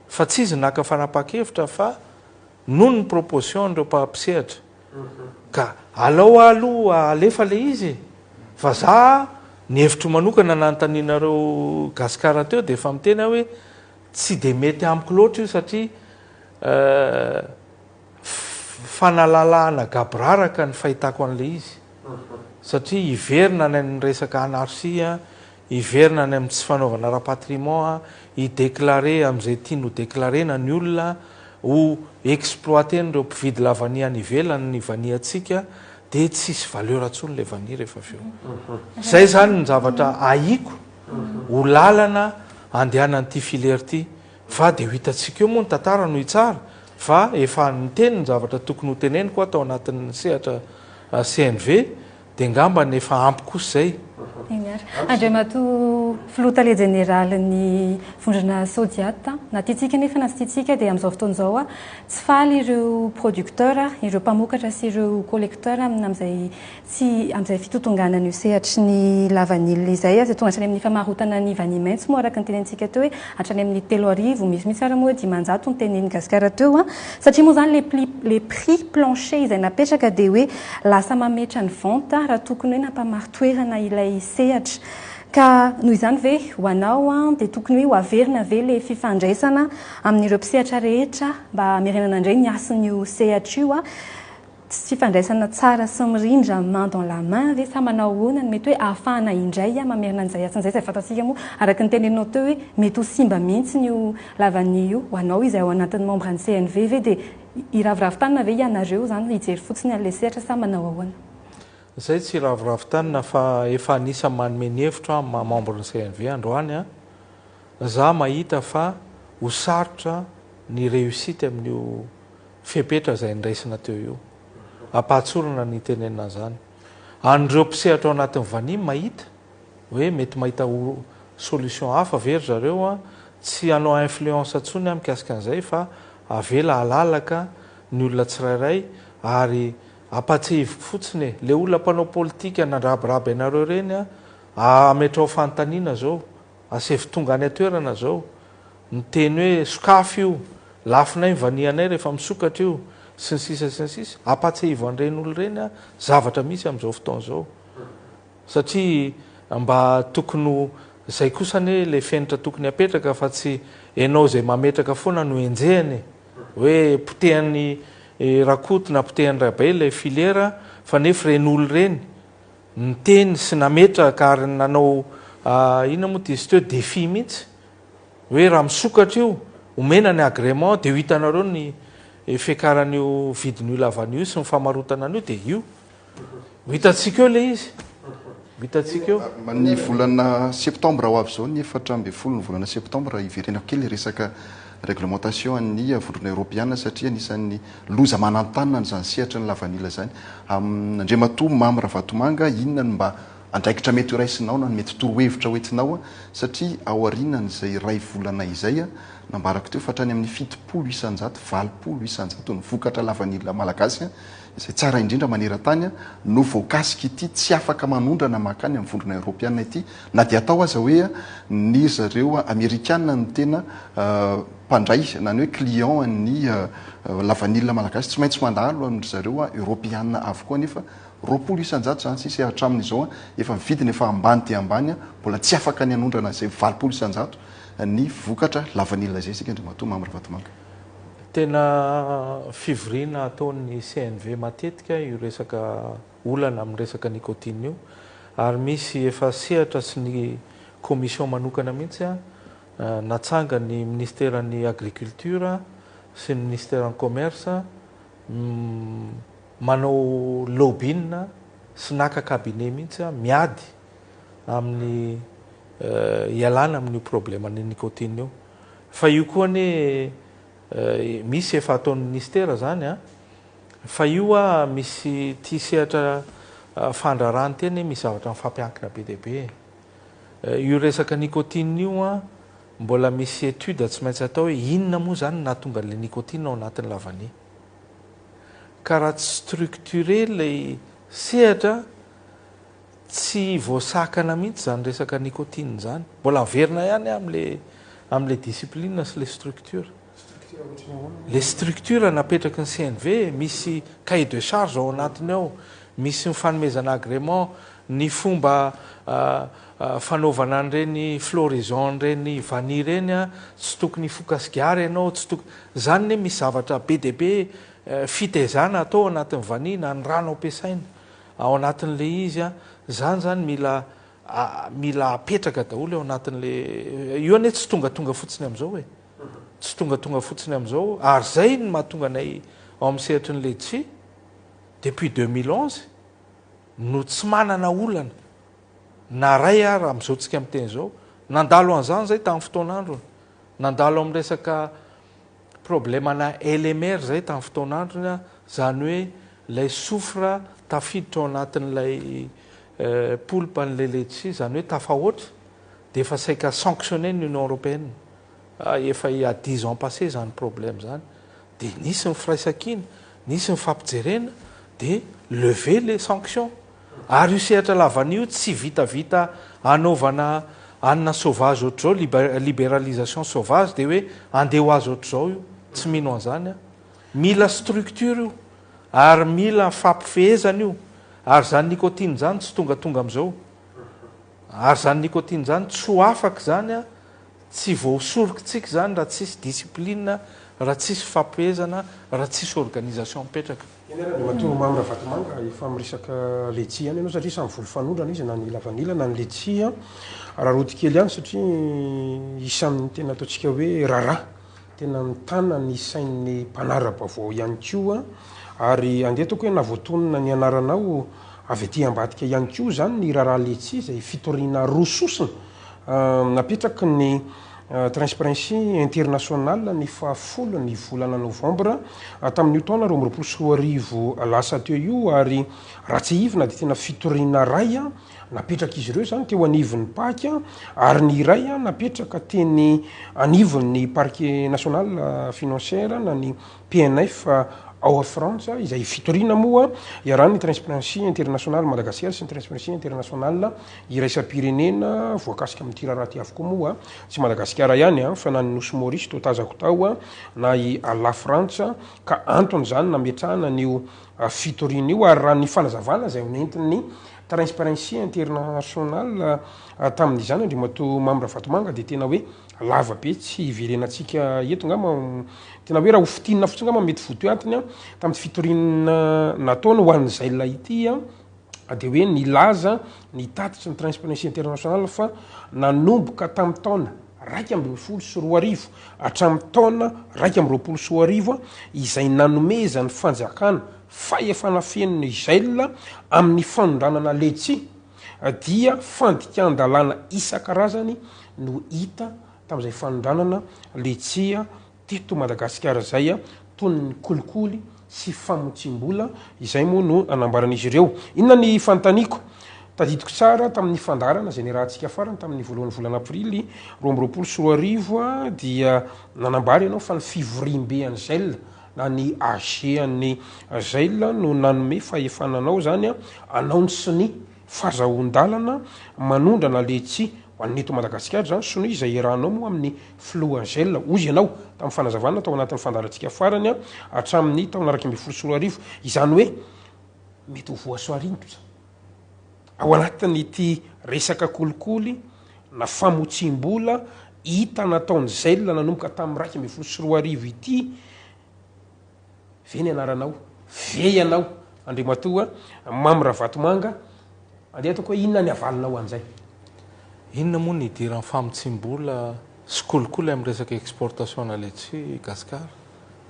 Speaker 4: fa tsy izy naka fanapahakevitra fa noho ny proposition ireo mpampisehatra ka alao aloha alefa le izy fa za ny hevitro manokana nanontanianareo gasikara teo dia efa mitena hoe tsy dia mety amiko loatra io satria fanalalahana gabraraka ny fahitako an'le izy satria hiverina ny amin'ny resaka anarchia hiverina ny amin'ny tsy fanaovana rapatriement hidéclaré amin'izay tiany ho déclarena ny olona ho exploité nyreo mpividy lavania any ivelany ny vaniatsika dia tsisy valeur atsony le vania rehefa avy eo zay zany ny zavatra aiko ho lalana andehanan'ity filery ity fa dia ho hitatsika eo moa ny tantara no hitsara fa efa niteny ny zavatra tokony ho teneniko atao anatin'ny sehatra CNV dia ngamba ny efa ampy kosa zay
Speaker 1: Andriamatoa filoha général ny vondrona Sodiata na tiatsika nefa na sy tiatsika dia amin'izao fotoan'izao tsy faly ireo producteur ireo mpamokatra sy ireo collecteur amin'izay fitotonganana io sehatry ny lavanila izay izay tonga hatrany amin'ny famarotana ny vania maitso moa araka ny tenentsika teo hoe hatrany amin'ny 3 misy ara moa 900 ny teneny gasikara teo satria moa zany le prix plancher izay napetraka dia hoe lasa mametra ny vente raha tokony hoe nampamaritoerana ilay sehatra ka noho izany ve ho anao dia tokony hoe ho averina ve le fifandraisana amin'ireo mpisehatra rehetra mba merenana indray ny asin'io sehatra io tsy fifandraisana tsara sy mirindra main dans la main ve sa manao hoana mety hoe ahafahana indray mamerina an'izay asin'izay zay fantatsika moa araka ny tenenao teo hoe mety ho simba mihitsy io lavania io ho anao izy ao anatin'ny membre ny CNV ve dia iraviravin-tanina ve ianareo zany hijery fotsiny an'le sehatra sa manao ahoana
Speaker 4: zay tsy raviravitanina fa efa anisa manome ny hevitra membre ny CNV androany za mahita fa ho sarotra ny réussite amin'io fepetra izay niraisina teo io ampatsorana ny tenenina zany an'ireo mpisehatra ao anatin'ny vania mahita hoe mety mahita solution hafa very zareo tsy hanao influence atsony mikasika an'izay fa avela alalaka ny olona tsirairay ary apatsehiviko fotsiny le olona mpanao politika nandrabiraby ianareo reny ametrao fanontaniana zao asevitonga any atoerana zao nyteny hoe sokafy io lafinay vanianay rehefa misokatra io sy ny sisa apatsehivo an'ireny olo reny zavatra misy amin'izao fotoana zao satria mba tokony zay kosany le fenitra tokony apetraka fa tsy ianao zay mametraka foana no enjehany hoe potehany rakoto na potehany rabe le filera fa nefa ren'olo reny ny teny sy nametraka ary nanao ina moa izy teo défi mihitsy hoe raha misokatra io omena ny agrément dia ho hitanareo ny fiakaran'io vidin'io lavan'io sy ny famarotana an'io dia io ho hitantsika eo le izy hitantsika eo
Speaker 2: ny volana septembre ho avy zao ny 4 ny volana septembre iverenako kely resaka réglementation ny vondrona européenne satria anisan'ny loza manantanina zany sehatra ny lavanila zany andremato mamy ravatomanga inona ny mba andraikitra mety raisinao na mety torohevitra hoentinao satria ao arinan'izay ray volana izay nambarako teo fatrany amin'ny 7 isanjato 20 isanjato ny vokatra lavanila malagasy izay tsara indrindra maneran-tany no voakasika ity tsy afaka manondrana makany amin'ny vondrona européenne ity na dia atao aza hoe ny zareo amerikana ny tena mpandray na ny hoe client ny lavanila malagasy tsy maintsy mandalo amindry zareo européenne avokoa nefa 20 isanjato zany sisy hatramin'izao efa mividiny efa ambany dia ambany mbola tsy afaka ny anondrana zay 20 isanjato ny vokatra lavanila zay sika andrimato mamy ravatomanga
Speaker 4: tena fivoriana ataon'ny CNV matetika io resaka olana amin'ny resaka nikotine io ary misy efa sehatra sy ny commission manokana mihitsy natsanga ny ministeran'ny agriculture sy ny ministeran'ny commerce manao lobbyna sy naka cabinet mihitsy miady amin'ny ialana amin'io problème ny nikotine io fa io koa ny misy efa ataon'ny ministera zany fa io misy ty sehatra fandrarany teny misy zavatra mifampiankina be deabe io resaka nikotine io mbola misy étude tsy maintsy atao hoe inona moa zany nahatonga le nikotine ao anatin'ny lavany ka raha tsy structuré lay sehatra tsy voasakana mihitsy zany resaka nikotine zany mbola verina ihany am'le discipline sy le structure le structure napetraky ny CNV misy cahier de charge ao anatiny ao misy mifanomezana agrément ny fomba fanaovana an'ireny floraison reny vanille reny tsy tokony fokasigary ianao tsy tokony zany ne misy zavatra be deabe fitezana atao anatin'ny vanille na ny rano ampiasaina ao anatin'le izy zany zany mila apetraka daholo ao anatin'le io ane tsy tongatonga fotsiny am'izao hoe tsy tongatonga fotsiny am'izao ary zay ny mahatonga anay ao amin'ny sehatry ny ledsi depuis 2011 no tsy manana olana na ray raha am'izao tsika amin'ny teny zao nandalo an'izany zay tamin'ny fotoan'andro nandalo amin'ny resaka problèmena LMR zay tamin'ny fotoan'androny zany hoe lay sofra tafiditra ao anatin'lay poulpe an'le ledsi zany hoe tafahoatra dia efa saika sanctionné ny Union européenne efa a 10 ans passé zany problème zany dia nisy ny firaisakina nisy ny fampijerena dia lever les sanctions ary io sehatra lavan'io tsy vitavita anaovana anina sauvage ohatr'izao libéralisation sauvage dia hoe andeha ho azy ohatr'izao io tsy mino an'izany mila structure io ary mila fampifehezana io ary zany nikotine zany tsy tongatonga am'izao ary zany nikotine zany tsy ho afaka zany tsy voasorokitsika zany raha tsisy discipline raha tsisy fampihezana raha tsisy organisation mipetraka
Speaker 3: mato mamy raha vatomanga efa miresaka letsi any ianao satria samy volo fanondrana izy na ny lavanila na ny letsi raha rotikely ihany satria isan'ny tena ataontsika hoe raraha tena mitana ny sain'ny mpanarabavao ihany koa ary andeha ataoko hoe navoatonina ny anaranao avy aty ambadika ihany koa zany ny raraha letsi zay fitoriana roa sosina napetraky ny Transparency International ny 10 ny volana novembre tamin'io taona 2024 lasa teo io ary raha tsy ivina dia tena fitoriana ray napetraka izy ireo zany teo anivon'ny PAC ary ny iray napetraka teny anivon'ny parquet national financiaire na ny PNF ao a France izay fitoriana moa iarahany Transparency International Madagascar sy ny Transparency International iraisam-pirenena voakasika amin'ny tiraraha ty avokoa moa tsy Madagasikara ihany fa na ny Nosy Maurice to tazako tao na i la France ka antony zany nametrahana n'io fitoriana io ary raha ny fanazavana zay nentin'ny transparency international tamin'izany andrimato mamra vatomanga dia tena hoe lava be tsy iverenantsika eto ngama tena hoe raha hofitinina fotsiny ngama mety voto antony a tamin'ny fitoriana nataona ho an'izay laity a dia hoe nilaza ny tatitra ny transparency international fa nanomboka tamin'ny taona 2012 hatramin'ny taona 2020 izay nanomeza ny fanjakana faefana fenony Israel amin'ny fanondranana Letsi dia fandikan-dalàna isan-karazany no hita tamin'izay fanondranana Letsi teto Madagasikara zay toy ny kolikoly sy famotsim-bola izay moa no anambaran'izy ireo. Inona ny fanontaniako? Tadidiko tsara tamin'ny fandarana zay nirahantsika farany tamin'ny voalohan'ny volana aprily 2020 dia nanambara ianao fa ny fivoriam-bean'Israel na ny AG-an'ny Israel no nanome fahefananao zany anao sy ny fahazahoan-dalana manondrana Letsi ho an'eto Madagasikara zany sy no izay iarahanao moa amin'ny filoha Israel ozy ianao tamin'ny fanazavana tao anatin'ny fandarantsika farany hatramin'ny taona 2020 izany hoe mety ho voasoarindrotra ao anatin'ity resaka kolikoly na famotsim-bola hita nataon'ny Israel nanomboka tamin'ny 2020 ity ve ny anaranao ve ianao andrimatoa mamra vatomanga andeha ataoko hoe inona ny avalinao an'izay?
Speaker 4: Inona moa ny idiran'ny famotsim-bola sy kolikoly amin'ny resaka exportation na Letsi Gasikara?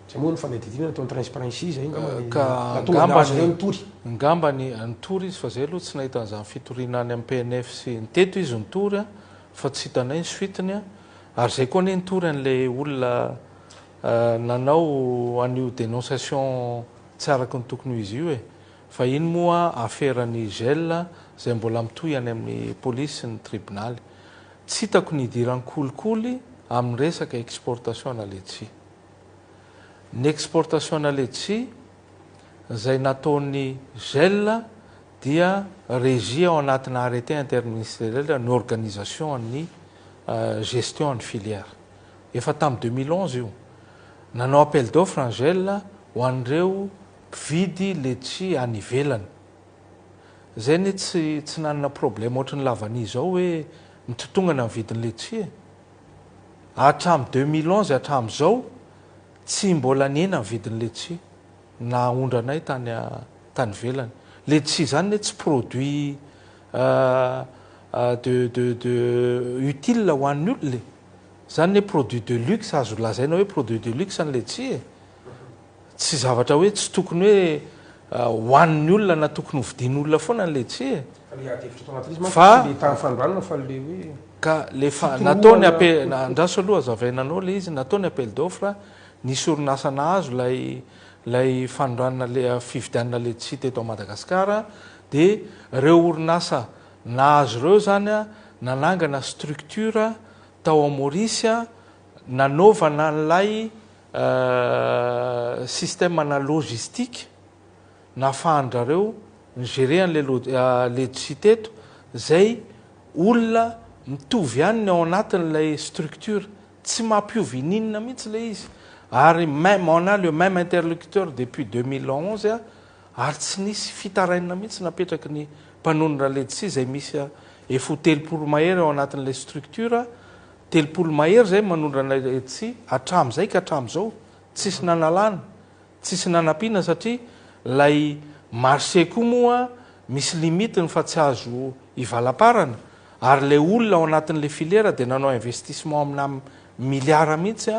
Speaker 3: Zay moa ny fanadidina ataon'ny transparency zay
Speaker 4: ka ngamba ny tory izy fa zay aloha tsy nahita an'izany fitoriana any amin'ny PNF sy ny teto izy ny tory fa tsy hitanay ny suiteny ary zay koa ny tory an'ilay olona nanao an'io dénonciation tsy araka ny tokony izy io fa iny moa affaire-ny gel zay mbola mitohy any amin'ny polisy sy ny tribunaly. Tsy hitako ny idiran'ny kolikoly amin'ny resaka exportation na Letsi. Ny exportation na Letsi zay nataon'ny gel dia régie ao anatina arrêté interministériel ny organisation ny gestion ny filière. Efa tamin'ny 2011 io nanao appel d'offre ny gel ho an'ireo mpividy Letsi any ivelany. Zay ny tsy nanana problème ohatrany lavany zao hoe mitotongana amin'ny vidiny Letsi hatramin'ny 2011 hatramin'izao tsy mbola nena ny vidiny Letsi na ondranay tany velany. Letsi zany tsy produit de utile ho an'ny olona zany hoe produit de luxe azo lazaina hoe produit de luxe ny Letsi tsy zavatra hoe tsy tokony hoe ho an'ny olona na tokony hovidin'olona foana ny Letsi fa ka lefa nataony andraso aloha azavainanao le izy nataony appel d'offre nisy orinasa nahazo lay fanondranana le fividianana Letsi teto Madagasikara dia reo orinasa nahazo reo zany nanangana structure tao Maurice nanaovana n'lay système na logistique nafahandrareo nigérer an'le Letsi teto zay olona mitovy ihany ao anatin'ilay structure tsy mampiovy ininona mihitsy le izy ary même on a le même interlocuteur depuis 2011 ary tsy nisy fitarainina mihitsy napetraky ny mpanonona Letsi zay misy efo 3 mahery ao anatin'ilay structure 3 mahery zay manondrana Letsi hatramin'izay ka hatramin'izao tsisy nanalana tsisy nanampiana satria lay marché koa moa misy limitiny fa tsy azo ivalaparana ary le olona ao anatin'le filière dia nanao investissement amina milliard mihitsy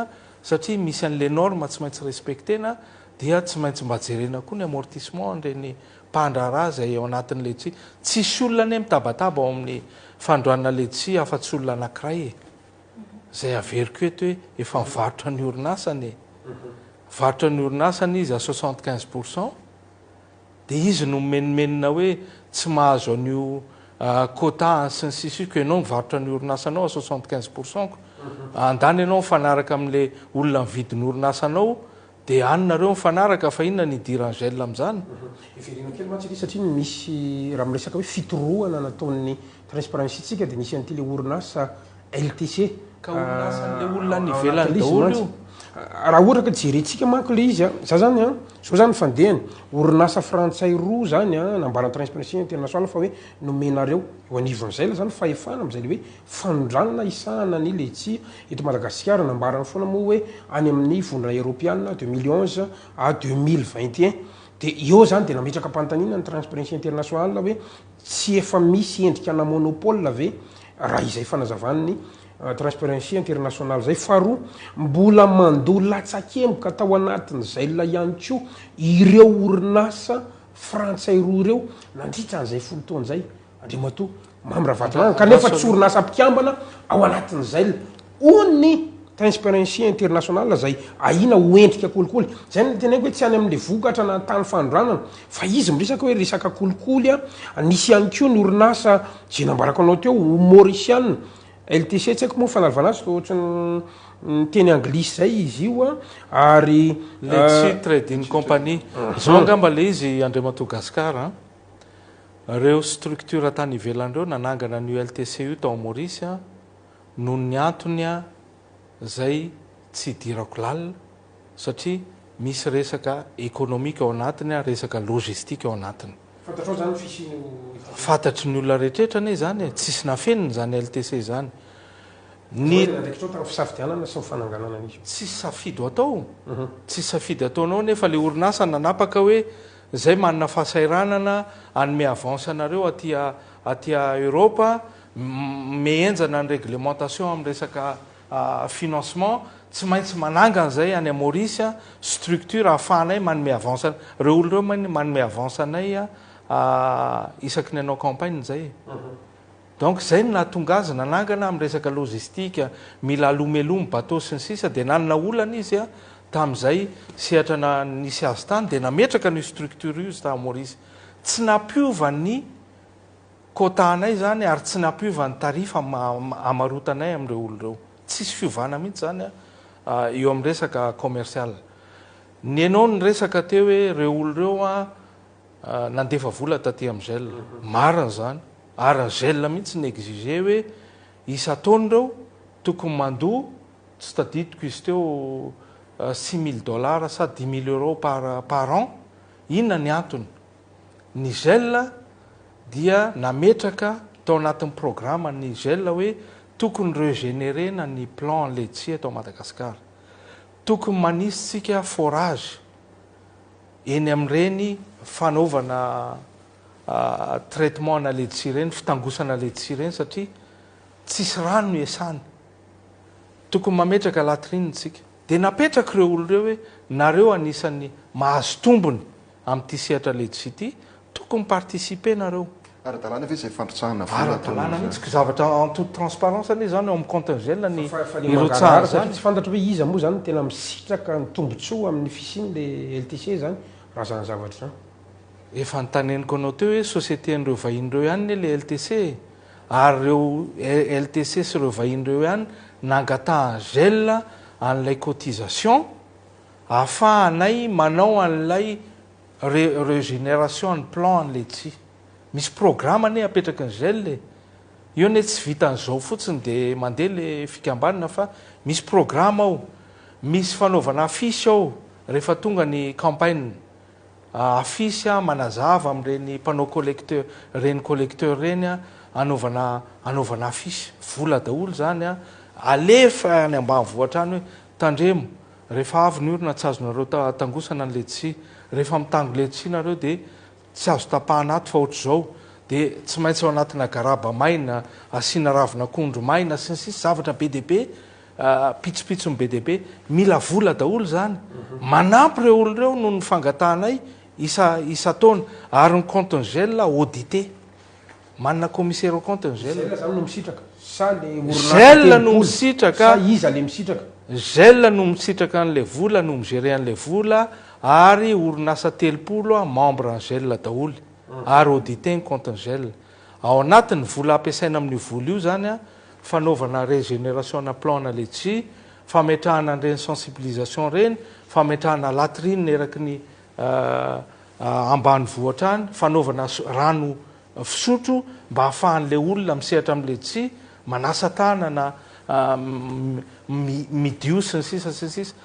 Speaker 4: satria misy an'le norme tsy maintsy respectena dia tsy maintsy mba jerena koa ny amortissement nireny mpandraraha zay ao anatin'ny Letsi. Tsisy olona ny mitabataba ao amin'ny fandroana Letsi afa-tsy olona anankiray zay averiko eto hoe efa mivarotra ny orinasany varotra ny orinasany izy à 75% dia izy no menomenina hoe tsy mahazo an'io quota sy ny sisy que ianao mivarotra ny orinasanao à 75% andany ianao mifanaraka amin'le olona mividiny orinasanao dia anareo mifanaraka fa inona ny idiran'ny gel amin'izany.
Speaker 3: Iverina kely mantsy satria misy raha miresaka hoe fitorohana nataon'ny transparency tsika dia nisy an'ity le orinasa LTC
Speaker 4: ka orinasan'le olona ny ivelany daholo io
Speaker 3: raha ohatra ka jerentsika manko le izy a za zany a zao zany fandehany orinasa frantsay roa zany a nambarany transparency international fa hoe nomenareo eo anivon'izay la zany fahefana am'izay le hoe fanondranana isahana ny letsia eto Madagasikara nambarany foana moa hoe any amin'ny vondrona européenne 2011 à 2021 de eo zany de nametraka ampantanina ny transparency international hoe tsy efa misy endrika na monopole ve raha izay fanazavany transparency international zay faharoa mbola mandolatsakemboka tao anatin'izay la ihany koa ireo orinasa frantsay roa ireo nandritra an'izay folotoana zay andriamatoa mamyravatona kanefa tsy orinasa ampikambana ao anatin'izay ony transparency international zay ahina hoendrika kolikoly zay ny teneko hoe tsy any amin'le vokatra na tany fandranana fa izy miresaka hoe resaka kolikoly a nisy ihany koa ny orinasa zay nambarako anao teo mauricienne LTC tsy haiko moa fanalvana azy ohatry ny teny anglisy zay izy io a ary
Speaker 4: Lexi Trading Company zao angamba le izy Andriamatoa Gasikara reo structure tany ivelan'ireo nanangana ny LTC io tao Maurice noho ny antony a zay tsy dirako lalina satria misy resaka ekonomika ao anatiny a resaka logistika ao anatiny
Speaker 3: fantatrao zany fisiny
Speaker 4: fantatry ny olona rehetrrehetra ane zany tsisy nafeniny zany LTC zany ny
Speaker 3: ndraikitrao tamin'ny fisafidianana sy ny fananganana izy
Speaker 4: tsisy safidy atao tsisy safidy ataonao nefa le orinasa nanapaka hoe zay manana fahasairanana anome avance anareo atya Europa mehenjana ny réglementation amin'ny resaka financement tsy maintsy manangana zay any Maurice structure ahafahanay manome avance reo olo reo manome avance anay isaky ny anao campagne zay donc zay no nahatonga azy nanangana amin'ny resaka logistique mila alomelomy bateau sy ny sisa de nanana olana izy a tamin'izay sehatra nisy azy tany de nametraka ny structure io izy ta Maurice tsy nampiova ny kotanay zany ary tsy nampiova ny tarifa amarotanay amin'ireo olo reo tsisy fiovana mihitsy zany eo amin'ny resaka commercial ny anao ny resaka teo hoe reo olo reo nandefa vola taty amin'ny gel marina zany ary ny gel mihitsy ny exige hoe isa-taony reo tokony mandoa tsy tadidiko izy teo $6,000 sa €10,000 par an inona ny antony ny gel dia nametraka tao anatin'ny programme ny gel hoe tokony régénérena ny plan laitier tao Madagasikara tokony manisitsika forage eny amin'ireny fanaovana traitement na laitier reny fitangosana laitier reny satria tsisy rano iasany tokony mametraka latrine tsika de napetraka ireo olo reo hoe nareo anisan'ny mahazo tombony amin'ity sehatra laitier ity tokony participer nareo
Speaker 2: ara-dalàna ve zay fandrotsahana
Speaker 4: ara-dalàna mihitsy zavatra en toute transparence ane zany eo amin'ny compte gel ny
Speaker 3: irotsahana zany tsy fantatra hoe iza moa zany tena misitraka ny tombotsoa amin'ny fisiny le LTC zany raha zany zavatra zany
Speaker 4: efa nytaneniko anao teo hoe société an'ireo vahin'ireo ihany le LTC ary reo LTC sy ireo vahin'ireo ihany nangataha gel an'ilay cotisation ahafahanay manao an'ilay régénération ny plan ny laitier misy programme ane apetraka ny gel io ne tsy vitan'izao fotsiny de mandeha le fikambanana fa misy programme ao misy fanaovana afisy ao rehefa tonga ny campagne afisy manazava amin'ireny mpanao collecteur reny collecteur reny anaovana afisy vola daholo zany alefa any ambanivohitra any hoe tandremo rehefa avy ny orona tsy azonareo tangosana ny laitier rehefa mitango laitier nareo de tsy azo tapahana ato fa ohatr'izao de tsy maintsy ao anatina garaba maina asiana ravina akondro maina sy ny sisy zavatra be deaibe pitsopitsony be deaibe mila vola daholo zany manampy reo olo reo noho ny fangatahanay isa-taona ary ny compte gel audité manana commissaire au compte gel
Speaker 3: zany no misitraka sa le
Speaker 4: gel no misitraka
Speaker 3: iza le misitraka
Speaker 4: gel no misitraka an'le vola no migérer an'le vola ary orinasa 30 membre ny gel daholo ary audité ny compte gel ao anatiny vola ampiasaina amin'ny vola io zany fanaovana régénération na plan na laitier fametrahana an'ireny sensibilisation reny fametrahana latrine eraky ny ambany vohatra any fanaovana rano fisotro mba hahafahan'le olona misehatra amin'ny laitier manasa tanana midiosy ny sisa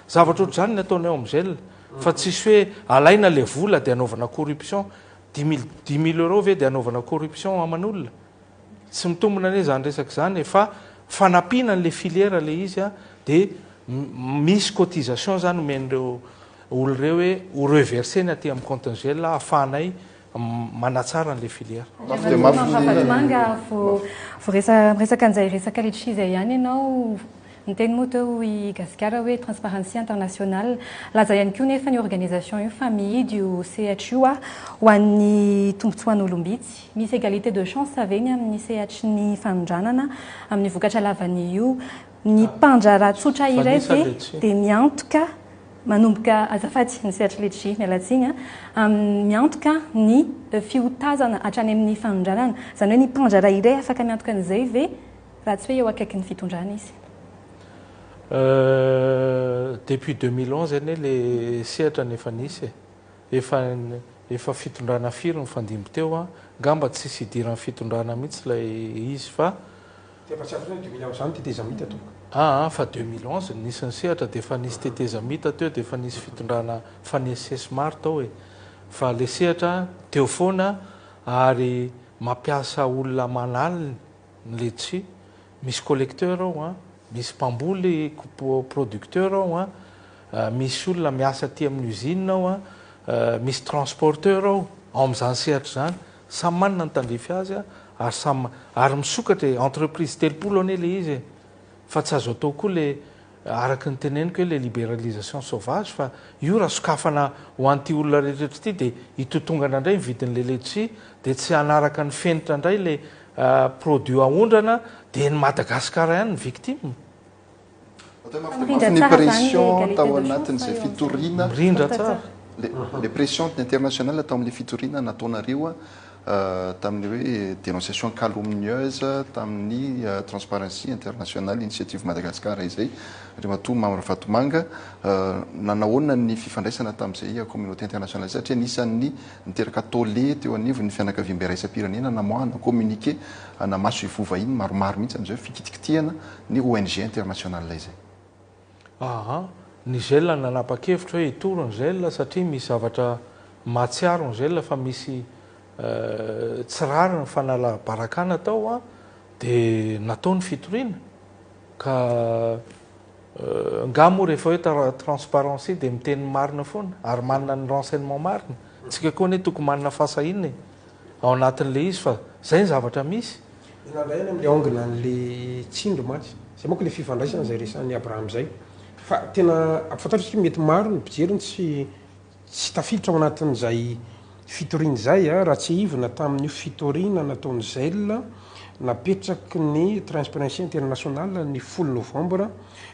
Speaker 4: zavatra oatra zany ny ataonao amin'izay fa tsisy hoe alaina le vola dia anaovana corruption 10 000 € ve dia anaovana corruption aman'olona tsy mitombona ane zany resaka zany fa fanampiana n'le filiera le izy a dia misy cotisation zany omen'ireo oloreo hoe ho reversena aty amin'ny compte gel ahafahanay manatsara n'le filiera.
Speaker 1: Manga resaka an'izay resaka litchi izay ihany ianao niteny moa teo i gasikara hoe transparency international laza ihany koa nefa ny organisation io fa mihidy io CHU ho an'ny tombotsoan'olombitsy misy égalité de chance aveny amin'ny CH ny fanondranana amin'ny vokatra lavany io ny mpandrara tsotra iray ve dia miantoka manomboka azafady ny CH litchi mialatsiny miantoka ny fiotazana hatrany amin'ny fanondranana zany hoe ny mpandrara iray afaka miantoka an'izay ve raha tsy hoe eo akaiky ny fitondrana izy.
Speaker 4: Depuis 2011 ane le sehatra nefa nisy efa fitondrana firy mifandimby teo ngamba tsisy idiran'ny fitondrana mihitsy lay izy fa fa 2011 nisy ny sehatra dia efa nisy tetezamita teo dia efa nisy fitondrana fanesesy maro tao fa le sehatra teo foana ary mampiasa olona manaly ny letchi misy collecteur ao misy mpamboly producteur ao misy olona miasa ty amin'ny usine ao misy transporteur ao amin'izany sehatra zany samy manana ny tandrify azy ary misokatra entreprise 3 ane le izy fa tsy azo atao koa le araky ny teneniko hoe le libéralisation sauvage fa io raha sokafana ho an'ity olona rehetrarehetra ty dia hitotongana indray mividin'le letchi dia tsy hanaraka ny fenitra indray le produit aondrana dia ny Madagasikara ihany ny victime.
Speaker 2: Ny pression tao anatin'izay fitoriana
Speaker 4: mirindra tsara
Speaker 2: le pression internationale tao amin'le fitoriana nataonareo tamin'ny hoe dénonciation calomnieuse tamin'ny transparency internationale initiative Madagascar izay Rimatoa Mamra Vatomanga nanahoana ny fifandraisana tamin'izay communauté internationale satria nisan'ny niteraka tole teo anivo ny fianakaviam-be raisam-pirenena namoahana communiqué namaso ivova iny maromaro mihitsy amin'izay fikitikitiana ny ONG internationale izay.
Speaker 4: Ny gel nanapa-kevitra hoe itoro ny gel satria misy zavatra matsiaro ny gel fa misy tsirariny fanala-barakana tao dia nataony fitoriana ka ngamo rehefa hoe transparency dia miteny marina foana ary manana ny renseignement marina tsika koa ne tokony manana fahasahinana ao anatin'le izy fa zay ny zavatra misy
Speaker 3: inandrayany amin'le angle n'le tsindro matsy zay moako le fifandraisana zay resan'ny Abraham zay fa tena ampifantaritsika mety maro ny pijeriny tsy tafiditra ao anatin'izay fitoriana zay raha tsy ivona tamin'io fitoriana nataony zel napetraky ny transparency internationale ny 10 novembre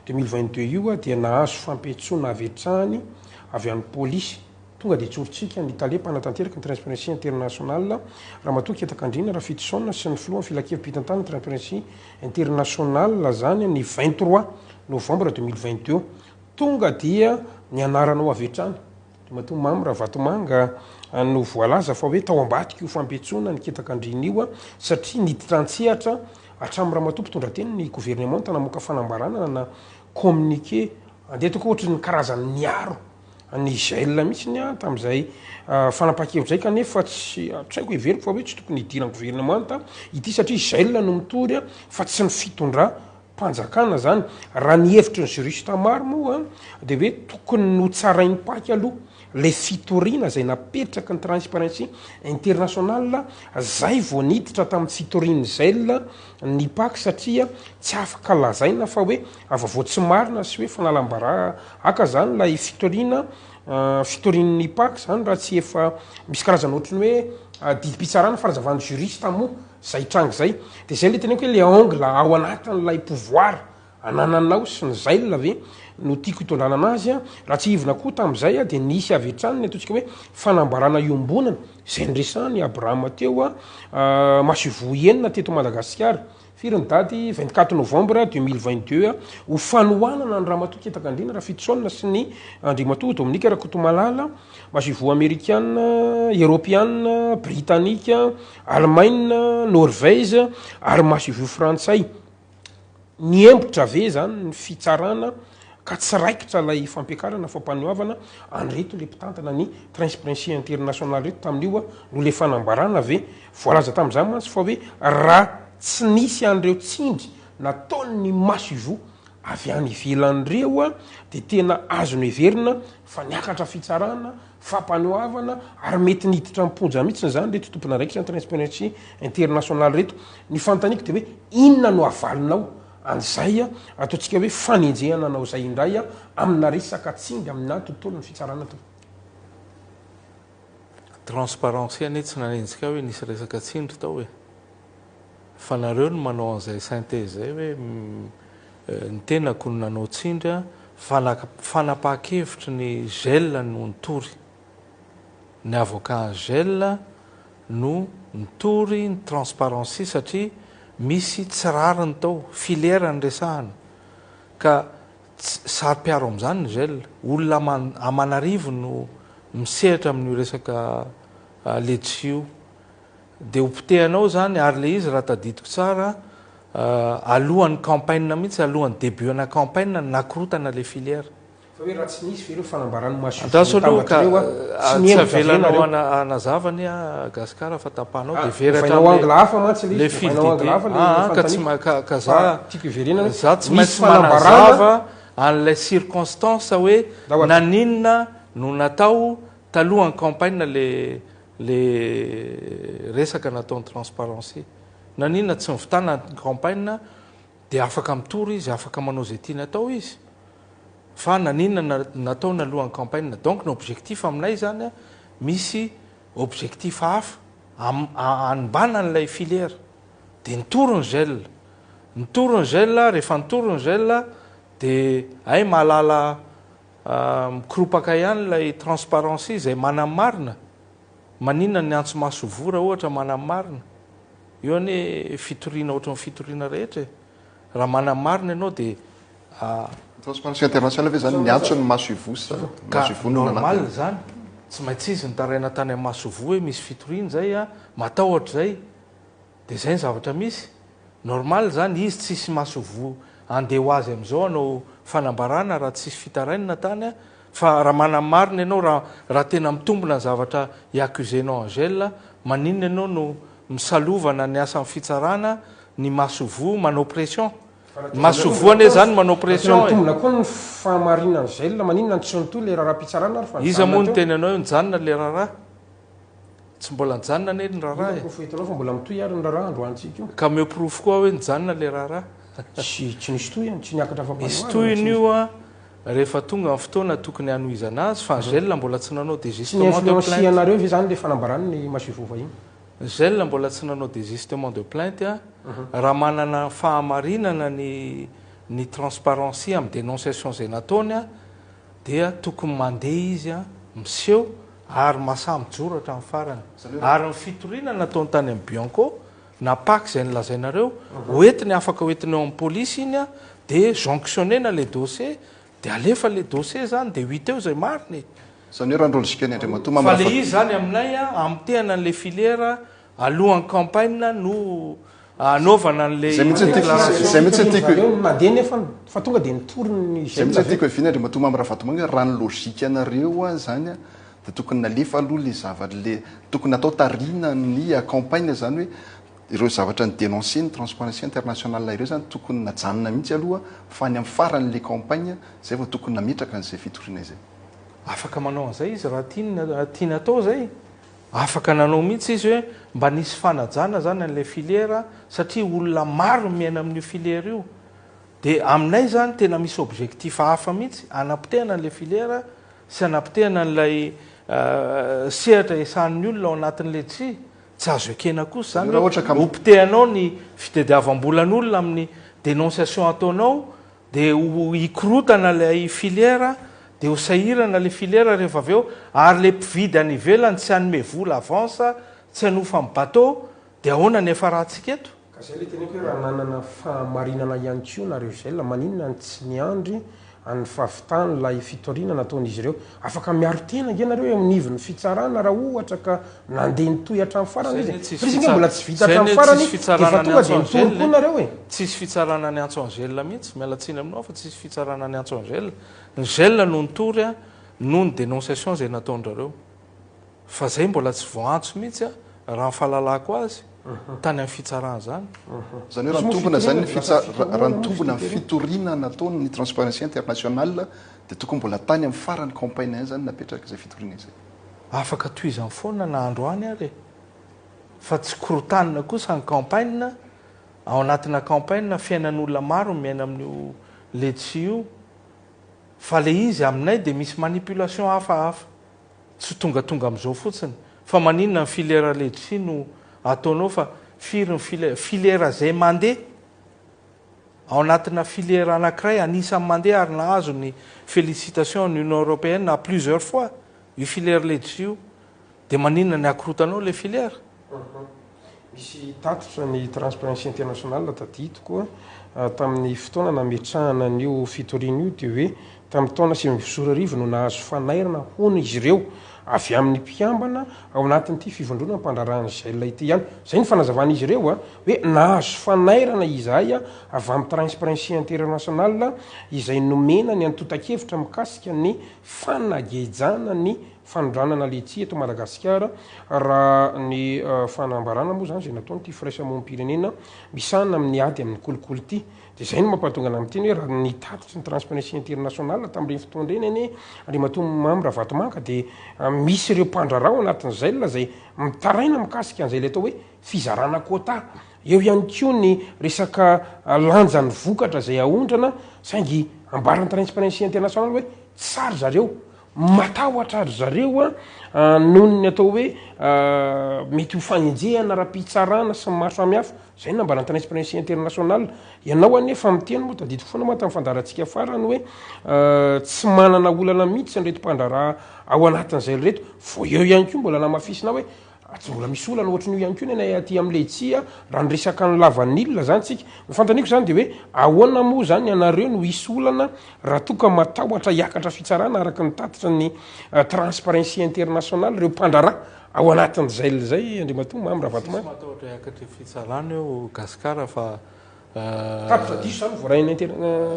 Speaker 3: 2022 io dia nahazo fampetsoana avy hatrany avy an'ny polisy tonga dia tsoritsika ny Italia mpanatanteraka ny transparency internationale raha matoa ketakandrina raha fitosona sy ny filohan'ny filakevim-pitantany ny transparency internationale zany ny 23 novembre 2022 tonga dia ny anaranao avy hatrany Rimatoa Mamra Vatomanga no voalaza fa hoe tao ambadiky io fampetsoana ny ketakandrina io satria niditra an-tsehatra hatramin'ny Ramatoa mpitondra teny ny gouvernement tanamoaka fanambarana na communiqué andeha toko ohatra ny karazany niaro ny gel mihitsy ny tamin'izay fanapa-kevitra zay kanefa tsy haiko iveriko fa hoe tsy tokony hidirany gouvernement ity satria gel no mitory fa tsy ny fitondra mpanjakana zany raha ny hevitry ny juriste maro moa dia hoe tokony no tsarainy paky aloha le fitoriana zay napetraky ny transparency internationale zay vao niditra tamin'ny fitoriany zel ny paky satria tsy afaka lazaina fa hoe avavao tsy marina sy hoe fanalambara aka zany lay fitoriana fitorian'ny paky zany raha tsy efa misy karazana ohatrany hoe didim-pitsarana farazavany juriste moa zay trango zay dia zay le teneko hoe le angle ao anatin'lay pouvoir anananao sy ny zel ve no tiako hitondrana anazy raha tsy ivona koa tamin'izay dia nisy avy hatrany ny ataontsika hoe fanambarana iombonana zay nresany Abraham teo maso ivoenina teto Madagasikara firy ny daty 24 novembre 2022 ho fanohanana ny Ramatoa ketakandrina raha fitosona sy ny Andrimatoa Dominique Rakotomalala maso ivo américaine européenne britannique Allemagne Norvège ary maso ivo frantsay ny embotra ve zany ny fitsarana ka tsy raikitra lay fampiakarana fampanoavana anreto le mpitantana ny transparency international reto tamin'io no le fanambarana ve voalaza tamin'izany mantsy fa hoe raha tsy nisy an'ireo tsindry nataony maso ivo avy any ivelan'ireo dia tena azony heverina fa niakatra fitsarana fampanoavana ary mety niditra miponja mihitsy zany reto tompona raikitra ny transparency international reto ny fantaniko dia hoe inona no avalinao an'izay ataontsika hoe fanenjehana anao zay indray amina resaka tsingy amina tontolo ny fitsarana to
Speaker 4: transparency ane tsy nanenjika hoe nisy resaka tsindry tao hoe fa nareo no manao an'izay synthèse zay hoe ny tenako no nanao tsindry fanapaha-kevitry ny gel no nitory ny avocat gel no nitory ny transparency satria misy tsirariny tao filière ny resahana ka sary-piaro amin'izany ny gel olona amanarivo no misehatra amin'io resaka letchio dia hopitehanao zany ary le izy raha tadidiko tsara alohan'ny campagne mihitsy alohan'ny début na campagne nakorotana le filière
Speaker 3: fa hoe raha tsy nisy ve reo fanambarany
Speaker 4: antaso aloha ka tsy avelanao anazavany gasikara fa tapahanao dia
Speaker 3: veratale
Speaker 4: ka za tsy maintsy manazava an'ilay circonstance hoe naninona no natao talohan'ny campagne le resaka nataon'ny transparency naninona tsy mivitana campagne dia afaka mitory izy afaka manao zay tiana atao izy fa naninona natao nalohan'ny campagne donc ny objectif aminay zany misy objectif hafa anibana n'ilay filière dia nitory ny gel rehefa nitory ny gel dia ay mahalala mikropaka ihany lay transparency zay manamarina maninona ny antso masovora ohatra manamarina io ane fitoriana ohatra ny fitoriana rehetra raha manamarina ianao dia
Speaker 2: transparency international ve zany niantso ny maso ivosy
Speaker 4: normal zany tsy maintsy izy nitaraina tany amin'ny masovo hoe misy fitoriana zay matahotra zay dia zay ny zavatra misy normal zany izy tsisy masovo andeha ho azy amin'izao anao fanambarana raha tsisy fitarainana tany fa raha manamarina ianao raha tena mitombona ny zavatra iacuzenao en gel maninona ianao no misalovana ny asa amin'ny fitsarana ny masovo manao pression masovoane zany manao pression
Speaker 3: tombona koa ny fahamarinany gel maninona ny tsonto le raha-pitsarana ary fa
Speaker 4: izy moa ny tena anao io nijanona le raharaha tsy mbola nijanona ane ny raharaha
Speaker 3: fetanao fa mbola mitoy ary ny raharaha androantsika io
Speaker 4: ka meprofo koa hoe nijanona le raharaha
Speaker 3: tsy nisy toy tsy niakatra fa
Speaker 4: misy toyin'io rehefa tonga amin'ny fotoana tokony hanohizana azy fa gel mbola tsy nanao désistement de plainte
Speaker 3: sianareo ve zany le fanambarany ny masivova iny
Speaker 4: gel mbola tsy nanao désistement de plainte raha manana fahamarinana ny transparency amin'ny dénonciation zay nataony dia tokony mandeha izy miseho ary masaha mijoratra amin'ny farany ary ny fitoriana nataony tany amin'ny Bianco na pak zay nilazainareo hoentiny afaka hoentiny eo amin'ny polisy iny dia jonctionnena le dossier dia alefa le dossier zany dia 8 eo zay mariny
Speaker 2: zany hoe randrolosika ny Andriamatoma
Speaker 4: fa le izy zany aminay amitehana n'le filière alohan'ny campagne no anaovana n'le
Speaker 3: mandeha nefa fa tonga dia nitoriny
Speaker 2: zay mitsy tiako evina Andriamatoma amin'ny raha vatomanga raha ny logika anareo zany dia tokony nalefa aloha le zavatra le tokony natao tarina ny campagne zany hoe ireo zavatra ny dénoncer ny transparency international ireo zany tokony najanona mihitsy aloha fa ny amin'ny faran'le campagne zay vao tokony nametraka n'izay fitoriana izay
Speaker 4: afaka manao an'izay izy raha tiana atao zay afaka nanao mihitsy izy hoe mba nisy fanajana zany an'ilay filière satria olona maro miaina amin'io filière io dia aminay zany tena misy objectif hafa mihitsy anapitehana an'ilay filière sy anapitehana n'ilay sehatra esahan'ny olona ao anatin'le tsy azo ekena kosa zany hopitehanao ny fitediavam-bolan'olona amin'ny dénonciation ataonao dia hikorotana lay filière dia ho sahirana le filière rehefa avy eo ary le mpividy any ivelany tsy hanome vola avance tsy hanofa amin'ny bateau dia ahoana ny efa rahantsika eto
Speaker 3: ka zay le teneko hoe raha nanana fahamarinana ihany ko nareo gel maninona ny tsy niandry any favitany lay fitoriana nataon'izy ireo afaka miaro tena ngenareo amin'iviny fitsarana raha ohatra ka nandeha nytoy hatramy farany izy mbola tsy vita hatramy farany efa tonga de mitory koa nareo e
Speaker 4: tsisy fitsarana ny antso angela mihitsy mialatsiny aminao fa tsisy fitsarana ny antso angela ny gel no nitory a no ny dénonciation zay nataondrareo fa zay mbola tsy voantso mihitsy a raha nyfahalalako azy tany amin'ny fitsarana zany
Speaker 2: zany hoe rahatombona zany raha nitombona amin'ny fitoriana nataony transparency international dia tokony mbola tany amin'ny farany campagne zany napetraka izay fitoriana izay
Speaker 4: afaka toizany foana na androany ary fa tsy korotanina kosa ny campagne ao anatina campagne fiainan'olona maro miaina amin'io letsi io fa le izy aminay dia misy manipulation hafahafa tsy tongatonga amin'izao fotsiny fa maninona ny filiera letsi no ataonao fa firy ny filiera zay mandeha ao anatina filiera anankiray anisan'ny mandeha ary nahazo ny félicitation ny union européenne à plusieurs fois io filiera letsi io dia maninona ny akorotanao le filiera
Speaker 3: misy tatotra ny transparency international taditokoa tamin'ny fotoana nametrahana n'io fitoriana io dia hoe tamin'ny taona sivy no nahazo fanairana hono izy ireo avy amin'ny mpiambana ao anatin'ity fivondrona mpandrarany gel ity ihany zay ny fanazavana izy ireo hoe nahazo fanairana izahay avy amin'ny transparency international izay nomena ny antotakevitra mikasika ny fanagejana ny fanondranana letsi eto Madagasikara raha ny fanambarana moa zany zay nataonyity firaisamoam-pirenena misana amin'ny ady amin'ny kolokolo ity dia zay no mampahatongana amin'itiny hoe raha nitatitra ny transparency international tamin'ireny fotoandreny eny andriamato mamy raha vatomanga dia misy ireo mpandrarao anatin'izay zay mitaraina mikasika an'izay le atao hoe fizarana kota eo ihany koa ny resaka lanjany vokatra zay aondrana saingy ambarany transparency international hoe tsary zareo matahotra ary zareo noho ny atao hoe mety ho fanenjehana raha-pitsarana sy maro samihafa zay nambarany transparency international ianao anefa miteny moa tadito foana moa tamin'ny fandarantsika farany hoe tsy manana olana mihitsy nreto mpandraraha ao anatin'izay reto vo eo ihany koa mbola namafisina hoe tsy mbola misy olana ohatran'io ihany koa nenay aty amin'ny letsia raha nyresaka ny lavanilona zany tsika nyfantaniko zany dia hoe ahoana moa zany ianareo no isy olana raha toka matahotra hiakatra fitsarana araka nitatitra ny transparency international reo mpandraraha ao anatin'izay zay andriamato mamy raha vatomany
Speaker 4: matahotra hiakatra fitsarana eo gasikara fa
Speaker 3: tatitra diso zany voaraina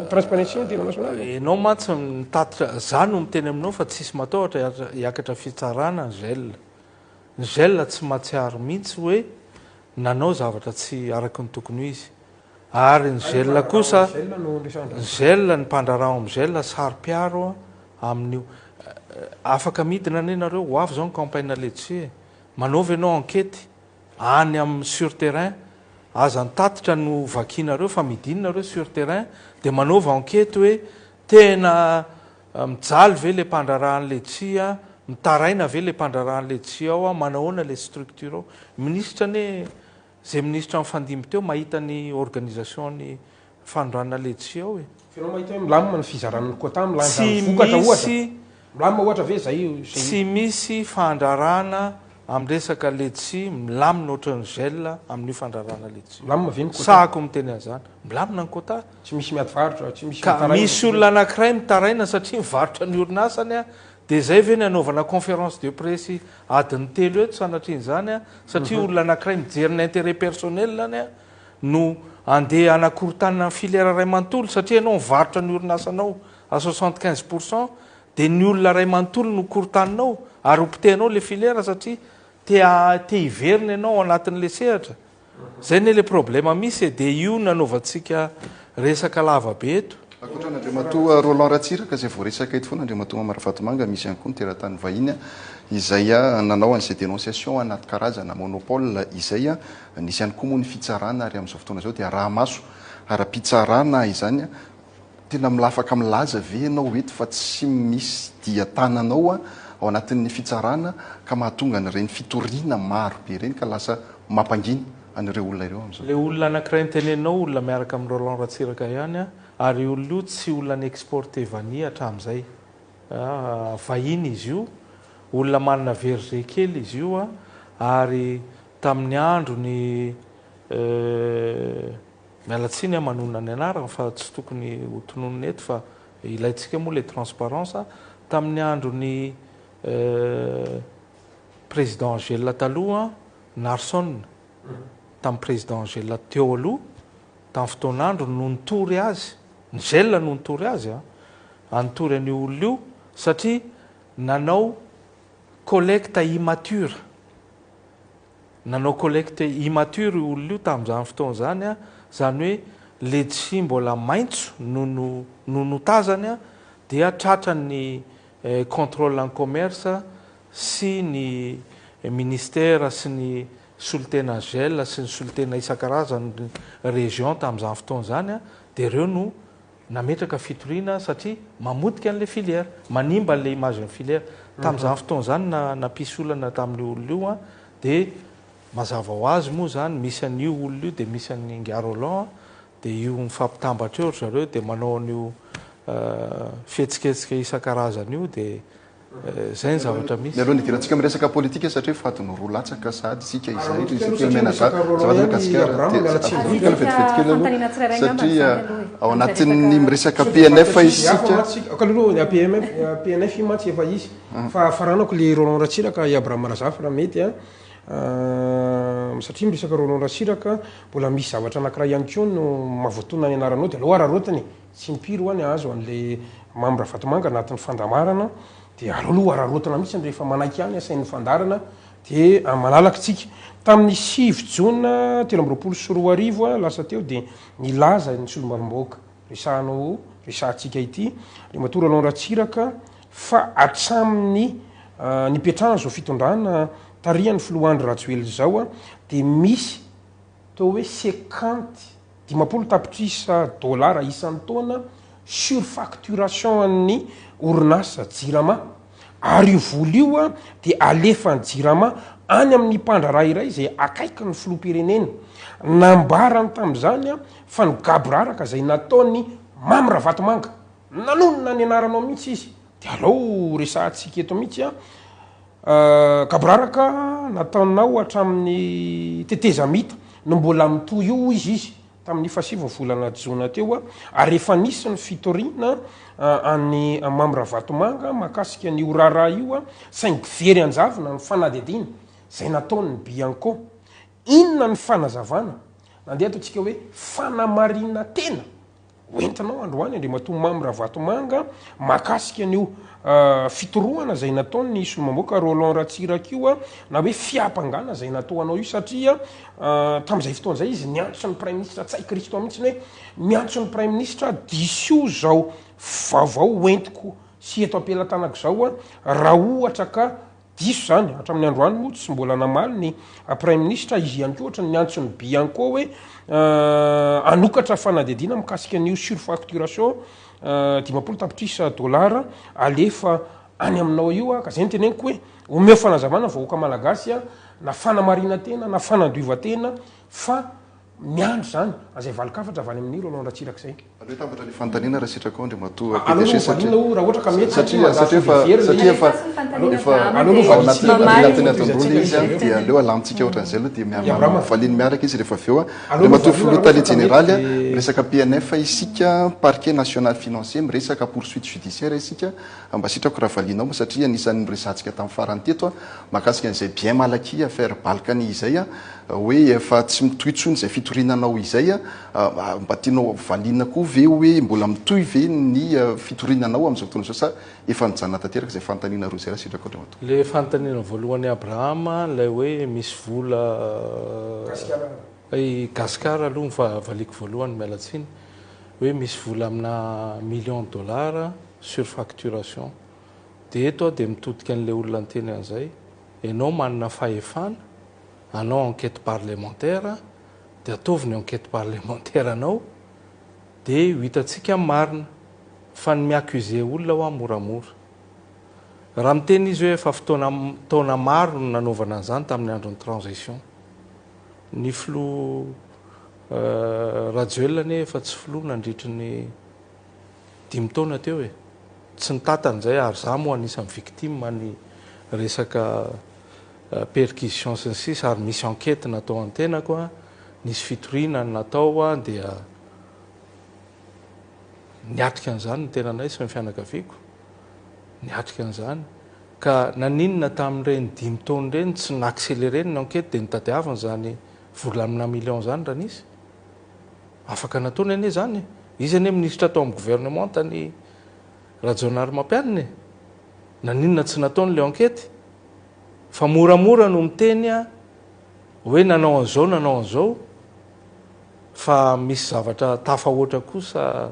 Speaker 3: transparency international
Speaker 4: enao matsy mitatitra zany no miteny aminao fa tsisy matahotra hiakatra fitsarana ny gel ny gel tsy mahatsiaro mihitsy hoe nanao zavatra tsy araka ny tokony ho izy ary ny gel kosa ny gel ny mpandrarao amin'ny gel sary-piaro amin'io afaka midina ane nareo ho avy zao ny campagne letsi manaovy ianao enquête any amin'ny sur terrain aza nitatitra no vakianareo fa midinareo sur terrain dia manaovy enquête hoe tena mijaly ve le mpandrarahany letsia mitaraina ve le mpandrarahany letsia ao manahoana le structure ao ministra ne zay ministra mifandimby teo mahita ny organisation ny fanondranana letsia ao
Speaker 3: finao mahita hoe milamina ny fizaranany kota milanja vokatra ohatra milamina ohatra ve zay
Speaker 4: tsy misy fandrarana amin'ny resaka letsi milamina ohatran'ny gel amin'io fandrarana letsi
Speaker 3: milamina ve ny kota
Speaker 4: sahako miteny an'izany milamina ny kota
Speaker 3: tsy misy miady varotra tsy misy
Speaker 4: ka misy olona anankiray mitaraina satria mivarotra ny orinasany dia zay ve ny anaovana conférence de presse adiny telo eto sanatriany zany satria olona anankiray mijery ny intérêt personnel any no andeha anakorotanina ny filiera ray manontolo satria ianao mivarotra ny orinasanao à 75% dia ny olona ray manontolo no korotaninao ary opitenao le filiera satria te hiverina ianao anatin'le sehatra zay ne le problème misy dia io nanaovantsika resaka lavabe eto
Speaker 2: akoatra n'andriamato Roland Ratsiraka zay voaresaka eto foana andriamato Maravatomanga misy ihany koa ny teratany vahiny izay nanao an'izay dénonciation anaty karazana monopole izay nisy ihany koa moa ny fitsarana ary amin'izao fotoana zao dia raha maso ara-pitsarana izany tena milafaka milaza ve ianao eto fa tsy misy dia tananao ao anatin'ny fitsarana ka mahatonga n'ireny fitoriana maro be reny ka lasa mampanginy an'ireo olona ireo amin'izao
Speaker 4: le olona anankiray nitenenao olona miaraka amin'ny Roland Ratsiraka ihany ary olona io tsy olona ny exporté vany hatramin'izay vahiny izy io olona manana verger kely izy io ary tamin'ny andro ny mialatsiny manonona ny anarana fa tsy tokony ho tononona eto fa ilayntsika moa le transparence tamin'ny androny président Angela taloha Narson tamin'ny président Angela teo aloha tamin'ny fotoan'andro no nitory azy ny Gela no nitory azy anotory an'io olona io satria nanao collecte immature olona io tamin'izany fotoana zany zany hoe ledsi mbola maintso no tazany dia tratrany contrôle en commerce sy ny ministère sy ny solitena Gela sy ny solitena isan-karazany région tamin'izany fotoana zany dia ireo no nametraka fitoriana satria mamotika an'le filière manimba le image ny filière tamin'izany fotoana zany nampisy olana tamin'io olona io dia mazava ho azy moa zany misy an'io olona io dia misy an'ny Ngarolan dia io mifampitambatra eo zareo dia manao an'io fihetsiketsika isan-karazany io dia zay ny zavatra misy.
Speaker 2: Aloha nidirantsika miresaka politika satria fatiny roa latsaka sady isika izay menazava satria ao anatin'ny miresaka PNF isika
Speaker 3: kaloloha PNF matsy efa izy fa faranako le Roland Ratsiraka Abraham Razafy raha mety satria miresaka Roland Ratsiraka mbola misy zavatra anankiray ihany koa no mahavoatona ny anaranao dia aloha rarotany tsy mpiry hoany azo an'le Mamy Ravatomanga anatin'ny fandamarana dia aloha ararotana mihitsy rehefa manaiky any asain'ny fandarana dia malalaka tsika tamin'ny 6 jona 2024 lasa teo dia nilaza ny solombavamboaka resahantsika ity le matora Roland Ratsiraka fa atraminy nipetrahana zao fitondrana tarihan'ny Filoandro Rajoely zao dia misy teo hoe 50 tapitrisa dollara isan'ny taona surfacturation an'ny orinasa Jirama ary io vola io dia alefany Jirama any amin'ny mpandraraha iray zay akaiky ny filoham-pirenena nambarany tamin'izany fa ny gaboraraka zay nataony Mamy Ravatomanga nanonona ny anaranao mihitsy izy dia alao resahantsika eto mihitsy gaboraraka nataonao hatramin'ny tetezamita no mbola mitoy io izy tamin'ny 7 volana jona teo ary efa nisy ny fitoriana any Mamy Ravatomanga makasika ny orara io saingy very anjavina ny fanadidina zay nataony ny Bianco inona ny fanazavana nandeha ataontsika hoe fanamarina tena hoentinao androany Andriamatoa Mamy Ravatomanga makasika an'io fitorohana zay nataony ny solomamoaka Roland Ratsiraka io na hoe fiapangana zay nataonao io satria tamin'izay fotoana zay izy niantso ny prime ministre Tsay Kristo mihitsy hoe miantso ny prime ministre disio zao vaovao entiko sy eto ampelantanako zao raha ohatra ka diso zany hatramin'ny androany moa tsy mbola namaly ny prime ministre izy ihany koa ohatra ny niantso ny Bianco hoe anokatra fanadidina mikasika an'io surfacturation 50 tapitrisa dollara alefa any aminao io ka zay ny teneniko hoe omeo fanazavana vahoaka malagasy na fanamarina tena na fanandoiva-tena fa miandro zany azay valikafatra avy any amin'ny Roland Ratsiraka zay.
Speaker 2: Aleo tambatra ny fanontaniana raha sitraka Andriamatoa
Speaker 3: PDG satria raha ohatra ka mety
Speaker 2: satria efa anatin'ny atondrony izy dia aleo alamitsika ohatran'izay aloha dia mivaliny miaraka izy rehefa avy eo Andriamatoa filoha-taliana généraly resaka PNF isika parquet national financier miresaka poursuite judiciaire isika mba sitrako raha valinao satria anisan'ny miresantsika tamin'ny farany teto mahakasika an'izay bien malaky affaire Balkany izay hoe efa tsy mitohitsony zay fitorinanao izay mba tianao valina koa ve hoe mbola mitohy ve ny fitorinanao amin'izao fotoana zao sa efa nijanona tanteraka zay fanontaniana roa zay raha sitrako Andriamatoa.
Speaker 4: Le fanontaniana voalohany Abrahama lay hoe misy vola gasikara aloha valiko voalohany mialatsiny hoe misy vola amina $1 surfacturation dia eto dia mitodika an'ilay olona anteny an'izay ianao manana fahefana anao enquête parlementaire dia ataovy ny enquête parlementaire anao dia hitantsika marina fa ny miaccuse olona ho moramora raha miteny izy hoe efa taona maro no nanaovana an'izany tamin'ny andron'ny transition ny filo Rajoely ane efa tsy filo nandritry ny 5 taona teo tsy nitantan'izay ary za moa anisan'ny victime ny resaka perquisition sy ny sisa ary misy enquête natao an-tenako nisy fitoriana natao dia niatrika an'izany ny tenanay sy ny fianakaviako niatrika an'izany ka naninona tamin'ireny 5 taona ireny tsy naaccéléreny ny enquête dia nitadiavana zany volamina million zany raha nisy afaka nataony anie zany izy anie ministra tao amin'ny gouvernement tany rajonary mampianina naninona tsy nataony le enquête fa moramora no miteny hoe nanao an'izao fa misy zavatra tafahoatra kosa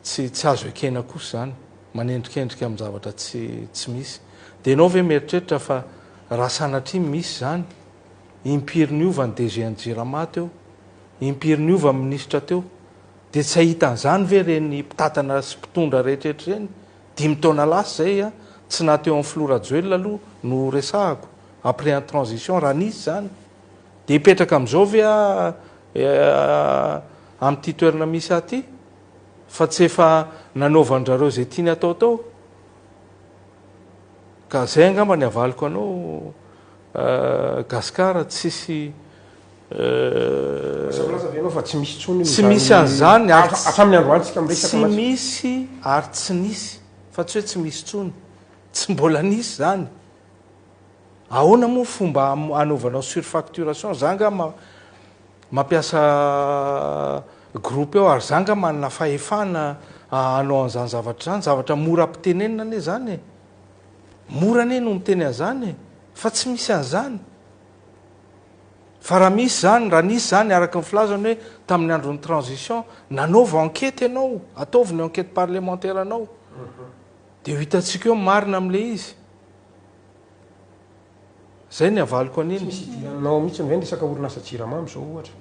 Speaker 4: tsy azo ekena kosa zany manendrikendrika amin'ny zavatra tsy misy dia ianao ve mieritreritra fa raha sanatria misy zany impiriniova ny DG ny Jirama teo impiriniova ny ministra teo dia tsy ahita an'izany ve reny mpitatana sy mpitondra rehetrrehetra reny 5 taona lasa zay tsy nateo amin'ny Florajoel aloha no resahako après un transition raha nisy zany dia hipetraka amin'izao ve amin'ity toerana misy aty fa tsy efa nanaovandrareo zay tiany atao ka zay angamba ny avaliko anao gaskara tsisy tsy misy an'izany tsy misy ary tsy nisy fa tsy hoe tsy misy tsony tsy mbola nisy zany ahoana moa fomba anaovanao surfacturation zanga mampiasa groupe eo ary zanga manana fahefana anao an'izany zavatra mora ampitenenina ane zany mora ane no miteny an'izany fa tsy misy an'izany fa raha misy zany raha nisy zany araka ny filazany hoe tamin'ny andron'ny transition nanaova enquête ianao ataovy ny enquête parlementaire anao dia ho hitantsika eo marina amin'le izy zay ny avaliko an'iny
Speaker 3: nao mihitsy ny resaka orinasa Jirama am'izao ohatra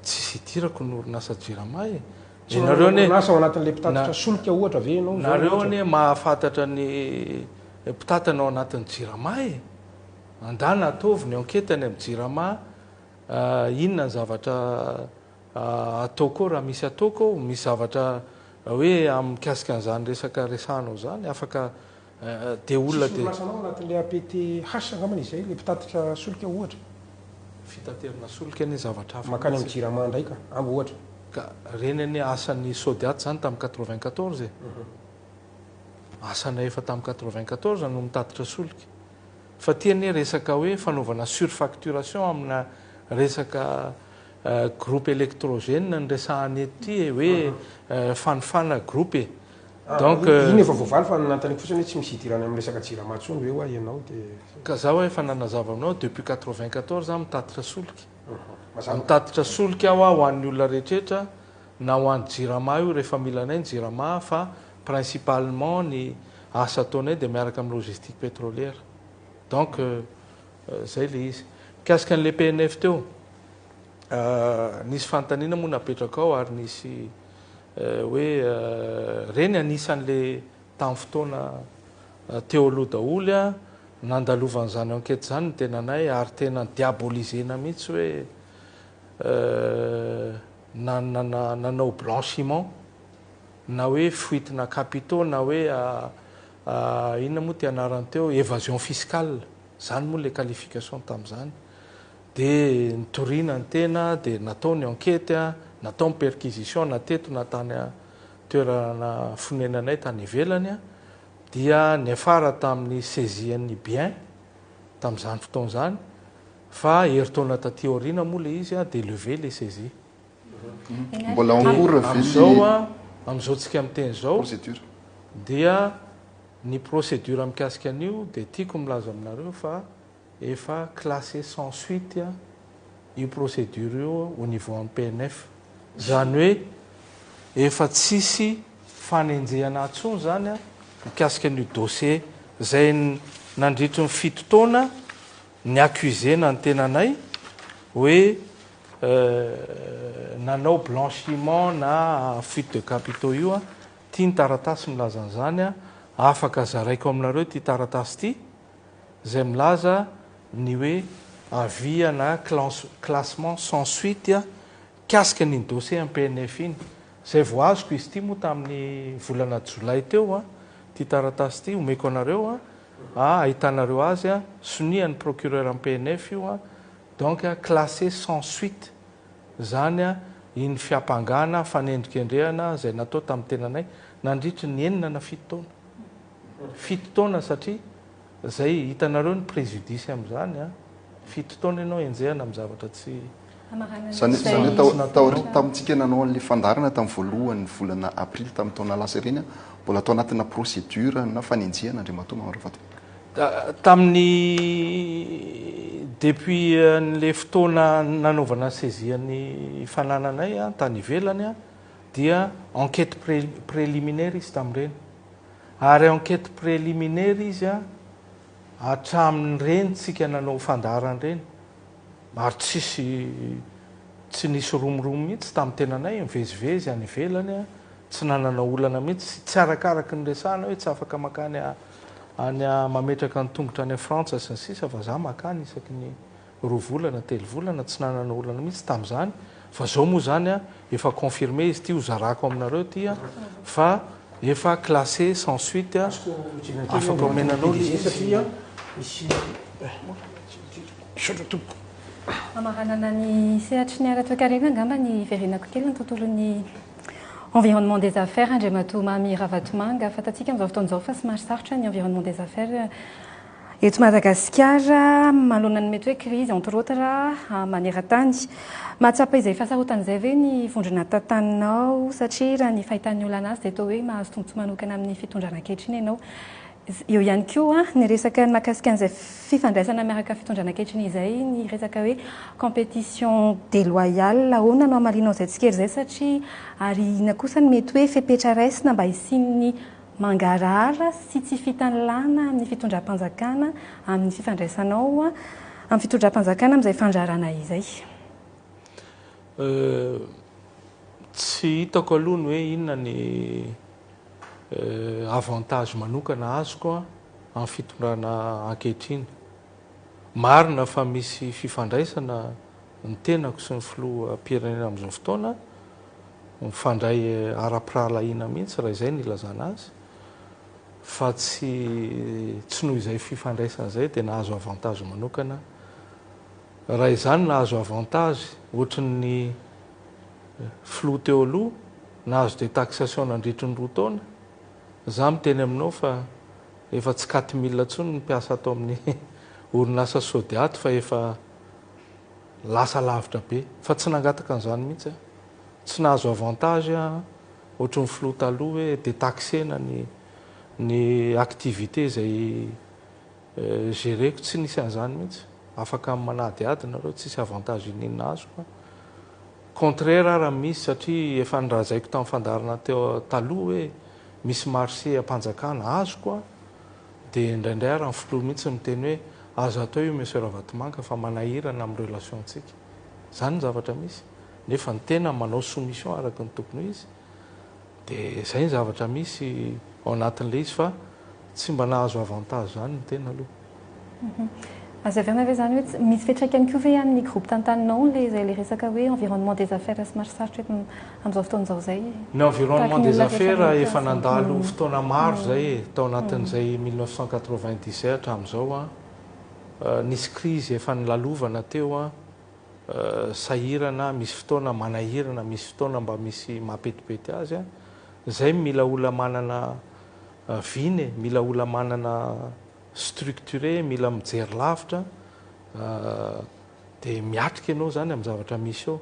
Speaker 4: tsisy idirako ny orinasa Jirama
Speaker 3: nareo orinasa ao anatin'le mpitatatra solika ohatra ve ianao
Speaker 4: nareo ane mahafantatra ny mpitatana ao anatin'ny Jirama andana ataovy ny enquête any amin'ny Jirama inona ny zavatra ataoko raha misy ataoko misy zavatra hoe amikasika an'izany resaka resahanao zany afaka dia olona dia
Speaker 3: orinasa anatin'le APT hasa angambany izay le mpitatatra solika ohatra
Speaker 4: fitaterana solika ane zavatra hafa
Speaker 3: makany amin'ny Jirama ndraika ambo ohatra
Speaker 4: ka reny ane asan'ny Sodiaty zany tamin'ny 94 asana efa tamin'ny 94 no mitatitra solika fa tiany resaka hoe fanaovana surfacturation amina resaka groupe électrogène ny resahany ety hoe fanofana groupe donc
Speaker 3: iny efa voavaly fa nanontaniako fotsiny hoe tsy misy idirana amin'ny resaka Jirama tsony hoe hoa ianao dia
Speaker 4: ka zaho hoe efa nanazava aminao depuis 94 mitatitra solika mitatitra solika aho ho an'ny olona rehetrrehetra na ho an'ny Jirama io rehefa mila anay ny Jirama fa principalement ny asa ataonay dia miaraka amin'ny logistique pétrolière donc zay le izy mikasika an'le PNF teo nisy fanontaniana moa napetraka ao ary nisy hoe reny anisan'le tamin'ny fotoana teo aloha daholo nandalovan'izany enquête zany ny tenanay ary tena diabolisena mihitsy hoe nanao blanchiment na hoe fuitina capitaux na hoe inona moa ty anarany teo évasion fiscale zany moa le qualification tamin'izany dia nitoriana ny tena dia natao ny enquête natao ny perquisition nateto natany toerana fonenanay tany ivelany dia niafara tamin'ny saisian'ny bien tamin'izany fotoana zany fa heritaona taty aoriana moa le izy dia lever les saisies
Speaker 2: mbola en cours
Speaker 4: am'izao tsika miteny zao dia ny procédure mikasika an'io dia tiako milaza aminareo fa efa classé sans suite io procédure io au niveau en PNF zany hoe efa tsisy fanenjehana atsony zany mikasika an'io dossier zay nandritry ny 7 taona ny accusena ny tenanay hoe nanao blanchiment na fuite de capitaux io tia ny taratasy milaza an'izany afaka zaraiko aminareo ty taratasy ty zay milaza ny hoe avia na classement sans suite kasika ny dossier en PNF iny zay voazoko izy ty moa tamin'ny volana jolay teo ty taratasy ty omeko anareo ahitanareo azy sonian'ny procureur en PNF io donc classé sans suite zany iny fiampangana fanendrikendrehana zay natao tamin'ny tenanay nandritry ny enina na 7 taona 7 taona satria zay hitanareo ny préjudice amin'izany a 7 taona ianao enjehana amin'ny zavatra tsy
Speaker 2: zany tamintsika nanao an'le fandarana tamin'ny voalohany volana aprily tamin'ny taona lasa ireny a mbola atao anatina procédure na fanenjehana andriamatoa mamarafat
Speaker 4: tamin'ny depuis n'le fotoana nanaovana saisian'ny fanananay a tany ivelany a dia enquête préliminaire izy tamin'ireny ary enquête préliminaire izy a hatramin'ny reny tsika nanao fandarany reny ary tsy nisy romoromo mihitsy tamin'ny tenanay mivezivezy any ivelany a tsy nananao olana mihitsy tsy arakaraky ny resahana hoe tsy afaka makany any mametraka ny tongotra any Frantsa sy ny sisa fa za makany isaky ny 2 volana 3 volana tsy nanana olana mihitsy tamin'izany fa zao moa zany a efa confirmé izy ty ho zarako aminareo ty a fa efa classé sans suite a afaka omenanao
Speaker 3: satria misy
Speaker 1: amaranana ny sehatry ny ara-toekarena angamba ny verenako kely ny tontolon'ny environnement des affaires andriamatoa Mamy Ravatomanga fatatsika amin'izao fotoan'izao fa somary sarotra ny environnement des affaires eto Madagasikara manoloana ny mety hoe crise entre autres maneran-tany mahatsapa izay fahasarotan'izay ve ny vondrona tantaninao satria raha ny fahitan'ny olana azy dia atao hoe mahazo tombotsoa manokana amin'ny fitondrana ankehitriny ianao eo ihany koa ny resaka mahakasika an'izay fifandraisana miaraka fitondrana ankehitriny izay ny resaka hoe compétition déloyale ahoana no amalinao izay tsikery izay satria ary ina kosa ny mety hoe fepetra raisina mba hisin'ny mangarara sy tsy fitanilana amin'ny fitondram-panjakana amin'ny fifandraisanao amin'ny fitondram-panjakana amin'izay fandrarana izay
Speaker 4: tsy hitako aloha ny hoe inona ny avantage manokana azoko amin'ny fitondrana ankehitriny marina fa misy fifandraisana ny tenako sy ny filoham-pirenena amin'izao fotoana mifandray ara-pirahalahiana mihitsy raha izay ny ilazana azy fa tsy noho izay fifandraisana izay dia nahazo avantage manokana raha izany nahazo avantage ohatran'ny filoha teo aloha nahazo détaxation nandritry ny 2 taona za miteny aminao fa efa tsy 4000 tsony ny mpiasa atao amin'ny orinasa sodiaty fa efa lasa lavitra be fa tsy nangataka an'izany mihitsy tsy nahazo avantage ohatran'ny filoha taloha hoe détaxena ny activité zay géreko tsy nisy an'izany mihitsy afaka manadiady nareo tsisy avantage ininona azo fa contraire raha misy satria efa nirahazaiko tamin'ny fandarana teo taloha hoe misy marché ampanjakana azoko dia indraindray raha ny filoha mihitsy miteny hoe azo atao io monsieur Ravatomanga fa manahirana amin'ny relationtsika zany ny zavatra misy nefa ny tena manao soumission araka ny tokony izy dia izay ny zavatra misy ao anatin'ilay izy fa tsy mba nahazo avantage zany ny tena aloha
Speaker 1: azo averina ve zany hoe misy fiantraikany koa ve amin'ny groupe tantaninao le resaka hoe environnement des affaires somary sarotra amin'izao fotoan'izao zay
Speaker 4: ny environnement des affaires efa nandalo fotoana maro zay tao anatin'izay 1997 hatramin'izao nisy crise efa nilalovana teo sahirana misy fotoana manahirana misy fotoana mba misy mahapetipety azy zay mila ola manana viny mila ola manana structuré mila mijery lavitra dia miatrika ianao zany amin'ny zavatra misy eo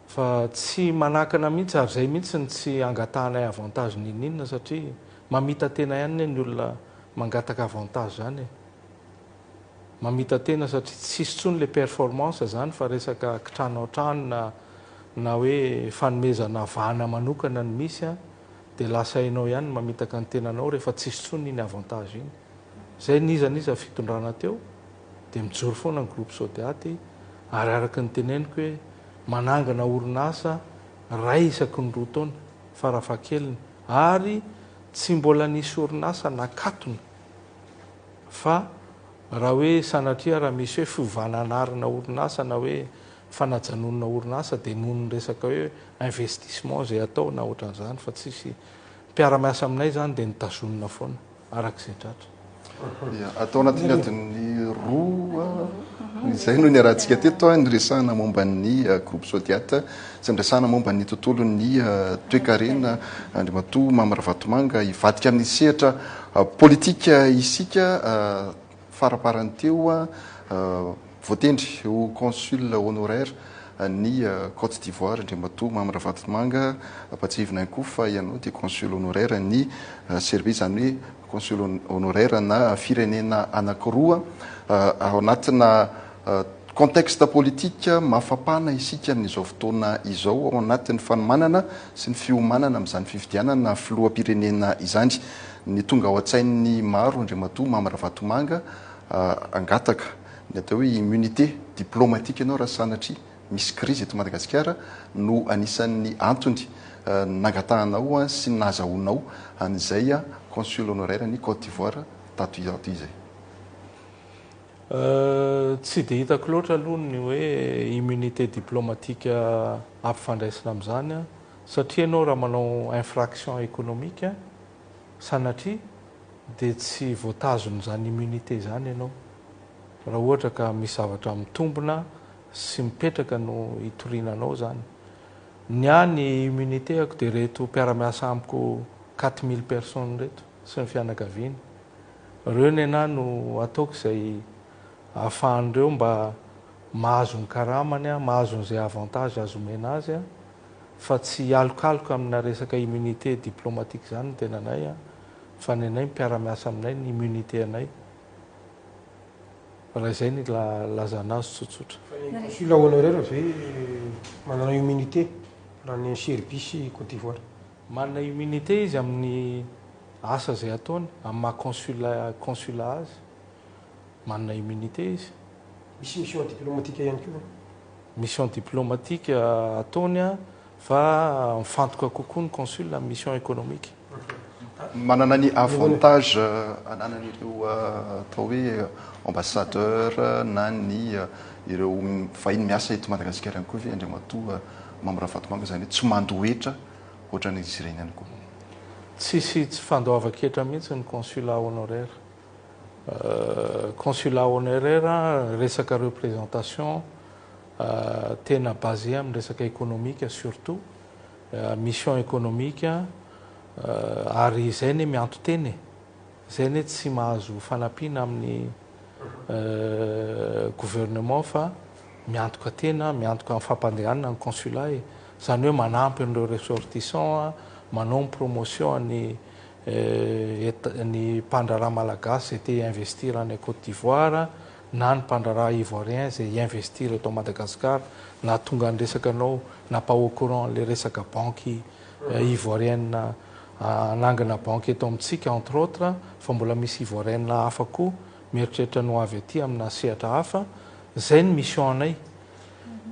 Speaker 4: fa tsy manakana mihitsy ary zay mihitsy ny tsy angatahanay avantage ninina satria mamita tena ihany ny olona mangataka avantage zany mamita tena satria tsisy tsony le performance zany fa resaka kitrano trano na hoe fanomezana vahana manokana ny misy dia lasa hainao ihany mamitaka ny tenanao rehefa tsisy tsony iny avantage iny zay nizaniza fitondrana teo dia mijoro foana ny groupe sodiaty ary araka ny teneniko hoe manangana orinasa ray isaky ny 2 taona farafahakeliny ary tsy mbola nisy orinasa nakatona fa raha hoe sanatria raha misy hoe fiovananarina orinasa na hoe fanajanonona orinasa dia noho ny resaka hoe investissement zay atao na ohatran'izany fa tsisy mpiara-miasa aminay zany dia nitazonina foana arak'izay tratra
Speaker 2: atao anatin'ny adiny roa izay no ny rahantsika teto nyresahana momba ny groupe Sodiate sy nyresahana momba ny tontolo ny toekarena Andriamatoa Mamara Vatomanga ivadika amin'ny sehatra politika isika faraparany teo voatendry ho consul honoraire ny Côte d'Ivoire Andriamatoa Mamara Vatomanga apatsihivina ihany koa fa ianao dia consul honoraire ny Serbie zany hoe consul honoraire na firenena anankiroa ao anatina contexte politique mafapana isika amin'izao fotoana izao ao anatin'ny fanomanana sy ny fiomanana amin'izany fifidianana filoham-pirenena izany ny tonga ao an-tsain'ny maro Andriamatoa Mamara Vatomanga angataka ny atao hoe immunité diplomatique ianao raha sanatria misy crise eto Madagasikara no anisan'ny antony nangatahanao sy nazahoanao an'izay consul honoraire ny Côte d'Ivoire tato izay.
Speaker 4: Tsy dia hitako loatra aloha ny hoe immunité diplomatique ampifandraisina amin'izany satria ianao raha manao infraction économique sanatria dia tsy voatazon'izany immunité izany ianao raha ohatra ka misy zavatra mitombona sy mipetraka no hitorinanao zany. Ny any immunité ako dia reto mpiara-miasa amiko 4000 personnes reto sy ny fianakaviany reo ny ana no ataoko izay ahafahan'ireo mba mahazo ny karamany mahazo n'izay avantage azo omena azy fa tsy alokaloka amina resaka immunité diplomatique zany ny tenanay fa ny anay mpiara-miasa aminay ny immunité anay raha izay ny lazana azy tsotsotra.
Speaker 3: Consul honoraire ve manana immunité raha ny Serbie sy Côte d'Ivoire?
Speaker 4: Manana immunité izy amin'ny asa zay ataony amin'ny maha consulat azy manana immunité izy.
Speaker 3: Misy mission diplomatique ihany koa?
Speaker 4: Mission diplomatique ataony fa mifantoka kokoa ny consul amin'ny mission économique.
Speaker 2: Manana ny avantage ananan'ireo atao hoe ambassadeur na ny ireo vahiny miasa eto Madagasikara ihany koa ve Andriamatoa Mamara Vatomanga zany hoe tsy mandohetra ohatran'ny izy ireny ihany koa?
Speaker 4: Tsy fandoava-ketra mihitsy ny consulat honoraire. Consulat honoraire resaka représentation tena basé amin'ny resaka économique surtout mission économique ary izay ny miantoteny izay ny tsy mahazo fanampiana amin'ny gouvernement fa miantoka tena miantoka amin'ny fampandehanana ny consulat zany hoe manampy an'ireo ressortissant manao promotion ny mpandraraha malagasy zay te investir any Côte d'Ivoire na ny mpandraraha ivoirien zay investir eto Madagascar na tonga ny resaka anao na pas au courant le resaka banque ivoirienne anangana banque eto amintsika entre autres fa mbola misy ivoirienne hafa koa mieritreritra no avy aty amina sehatra hafa zay ny mission anay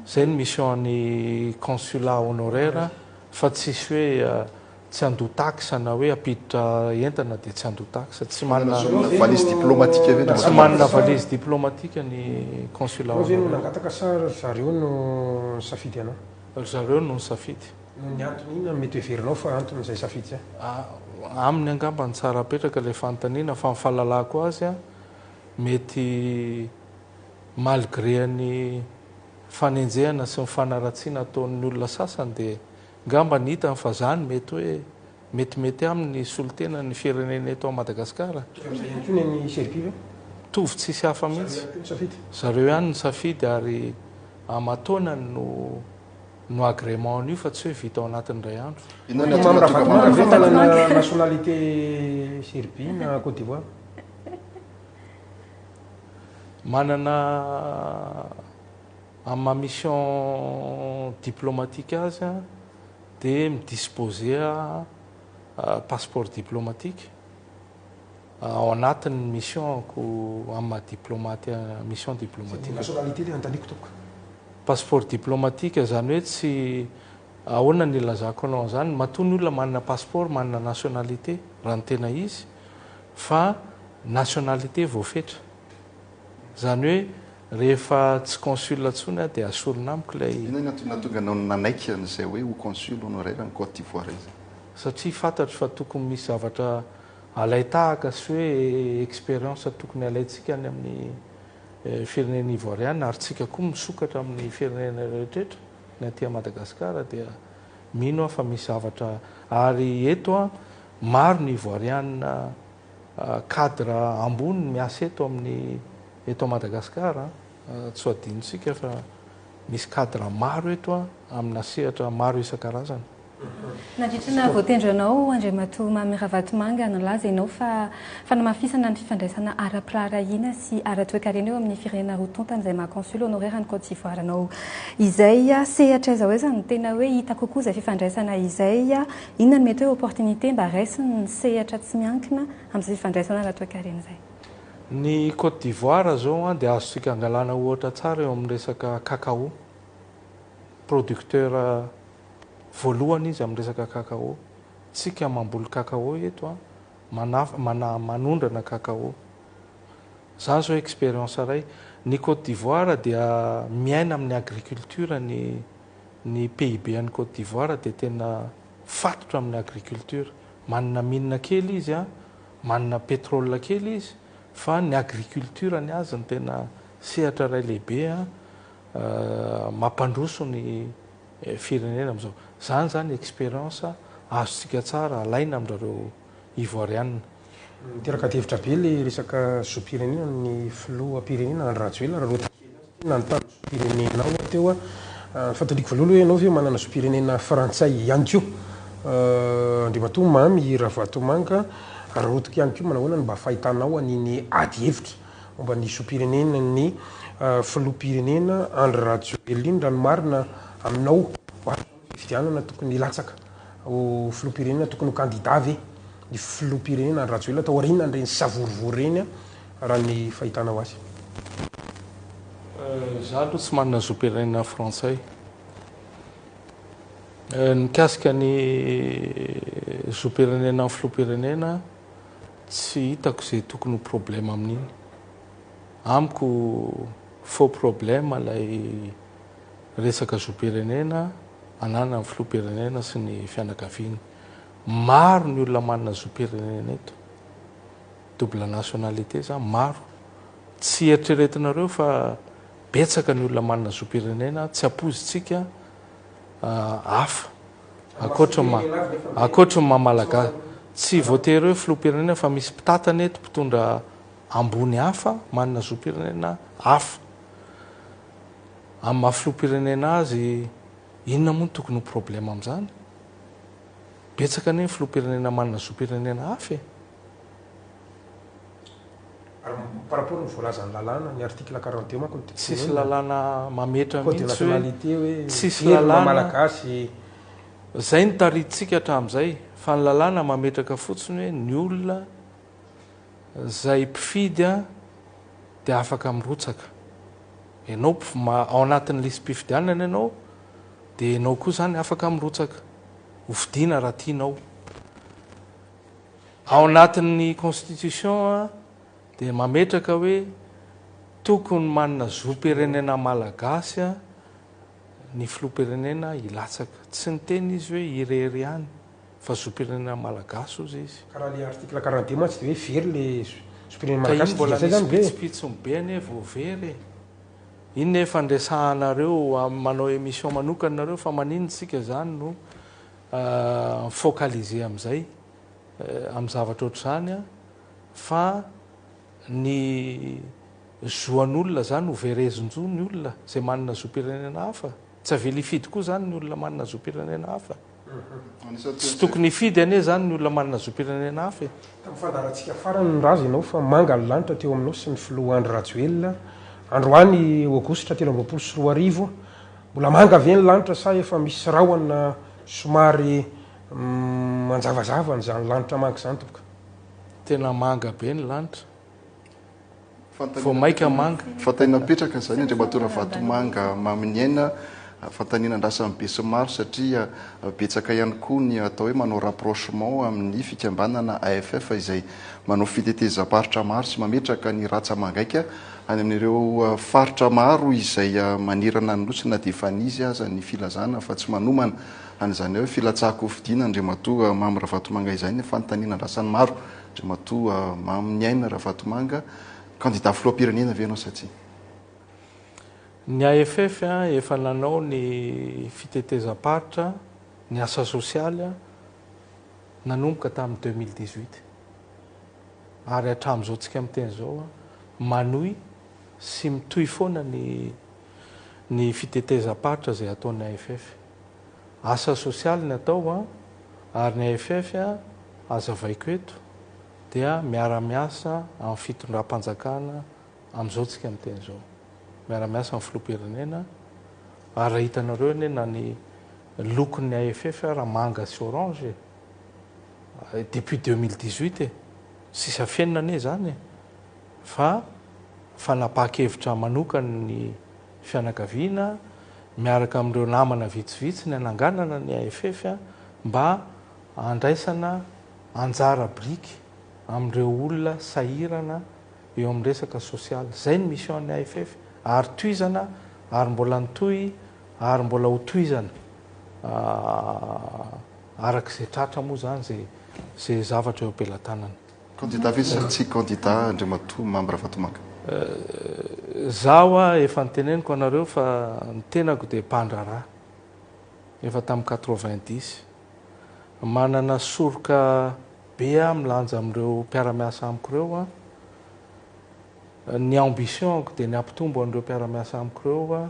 Speaker 4: zay ny mission ny consulat honoraire fa tsisy hoe tsy andoa taxe na hoe apiditra entana dia tsy andoa taxe tsy manana
Speaker 2: valise diplomatique ve
Speaker 4: tsy manana valise diplomatique ny consulat
Speaker 3: honoraire. Nangataka sa zareo no safidy anao?
Speaker 4: Zareo no safidy.
Speaker 3: Ny antony ina mety heverinao fa antony izay safidy
Speaker 4: aminy angamba ny tsara apetraka ilay fanontaniana fa mifahalalako azy mety malgré ny fanenjehana sy ny fanaratsiana ataon'ny olona sasany dia ngamba ny hitany fa zany mety hoe metimety amin'ny solotena ny firenena eto Madagasikara.
Speaker 3: Ny Serbie ve?
Speaker 4: Tovy tsisy hafa mihitsy. Zareo ihany ny safidy ary amataonany no agrément an'io fa tsy hoe vita ao anatin'ny ray andro.
Speaker 3: Manana nationalité Serbie na Côte d'Ivoire?
Speaker 4: Manana amma mission diplomatique azy dia midisposer passeport diplomatique ao anatin'ny missionko amin'ny diplomate mission diplomatique.
Speaker 3: Nationalité le antaniko tompoko.
Speaker 4: Passeport diplomatique zany hoe tsy ahoana ny lazako anao zany matony olona manana passeport manana nationalité raha ny tena izy fa nationalité voafetra zany hoe rehefa tsy consul atsony dia asorona amiko ilay.
Speaker 2: Inona natonga anao nanaiky an'izay hoe ho consul honoraire ny Côte d'Ivoire izy?
Speaker 4: Satria fantatro fa tokony misy zavatra alay tahaka sy hoe expérience tokony alayntsika any amin'ny firenena ivoiriana ary tsika koa misokatra amin'ny firenena rehetrrehetra ny aty Madagasikara dia mino aho fa misy zavatra ary eto a maro ny ivoiriana cadre ambony miasa eto amin'ny eto Madagasikara tsy adinontsika fa misy cadre maro eto a amina sehatra maro isan-karazany.
Speaker 1: Nandritrana voatendranao Andriamatoa Mamy Ravatomanga nalaza ianao fa fanamafisana ny fifandraisana ara-piraharahiana sy ara-toekarena eo amin'ny firenena rotonta izay maha-consul honoraire ny Côte d'Ivoire anao izay sehatra izao hoe zany tena hoe hita kokoa izay fifandraisana izay inona no mety hoe opportunité mba raisiny ny sehatra tsy miankina amin'izay fifandraisana ara-toekarena izay.
Speaker 4: Ny Côte d'Ivoire zao dia azontsika angalana ohatra tsara eo amin'ny resaka cacao, producteur voalohany izy amin'ny resaka cacao. Tsika mamboly cacao eto manondrana cacao. Zany zao expérience ray. Ny Côte d'Ivoire dia miaina amin'ny agriculture ny PIB an'ny Côte d'Ivoire dia tena fatotra amin'ny agriculture. Manana mine kely izy manana pétrole kely izy fa ny agriculture ny azy ny tena sehatra ray lehibe mampandroso ny firenena am'izao. Zany zany expérience azontsika tsara alaina amin'ireo ivoiriana.
Speaker 3: Miteraka tevitra be le resaka zopirenena ny filoha-pirenena ny Rajoelina raha nanontany zopirenena ao teo fataliko voalohany hoe ianao ve manana zopirenena frantsay ihany koa Andriamatoa Mamy Ravatomanga rahotika ihany koa manahoana no mba fahitanao an'iny ady hevitra momba ny zopirenena ny filoha-pirenena Andry Rajoelina raha ny marina aminao fidianana tokony latsaka ho filoha-pirenena tokony ho candidat ve ny filoha-pirenena Andry Rajoelina atao aoriana an'ireny savorivory reny raha ny fahitanao azy.
Speaker 4: Za aloha tsy manana zopirenena frantsay. Mikasika ny zopirenena amin'ny filoha-pirenena tsy hitako izay tokony ho problème amin'iny. Amiko faux problème ilay resaka zopirenena anana amin'ny filoha-pirenena sy ny fianakaviany. Maro ny olona manana zopirenena eto. Double nationalité zany maro. Tsy eritreretinareo fa betsaka ny olona manana zopirenena tsy apozintsika hafa akoatra mamalagasy. Tsy voatery hoe filoha-pirenena fa misy mpitatana eto mpitondra ambony hafa manana zopirenena hafa. Amin'ny maha-filoha-pirenena azy inona moa tokony ho problème amin'izany? Betsaka ny filoha-pirenena manana zopirenena hafa e.
Speaker 3: Par rapport ny voalaza ny lalàna ny article 41 manko
Speaker 4: tsisy lalàna mametra
Speaker 3: mihitsy nationalité hoe
Speaker 4: tsisy lalàna
Speaker 3: malagasy
Speaker 4: zay ny tariditsika hatramin'izay fa ny lalàna mametraka fotsiny hoe ny olona zay mpifidy dia afaka mirotsaka. Ianao ao anatin'ny lisy mpifidianana ianao dia ianao koa zany afaka mirotsaka hofidiana raha tianao. Ao anatin'ny constitution dia mametraka hoe tokony manana zopirenena malagasy ny filoha-pirenena ilatsaka. Tsy ny teny izy hoe irery ihany fa zopirenena malagasy ozy izy.
Speaker 3: Karaha le article 42 ma tsy dia hoe very le zopirenena
Speaker 4: ka iny
Speaker 3: malagasy
Speaker 4: mbola
Speaker 3: zay
Speaker 4: nisy
Speaker 3: zany ve?
Speaker 4: pitsopitsony be ane vao very. Iny nefa andresahanareo manao émission manokana nareo fa maninontsika zany no focaliser amin'izay amin'ny zavatra ohatr'izany fa ny zoan'olona zany ho verezin-jo ny olona zay manana zopirenena hafa. Tsy avela ifidy koa zany ny olona manana zopirenena hafa. Tsy tokony ifidy ane zany ny olona manana zopirenena hafa.
Speaker 3: Tamin'ny fandarantsika farany ny raza ianao fa manga ny lanitra teo aminao sy ny filoha Andry Rajoelina androany aogositra 24 mbola manga ve ny lanitra sa efa misy rahona somary manjavazava n'izany lanitra manga izany tompoko?
Speaker 4: Tena manga be ny lanitra. Vao maika manga.
Speaker 2: Fantaniana petraka zany Andriamatoa Ravatomanga Maminiaina fantaniana andrasany be sy maro satria betsaka ihany koa ny atao hoe manao rapprochement amin'ny fikambanana AFF izay manao fitetezam-paritra maro sy mametraka ny ratsa mangaika any amin'ireo faritra maro izay manirana ny nosy na dia fanizy aza ny filazana fa tsy manomana an'izany hoe filatsahako fidiana Andriamatoa Mamy Ravatomanga izany fantaniana andrasany maro ndre matoa amin'ny aina raha vatomanga candidat filoam-pirenena ve ianao sa tsy?
Speaker 4: Ny AFF efa nanao ny fitetezam-paritra ny asa sosialy nanomboka tamin'ny 2018 ary hatramin'izao tsika miteny zao manohy sy mitohy foana ny fitetezam-paritra zay ataon'ny AFF. Asa sosialy ny atao ary ny AFF azavaiko eto dia miara-miasa amin'ny fitondram-panjakana amin'izao tsika miteny zao. Miara-miasa amin'ny filoam-pirenena ary raha hitanareo na ny lokon'ny AFF raha manga sy orange depuis 2018 sisa fenina ane zany fa fanapahakevitra manokana ny fianakaviana miaraka amin'ireo namana vitsivitsy ny ananganana ny AFF mba andraisana anjara briky amin'ireo olona sahirana eo amin'ny resaka sosialy. Zay ny mission'ny AFF ary toizana ary mbola nitohy ary mbola ho toizana arak'izay tratra moa zany zay zavatra eo am-pelatanana.
Speaker 2: Candidat ve sa tsy candidat Andriamatoa membre Vatomanga?
Speaker 4: Zaho efa niteneniko anareo fa ny tenako dia mpandraraha efa tamin'ny 90 manana soroka be milanja amin'ireo mpiara-miasa amiko ireo ny ambitionko dia ny ampitombo an'ireo mpiara-miasa amiko ireo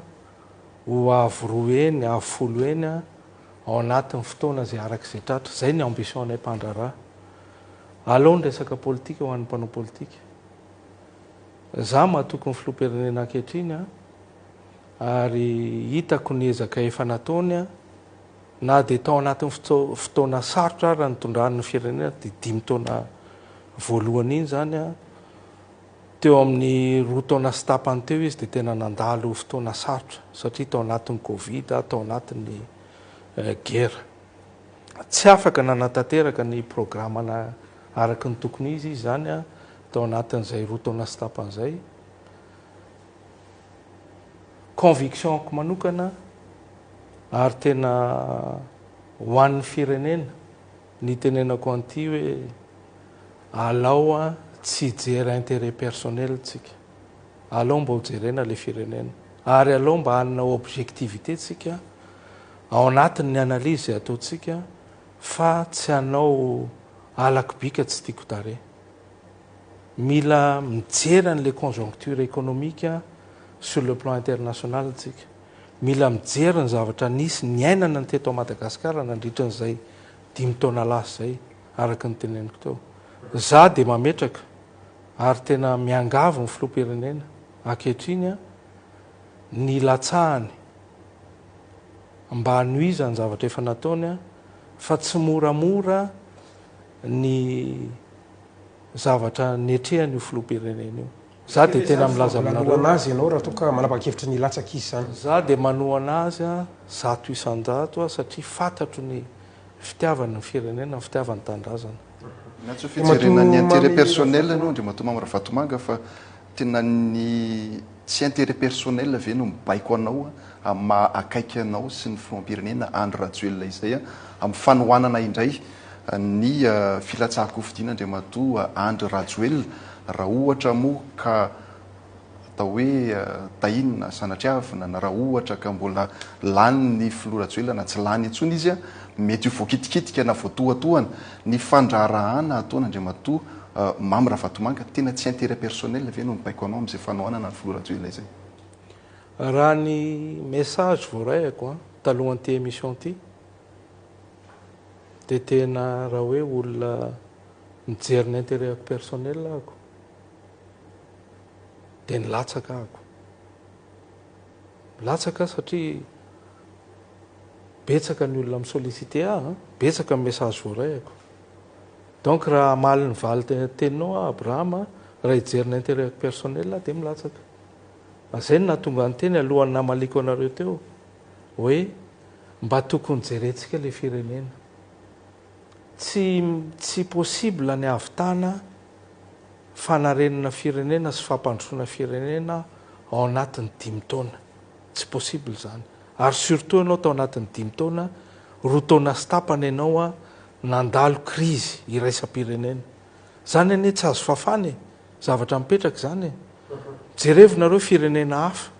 Speaker 4: ho avy 2 eny avy 10 eny ao anatin'ny fotoana zay arak'izay tratra. Zay ny ambitionay mpandraraha. Aleo ny resaka politika ho an'ny mpanao politika. Za mahatoky ny filoam-pirenena ankehitriny ary hitako ny ezaka efa nataony na dia tao anatin'ny fotoana sarotra raha nitondrany firenena dia 5 taona voalohany iny zany teo amin'ny 2 taona sy tapany teo izy dia tena nandalo fotoana sarotra satria tao anatin'ny Covid tao anatin'ny guerre. Tsy afaka nanatanteraka ny programmana araky ny tokony izy zany tao anatin'izay 2 taona sy tapan'izay. Convictionko manokana ary tena ho an'ny firenena ny tenenako anty hoe alao tsy jery intérêt personnel tsika. Alao mba ho jerena le firenena ary alao mba hanana objectivité tsika ao anatin'ny analyse zay ataotsika fa tsy hanao alakibika tsy tiako tare. Mila mijery an'le conjoncture économique sur le plan international tsika. Mila mijery ny zavatra nisy ny ainana ny teto Madagasikara nandritra n'izay 5 taona lasa zay araka ny teneniko teo. Za dia mametraka ary tena miangavo ny filoam-pirenena ankehitriny ny latsahany mba hanohiza ny zavatra efa nataony fa tsy moramora ny zavatra netrehany io filoam-pirenena io. Za dia tena milaza
Speaker 3: anazy ianao raha toka manapa-kevitra ny latsaka izy zany.
Speaker 4: Za dia manoa anazy 100 isan-jato satria fantatro ny fitiavany ny firenena ny fitiavany tandrazana.
Speaker 2: Natso fijerena ny intérêt personnel no Andriamatoa membre Vatomanga fa tena ny tsy intérêt personnel ve no mibaiko anao akaiky anao sy ny filoam-pirenena Andry Rajoelina izay amin'ny fanohanana indray ny filatsahako fidiana Andriamatoa Andry Rajoelina raha ohatra moa ka atao hoe tahinina sanatriavina na raha ohatra ka mbola lany ny filoha Rajoelina na tsy lany intsony izy mety ho voakitikitika na voatohatohana ny fandrarahana ataony Andriamatoa membre Vatomanga tena tsy intérêt personnel ve no mibaiko anao amin'izay fanohanana ny filoha Rajoelina izay.
Speaker 4: Raha ny message voarahiko talohan'ity émission ty dia tena raha hoe olona mijery ny intérêt personnel ako dia nilatsaka ako. Latsaka satria betsaka ny olona misolicité betsaka ny message voarahiko. Donc raha amaly ny valy teninao Abraham raha hijery ny intérêt personnel dia milatsaka. Zay no nahatonga ny teny alohan'ny namaliko anareo teo hoe mba tokony jerentsika le firenena. Tsy possible ny havitana fanarenana firenena sy fampandrosoana firenena ao anatin'ny 5 taona. Tsy possible zany. Ary surtout ianao tao anatin'ny 5 taona 2 taona sy tapany ianao nandalo crise iraisam-pirenena. zany ane tsy azo fafany zavatra mipetraka zany jerevonareo firenena hafa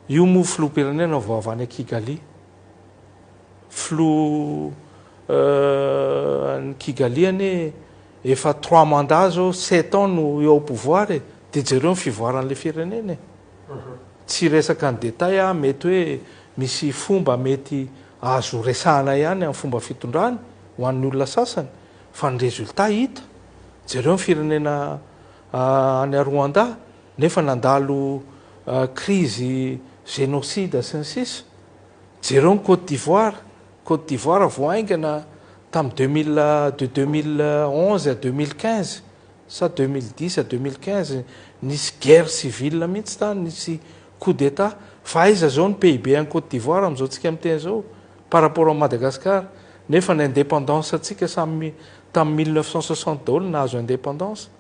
Speaker 4: io mo filoam-pirenena voavany Kigali filo ny Kigali ane efa 3 mandat zao 7 ans no eo pouvoir de jereo ny fivoaran'le firenena tsy resaka ny détail mety hoe misy fomba mety azo resahana ihany amin'ny fomba fitondrany ho an'ny olona sasany fa ny résultat hita jereo ny firenena any Rwanda nefa nandalo crise génocide sy ny sisa jereo ny Côte d'Ivoire voaingana tamin'ny 2011 à 2015 sa 2010 à 2015 nisy guerre civile mihitsy tany nisy coup d'état fa aiza zao ny PIB any Côte d'Ivoire am'izao tsika miteny zao par rapport à Madagascar nefa ny indépendance atsika tamin'ny 1960 daholo nahazo indépendance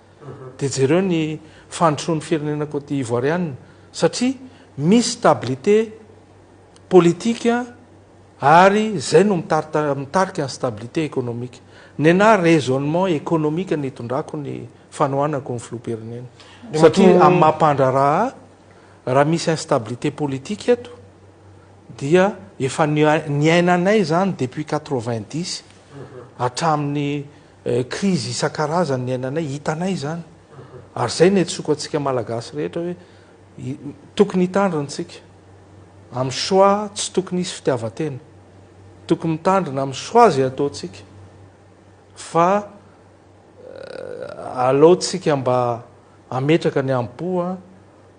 Speaker 4: de jereo ny fandrosoan'ny firenena Côte d'Ivoirienne satria misy stabilité politique ary zay no mitarika ny stabilité économique nena raisonnement économique ny itondrako ny fanohanako ny filoam-pirenena satria amin'ny mampandraraha raha misy instabilité politique eto dia efa niainanay zany depuis 90 hatramin'ny crise isan-karazany niainanay hitanay zany ary zay ny etsoko atsika malagasy rehetra hoe tokony hitandrintsika amin'ny choix tsy tokony isy fitiavatena tokony mitandrina amin'ny choix zay ataotsika fa aloatsika mba ametraka ny ampoa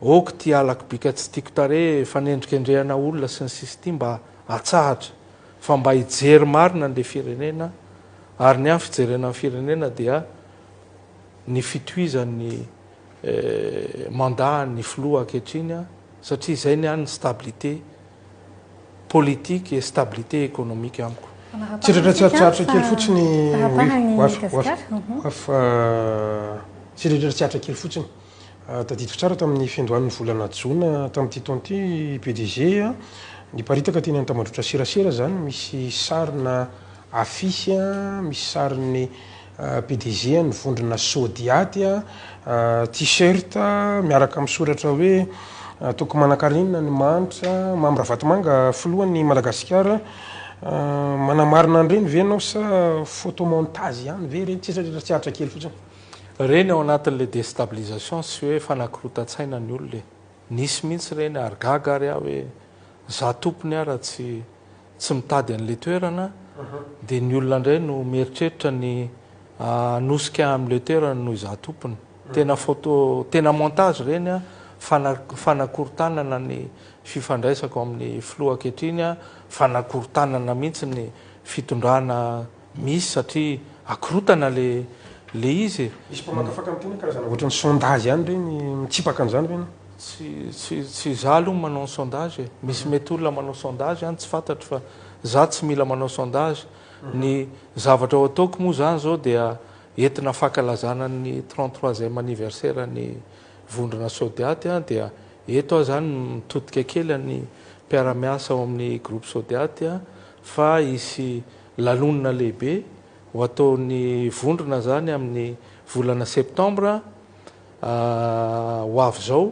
Speaker 4: oky ty alako bika tsy tiako tare fanendrikendrehana olona sy ny sisy ty mba atsahatra fa mba hijery marina n'le firenena ary ny amin'ny fijerena amin'ny firenena dia ny fitohizan'ny mandat ny filoha ankehitriny satria zay ny any stabilité politique et stabilité économique amiko
Speaker 3: tsiraidratsiatratra kely fotsiny tsiraidratsiatra kely fotsiny tadidiko tsara tamin'ny fiandohan'ny volana jona tamin'ity taonty PDG niparitaka teny antamandrotra serasera zany misy sarina afisy misy sariny PDG ny vondrona sodiaty t-shirt miaraka amin'ny soratra hoe toko manakarinina ny manitra mamyravatomanga filohany Madagasikara manamarina an'ireny ve anao sa photomontage ihany ve reny tsiraidratsiatra kely fotsiny
Speaker 4: reny ao anatin'le déstabilisation sy hoe fanakorotan-tsaina ny olona nisy mihitsy reny ary gaga ary aho hoe za tompony raha tsy mitady an'le toerana de ny olona indray no mieritreritra ny anosika amin'le toerana noho za tompony tena montage reny fanakorotanana ny fifandraisako amin'ny filoha ankehitriny fanakorotanana mihitsy ny fitondrana misy satria akorotana le izy
Speaker 3: misy mpamakafaka amin'ny tena karazana ohatrany sondage ihany reny mitsipaka an'izany reny
Speaker 4: tsy za aloha manao sondage misy mety olona manao sondage any tsy fantatry fa za tsy mila manao sondage ny zavatra ao ataoko moa zany zao dia entina fankalazana ny 33e anniversaire ny vondrona sodiaty dia eto aho zany mitodika kely ny mpiaramiasa ao amin'ny groupe sodiaty fa isy lalonina lehibe ho ataon'ny vondrona zany amin'ny volana septembre ho avy zao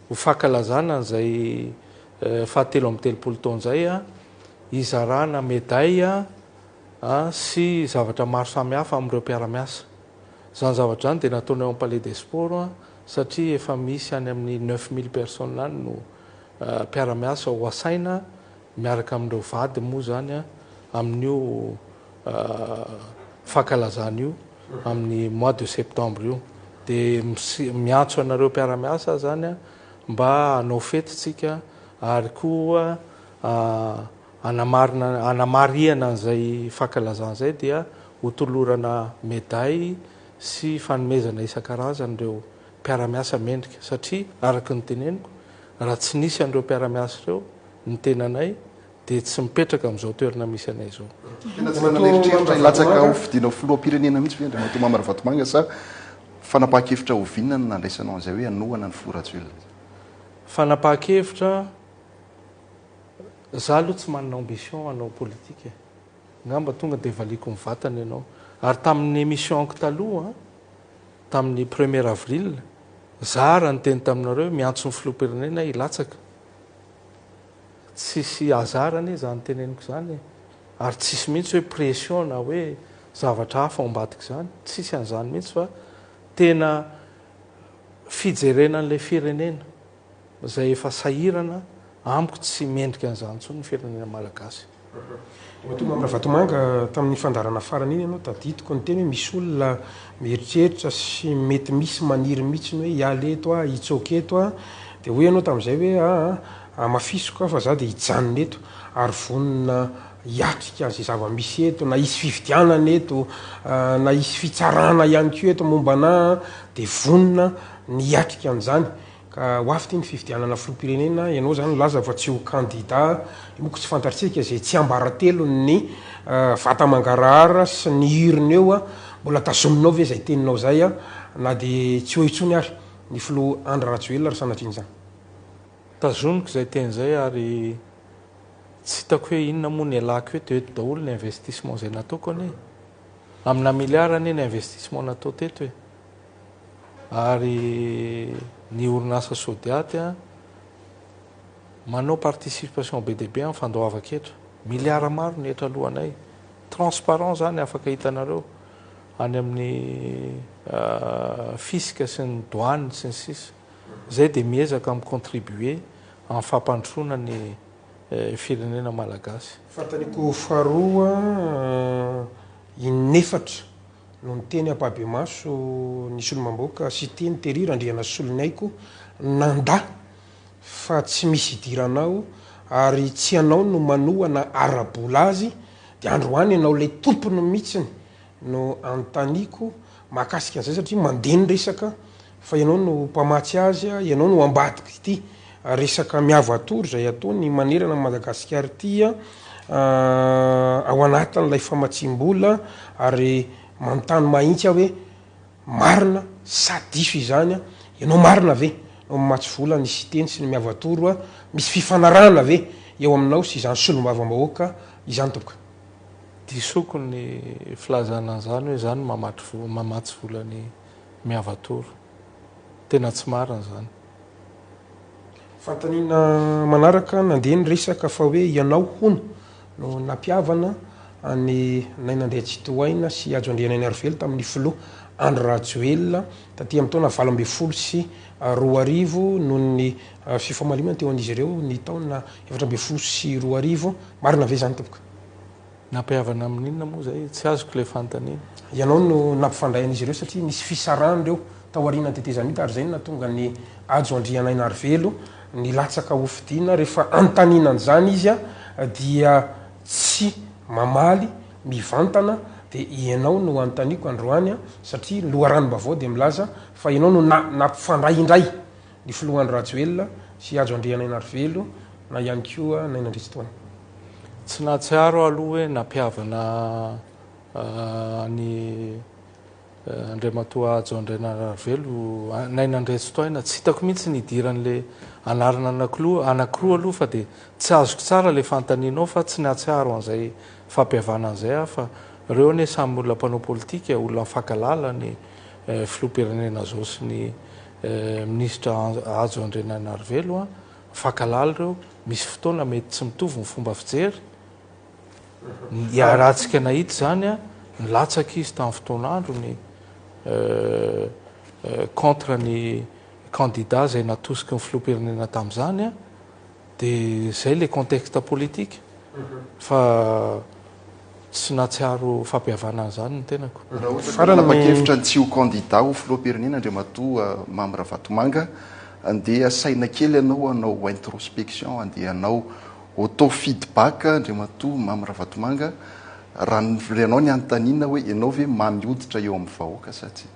Speaker 4: ho fankalazana n'izay fahatelo amin'ny telopolo taon'izay izarana médaille sy zavatra maro samihafa amin'ireo mpiaramiasa zany zavatra zany dia nataonay ao Palais des Sports satria efa misy any amin'ny 9000 personnes any no mpiaramiasa ho asaina miaraka amin'ireo vady moa zany amin'io fankalazana io amin'ny mois de septembre io dia miantso anareo mpiaramiasa zany mba hanao fetytsika ary koa anamariana an'izay fankalazana zay dia hotolorana médaille sy fanomezana isan-karazany ireo mpiaramiasa mendrika satria araka ny teneniko raha tsy nisy an'ireo mpiaramiasa ireo ny tenanay dia tsy mipetraka amin'izao toerana misy anay zao
Speaker 2: tena tsy mananeritreritra ilatsaka ho fidina filoam-pirenena mihitsy ve mato Mamaravatomanga sa fanapahan-kevitra ovinina no nandraisanao an'izay hoe anohana ny foratsoelona
Speaker 4: fanapahan-kevitra za aloha tsy manana ambition anao politique ngamba tonga dia valiko mivatana ianao ary tamin'ny émission ko taloha tamin'ny 1er avril zara ny teny taminareo miantso ny filoam-pirenena ilatsaka tsisy azarany zany teneniko zany ary tsisy mihitsy hoe pression na hoe zavatra hafa ambadika zany tsisy an'izany mihitsy fa tena fijerenan'lay firenena zay efa sahirana amiko tsy mendrika an'izany tsony ny firenena malagasy.
Speaker 3: Matomba amin'ny Ravatomanga tamin'ny fandarana farany iny ianao tadidiko ny teny hoe misy olona mieritreritra sy mety misy maniry mihitsy hoe hialeto hitsoketo dia hoy ianao tamin'izay hoe mafisoka fa za dia hijanona eto ary vonina hiatrika zay zava-misy eto na isy fividianana eto na isy fitsarana ihany ko eto mombana dia vonina ny hiatrika an'izany ka hoafy ty ny fividianana filoam-pirenena ianao zany laza fa tsy ho kandida moko tsy fantatrika zay tsy ambaratelo ny vata mangarahara sy ny hiriny eo mbola tazominao ve zay teninao zay na dia tsy ho itsony ary ny filo Andra Rajoelina ary sanatrin' zany
Speaker 4: tazoniko zay teny zay ary tsy hitako hoe inona moa ny alako hoe teto daholo ny investissement zay nataoko anie amina miliara anie ny investissement natao teto hoe ary ny orinasa sodiaty manao participation be deaibe amin'ny fandoavaketra miliara maro ny etra alohanay transparent zany afaka hitanareo any amin'ny fisika sy ny douane sy ny sisa zay dia miezaka amin'ny contribuer amin'ny fampandrosoana ny firenena malagasy.
Speaker 3: Fantaniko faharoa inefatra no ny teny ampahabemaso ny solomamboaka sy teny terira andriana solony aiko nanda fa tsy misy idiranao ary tsy anao no manohana arabola azy dia androany ianao lay tompony mihitsiny no antaniko mahakasika an'izay satria mandeha ny resaka fa ianao no mpamatsy azy ianao no ambadika ity resaka miavatory zay ataony manerana Madagasikara ity ao anatin'ilay famatsim-bola ary manontany mahitsy aho hoe marina sa diso izany ianao marina ve no mamatsy vola ny siteny sy ny miavatory misy fifanarahana ve eo aminao sy izany solombavam-bahoaka izany toboka
Speaker 4: disoko ny filazana an'izany hoe zany mamatsy vola ny miavatory tena tsy marina zany.
Speaker 3: Fantanina manaraka nandeha ny resaka fa hoe ianao hono no nampiavana any Nainandrea Tsitohaina sy Ajo Andrianan'ny Arivelo tamin'ny filoha Andra Rajoelina taty amin'ny taona 20 sy 2000 noho ny fifamalimana teo an'izy ireo ny taona 20 sy 2000 marina ve zany toboka
Speaker 4: nampiavana amin'inona moa zay tsy azoko le fantaniana
Speaker 3: ianao no nampifandray an'izy ireo satria misy fisarana ireo taoriana tetezamita ary zay natonga ny Ajo Andrianan'ny Arivelo ny latsaka hofidiana rehefa antaninana zany izy dia tsy mamaly mivantana dia ianao no antaniko androany satria loharanom-bavao dia milaza fa ianao no nampifandray indray ny filoha Andra Rajoelina sy Ajo Andrianan'ny Arivelo na ihany koa Nainandrea Tsitohaina
Speaker 4: tsy nahatsiaro aloha hoe nampiavana ny Andriamatoa Ajo Andrianan'ny Arivelo Nainandrea Tsitohaina tsy hitako mihitsy nidiran'le anarana anakiroa aloha fa dia tsy azoko tsara le fantaninao fa tsy nahatsiaro an'izay fampiavana an'izay fa reo ane samy olona mpanao politika olona mifankalala ny filoha-pirenena zao sy ny ministra Ajo Andrianan'ny Arivelo mifankalala reo misy fotoana mety tsy mitovy ny fomba fijery rahantsika nahita zany nilatsaka izy tamin'ny fotoan'andro ny contre ny candidat zay natosiky ny filoha-pirenena tamin'izany dia zay le contexte politique fa tsy nahatsiaro fampiavana an'izany ny tenako.
Speaker 2: Nanapa-kevitra ny tsy ho candidat ho filoha-pirenena Andriamatoa Mamy Ravatomanga andeha saina kely ianao hanao introspection andeha hanao auto feedback Andriamatoa Mamy Ravatomanga raha ianao ny antanina hoe ianao ve mamy hoditra eo amin'ny vahoaka sa tsy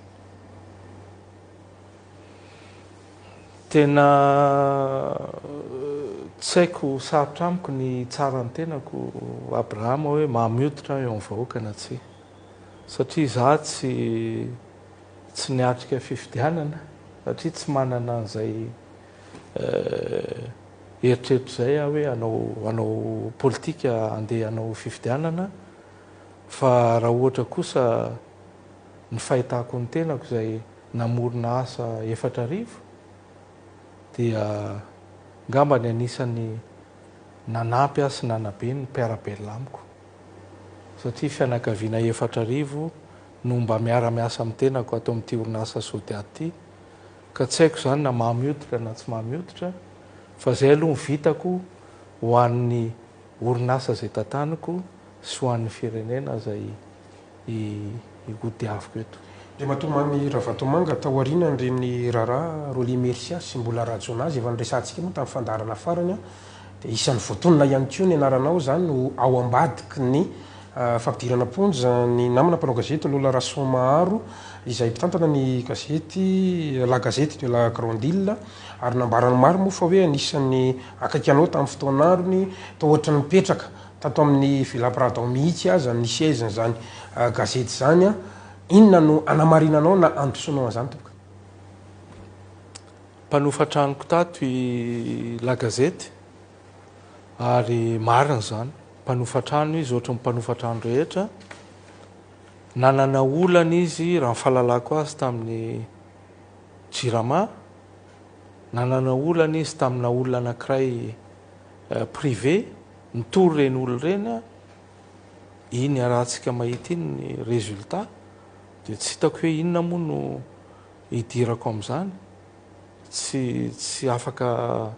Speaker 4: tena tsy haiko sarotra amiko ny tsara ny tenako Abrahama hoe mamy hoditra eo amin'ny vahoaka na tsy satria za tsy niatrika fifidianana satria tsy manana an'izay eritreritro zay hoe hanao politika andeha hanao fifidianana fa raha ohatra kosa ny fahitako ny tenako zay namorona asa 4 dia ngambany anisany nanampy sy nanabe ny mpiarabelona amiko satria fianakaviana 4 no mba miara-miasa amin'ny tenako ato amin'ity orinasa Sodiaty ka tsy haiko zany na mahamioditra na tsy mahamioditra fa zay aloha vitako ho an'ny orinasa zay tantaniko sy ho an'ny firenena zay hodiaviko eto.
Speaker 3: Ndre matomamy Ravatomanga taoriana nireny raharaha Rolie Mercia sy mbola ratsona azy efa niresantsika moa tamin'ny fandarana farany dia isan'ny voatonona ihany koa ny anaranao zany no ao ambadiky ny fampidirana ponja ny namana mpanao gazety Lola Rasomaharo izay mpitantana ny gazety la gazety de la Grandille ary nambarany maro moa fa hoe anisan'ny akaikanao tamin'ny fotoanarony ta ohatra ny mipetraka tato amin'ny Villa Prado mihitsy aza ny siège zany gazety zany inona no anamarinanao na andosonao an'izany tompoko?
Speaker 4: Mpanofa-tranoko tato la gazety ary marina zany mpanofa-trano izy ohatra ny mpanofa-trano rehetra nanana olana izy raha fahalalako azy tamin'ny Jirama nanana olana izy tamina olona anankiray privé nitory reny olo reny iny arahantsika mahita iny ny résultat dia tsy hitako hoe inona moa no hidirako amin'izany tsy afaka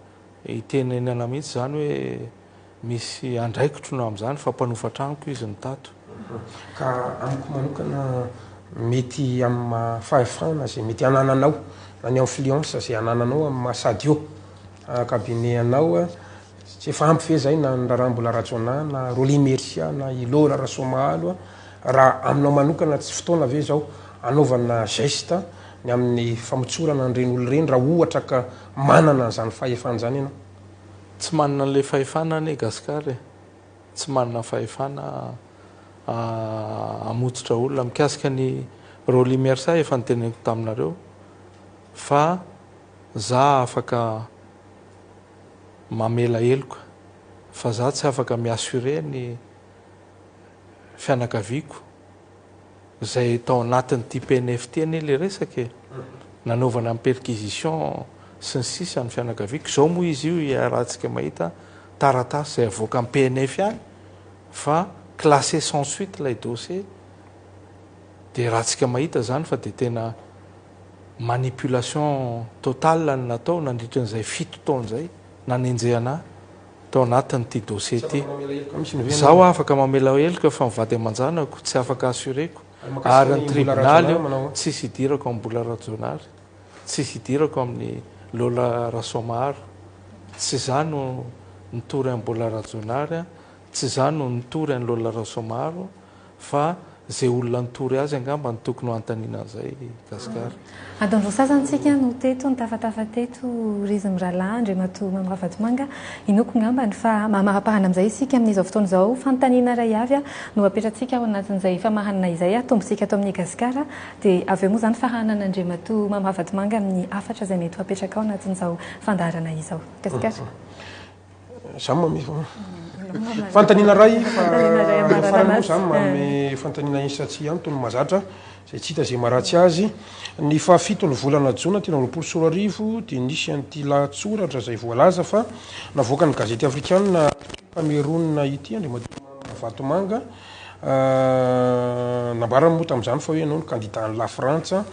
Speaker 4: hitenenana mihitsy zany hoe misy andraikitro no amin'izany fa mpanofa-tranoko izy ny tato
Speaker 3: ka amiko manokana mety amin'ny fahefana zay mety anananao na ny influence zay anananao amin'ny mahasadio kabineanao tsy efa ampy ve zay na ny raha mbola ratsona na Rolie Mercia na Lola Rasomaharo raha aminao manokana tsy fotoana ve zao anaovana geste ny amin'ny famotsorana nireny olo reny raha ohatra ka manana zany fahefana zany ianao?
Speaker 4: Tsy manana an'ilay fahefana ane Gasikara tsy manana fahefana amototra olona mikasika ny Rolie Mercia efa niteneniko taminareo fa za afaka mamela heloka fa za tsy afaka miassure ny fianakaviako zay tao anatin'ity PNFT ane le resaka nanaovana amin'ny perquisition sy ny sisa ny fianakaviako zao moa izy io rahantsika mahita taratasy zay avoaka amin'ny PNF ihany fa classé sans suite lay dossier dia rahantsika mahita zany fa dia tena manipulation totale ny natao nandritra n'izay 7 taona zay nanenjehana tao anatin'ity dossier ity zaho afaka mamela heloka fa mivady aman-janako tsy afaka assureko ary ny tribunaly tsisy hidirako amin'ny Bola Rajonary tsisy hidirako amin'ny Lola Rasomaharo tsy zany no nitory amin'ny Bola Rajonary tsy zany no nitory amin'ny Lola Rasomaharo fa zay olona nitory azy angamba ny tokony ho antaniana an'izay Gasikara.
Speaker 1: Adandro sasantsika no teto nitafatafa teto Rizy Miralà Andriamatoa Ravatomanga inoko ngambany fa mamarapahana amin'izay isika amin'izao fotoana izao fanontaniana iray avy no apetratsika ao anatin'izay famahanana izay tombontsika ato amin'ny Gasikara dia avy eo moa zany fahanan'Andriamatoa Ravatomanga amin'ny afatra izay mety ho apetraka ao anatin'izao fandaharana izao Gasikara.
Speaker 3: Fantaniana ray farany zany manome fantaniana isatsy ihany tony mazatra zay tsy hita zay maratsy azy ny fahafitony volana jona tena 24 dia nisy an'ity lahatsoratra zay voalaza fa navoaka ny gazety africaine Cameroun ity Andriamatoa Ravatomanga nambarany moa tamin'izany fa hoe ianao ny candidat ny la Frantsa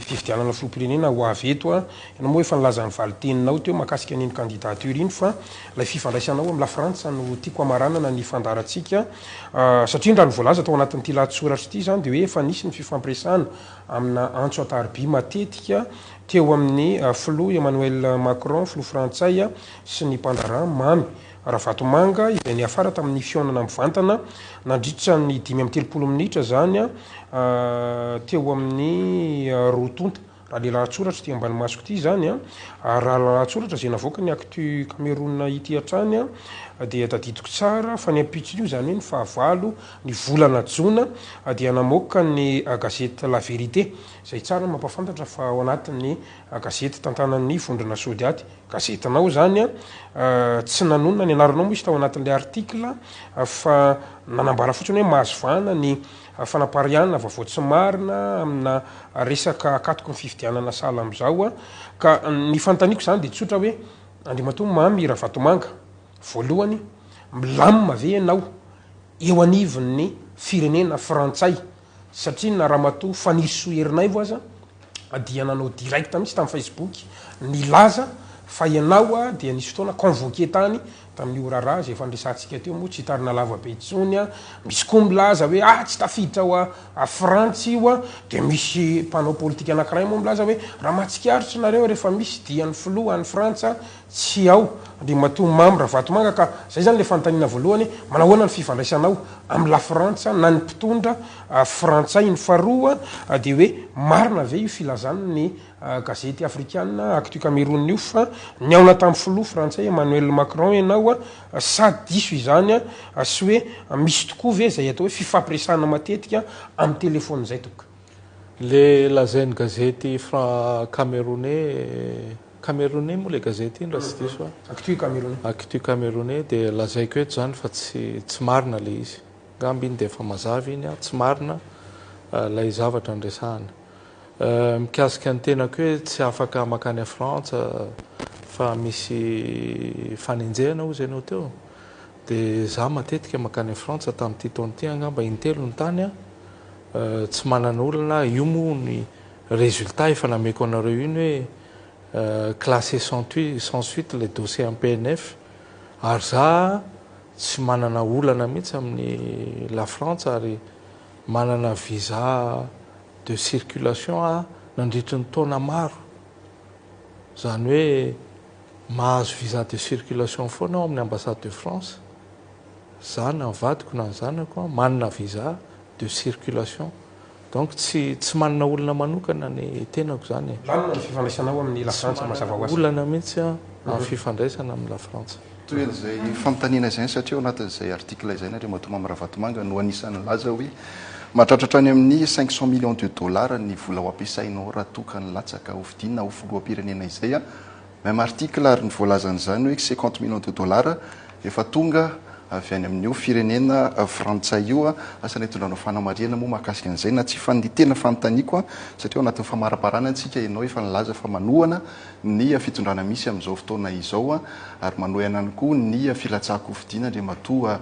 Speaker 3: fifidianana filoham-pirenena ho avy eto ianao moa efa nilazany valiteninao teo mahakasika an'iny candidature iny fa ilay fifandraisanao amin'ny la Frantsa no tiako amaranana ny fandarantsika satria raha ny voalaza tao anatin'ity lahatsoratra ity zany dia hoe efa nisy ny fifampiresana amina Antso Atarby matetika teo amin'ny filoha Emmanuel Macron filoha frantsay sy ny mpandarana mamy Ravatomanga izay ny afara tamin'ny fionana mivantana nandritra ny 5:30 minitra zany teo amin'ny rotonta raha le lahatsoratra ty ambany masoko ity zany raha lahatsoratra zay navoaka ny actu Cameroun ity hatrany dia tadidiko tsara fa ny ampitson'io zany hoe ny fahavalo ny volana jona dia namoaka ny gazety La Vérité zay tsara mampafantatra fa ao anatin'ny gazety tantanan'ny vondrona Sodiaty gazetinao zany tsy nanonona ny anaranao moa izy tao anatin'ilay article fa nanambara fotsiny hoe mahazovana ny fanaparianina vaovao tsy marina amina resaka akatoko ny fividianana sala am'izao a ka ny fantaniko zany de tsotra hoe andriamato mamy raha vatomanga voalohany milamima ve ianao eo anivon'ny firenena frantsay satria na raha mato faniryso herinay vo aza adiananao direct mihitsy tamin'ny facebook ny laza fa ianao a dia nisy fotoana convoqué tany tamin'ny orara zay fandresantsika teo moa tsy hitarina lavabe itsony a misy koa milaza hoe tsy tafiditra ao a Frantsy io a de misy mpanao politika anankiray moa milaza hoe raha mahatsikaritra nareo rehefa misy dian'ny filoha any Frantsa tsy ao de mato mamy raha vatomanga ka zay zany le fanontaniana voalohany manahoana ny fifandraisanao amin'ny la Frantsa na ny mpitondra frantsay ny faharoa de hoe marina ve io filazany ny gazety africaine actu Cameroun io fa ny aona tamin'ny filoha frantsay Emmanuel Macron ianao a sady diso izany a sy hoe misy tokoa ve zay atao hoe fifampiresana matetika amin'ny telefony zay toka
Speaker 4: le lazainy gazety camerounais moa le gazety iny raha tsy diso actu camerounais de lazaiko eto zany fa tsy marina le izy ngamby iny de efa mazava iny a tsy marina lay zavatra andresahana mikasika ny tenako hoe tsy afaka makany a Frantsa fa misy fanenjehana ozy ianao teo de za matetika makany a Frantsa tamin'ity taona ty angamba intelo ny tany a tsy manana olana io moa ny résultat efa nameko anareo iny hoe classé sans suite le dossier en PNF ary za tsy manana olana mihitsy amin'ny la France ary manana visa de circulation nandritry ny taona maro zany hoe mahazo visa de circulation foana ao amin'ny ambassade de France za na vadiko na zanako manana visa de circulation donc tsy manana olana manokana ny tenako zany
Speaker 3: lamina ny fifandraisanao amin'ny la Frantsa mazava ho azy
Speaker 4: olana mihitsy amin'ny fifandraisana amin'ny la Frantsa
Speaker 2: toy zay fanontaniana izay satria anatin'izay article izay nare matomamy raha vatomanga no anisan'ny laza hoe mahatratratra any amin'ny 500 millions de dollars ny vola ho ampiasainao raha tokany latsaka hovidina ho filoam-pirenena izay a même article ary ny voalazan'izany hoe 50 millions de dollars efa tonga avy any amin'io firenena frantsay io a asany hitondranao fanamariana moa mahakasika an'izay na tsy fa ny tena fanontaniako a satria anatin'ny famaraparana antsika ianao efa nilaza fa manohana ny fitondrana misy amin'izao fotoana izao a ary manohana ihany koa ny filatsahako hovidina ndre matoa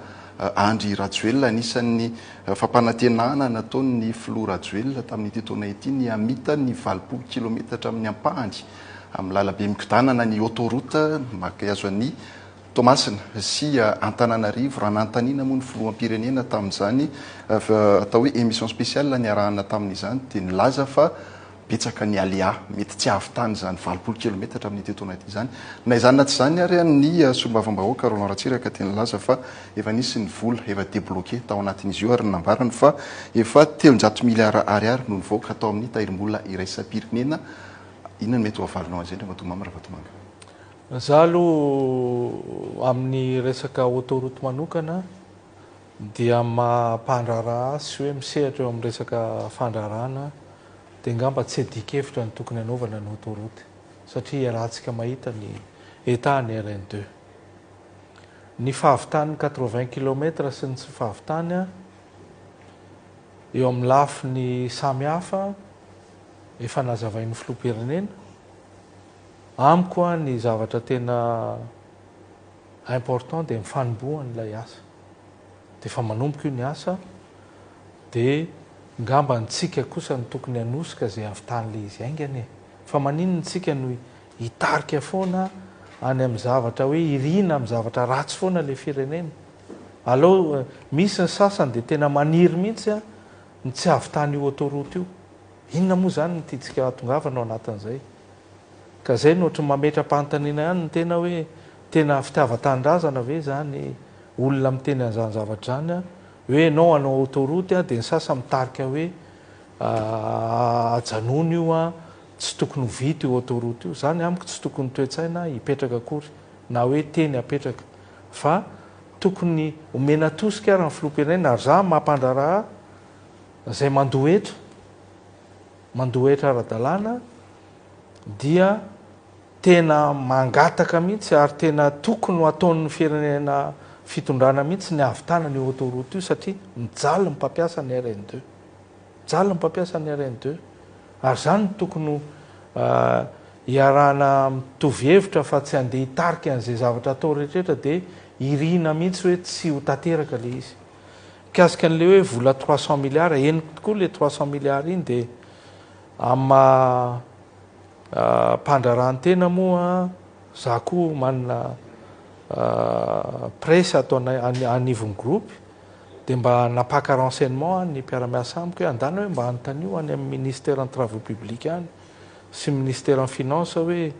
Speaker 2: Andry Rajoelina anisan'ny fampanantenana nataon'ny filoha Rajoelina tamin'ity taona ity ny amita ny 20 kilometatra amin'ny ampahany amin'ny lalabe mikidanana ny autoroute makazo any Tomasina sy Antananarivo raha nantaniana moa ny filoham-pirenena tamin'izany atao hoe émission spéciale niarahana tamin'izany dia nilaza fa betsaka ny alia mety tsy avy-tany zany 20 kilometatra amin'ity taona ity zany na izany na tsy zany ary ny sombavambahoaka Roland Ratsiraka tena nilaza fa efa nisy ny vola efa débloqué tao anatin'izy io ary nambarany fa efa 300 milliards ariary no nivoaka tao amin'ny tahirim-bola iraisam-pirenena inona no mety ho avalinao an'izay ndray matomamy raha vatomanga
Speaker 4: za aloha amin'ny resaka autoroute manokana dia mampandraraha sy hoe misehatra eo amin'ny resaka fandrarana dia ngamba tsy adikevitra ny tokony anaovana ny autoroute satria rahantsika mahita ny état ny RN2 ny fahavitany 80 km sy ny tsy fahavitany eo amin'ny lafy ny samy hafa efa nazavain'ny filoham-pirenena amiko ny zavatra tena important dia mifanombohan'ilay asa dia efa manomboka io ny asa dia ngamba ntsika kosa ny tokony hanosika zay avitan'le izy aingany fa manino ntsika no hitarika foana any amin'ny zavatra hoe irina amin'ny zavatra ratsy foana le firenena aleo misy ny sasany dia tena maniry mihitsy ny tsy avitany io autoroute io inona moa zany ny tiatsika atongavanao anatin'izay ka zay no ohatry mametra-panontaniana ihany ny tena hoe tena fitiava-tanindrazana ve zany olona miteny an'izany zavatra zany hoe anao anao autoroute dia ny sasa mitarika hoe ajanono io tsy tokony ho vita io autoroute io zany amiko tsy tokony toetsaina hipetraka akory na hoe teny apetraka fa tokony omena tosika ary ny filoham-pirenena ary za mampandraraha zay mandohetra ara-dalàna dia tena mangataka mihitsy ary tena tokony ho ataon'ny firenena fitondrana mihitsy ny avitana ny autoroute io satria mijaly ny mpampiasa ny RN2 mijaly ny mpampiasa ny RN2 ary zany tokony iarahana mitovy hevitra fa tsy andeha hitarika an'izay zavatra atao rehetrrehetra dia irina mihitsy hoe tsy ho tanteraka le izy mikasika an'le hoe vola 300 milliards eniko tokoa le 300 milliards iny dia ama mpandrarahantena moa za koa manana presse atao anivony groupe dia mba napaka renseignement ny mpiaramiasa amiko hoe andana hoe mba anontanio any amin'ny ministère ny travaux publics any sy ministère ny finance hoe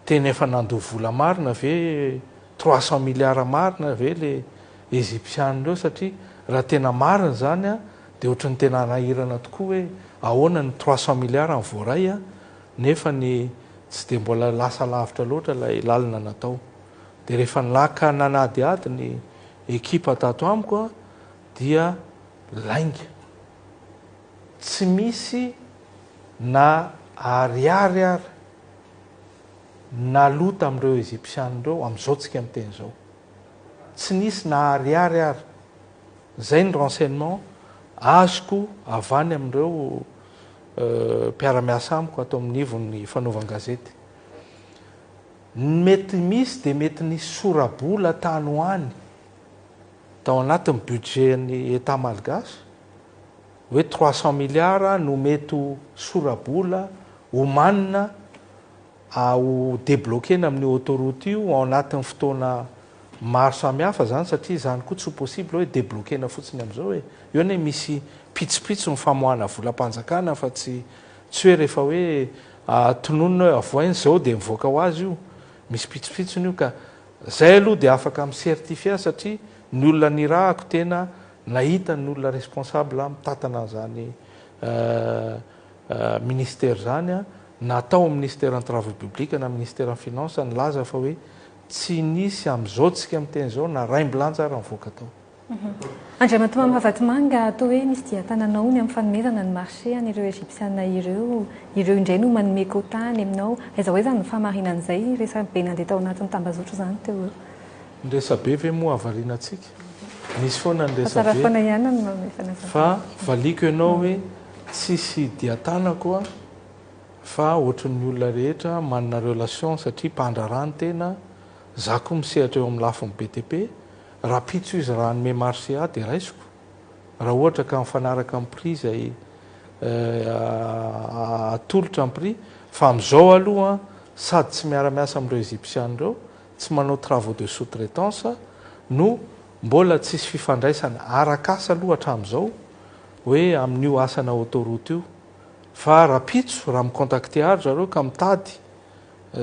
Speaker 4: teny efa nandoa vola marina ve 300 milliards marina ve le égyptianina reo satria raha tena marina zany a dia ohatry ny tena nahirana tokoa hoe ahoana ny 300 milliards ny voaray a nefa ny tsy dia mbola lasa lavitra loatra ilay lalina natao dia rehefa nilaka nanadiady ny ekipa tato amiko a dia lainga tsy misy na ariary ary na lota amin'ireo égyptianireo amin'izao tsika miteny izao tsy nisy na ariary ary zay ny renseignement azoko avany amin'ireo mpiaramiasa amiko atao amin'ny ivony fanaovan-gazety mety misy dia mety nisy sorabola tany hoany tao anatin'ny budget ny état malgasy hoe 300 milliards no mety ho sorabola homanina ho débloquena amin'ny autoroute io ao anatin'ny fotoana maro samihafa zany satria zany koa tsy possible hoe débloquena fotsiny amin'izao hoe eo ny misy pitsopitso ny famoahana volam-panjakana fa tsy hoe rehefa hoe tononona hoe avoainy zao dia mivoaka ho azy io misy pitsopitsony io ka zay aloha dia afaka amin'ny certifia satria ny olona nirahako tena nahita ny olona responsable mitatana an'izany ministère zany a natao amin'ny ministère ny travaux publics na ministère ny finance nylaza fa hoe tsy nisy amin'izao tsika miteny izao na raim-bilanja ary mivoaka tao
Speaker 1: Andriamantoa Mahavatimanga atao hoe misy dia tananao ny amin'ny fanomezana ny marché an'ireo égyptiana ireo indray no manome quota-ny aminao aiza hoe zany ny famarinan'izay resabe nandeha tao anatin'ny tambazotro zany teo eo
Speaker 4: nresabe ve moa avarianantsika misy foana
Speaker 1: tsara
Speaker 4: nresabe
Speaker 1: foana ihany ny manome fanazavana
Speaker 4: fa valiko ianao hoe tsisy diatanako a fa ohatran'ny olona rehetra manana relation satria mpandrarany tena za koa misehatra eo amin'ny lafiny BTP raha pitso izy raha anome marché a dia raisiko raha ohatra ka mifanaraka amin'ny prix izay atolotra amin'ny prix fa amin'izao aloha sady tsy miara-miasa amin'ireo égyptianireo tsy manao travaux de sous-traitance no mbola tsisy fifandraisana arakasa aloha hatramin'izao hoe amin'io asana autoroute io fa raha pitso raha micontacte ary zareo ka mitady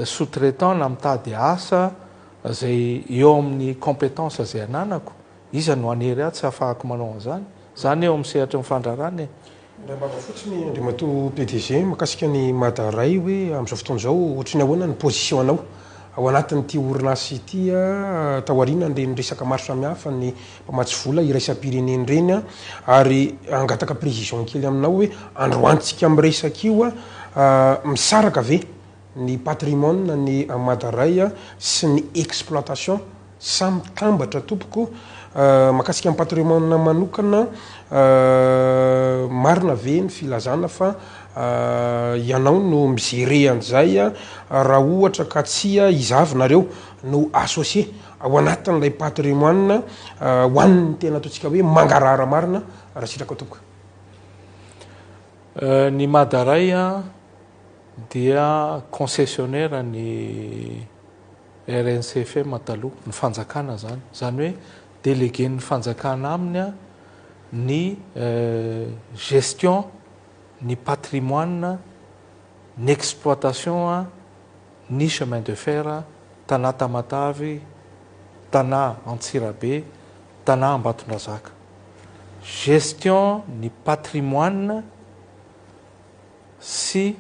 Speaker 4: sous-traitant na mitady asa zay eo amin'ny compétence zay ananako iza no anery ahy tsy ahafahako manao an'izany zany eo amin'ny sehatra mifandrarany
Speaker 3: raha mbaba fotsiny Andriamatoa PDG makasika ny madaray hoe amin'izao fotoana izao ohatrany ahoana ny position anao ao anatin'ity orinasy ity taoriana ny resaka maro samihafa ny mpamatsy vola iraisam-pireneny reny ary angataka précision kely aminao hoe androantsika amin'ny resaka io misaraka ve ny patrimoine ny madaray sy ny exploitation samy tambatra tompoko makasika amin'ny patrimoine manokana marina ve ny filazana fa ianao no mizere an'izay raha ohatra ka tsia izavinareo no associé ao anatin'ilay patrimoine hoan'ny tena ataontsika hoe mangarara marina raha sitraka tompoko
Speaker 4: ny madaray dia concessionnaire ny RNCFM taloha ny fanjakana zany zany hoe délégué ny fanjakana aminy ny gestion ny patrimoine ny exploitation ny chemin de fer Tana Tamatavy Tana Antsirabe Tana Ambatondrazaka gestion ny patrimoine sy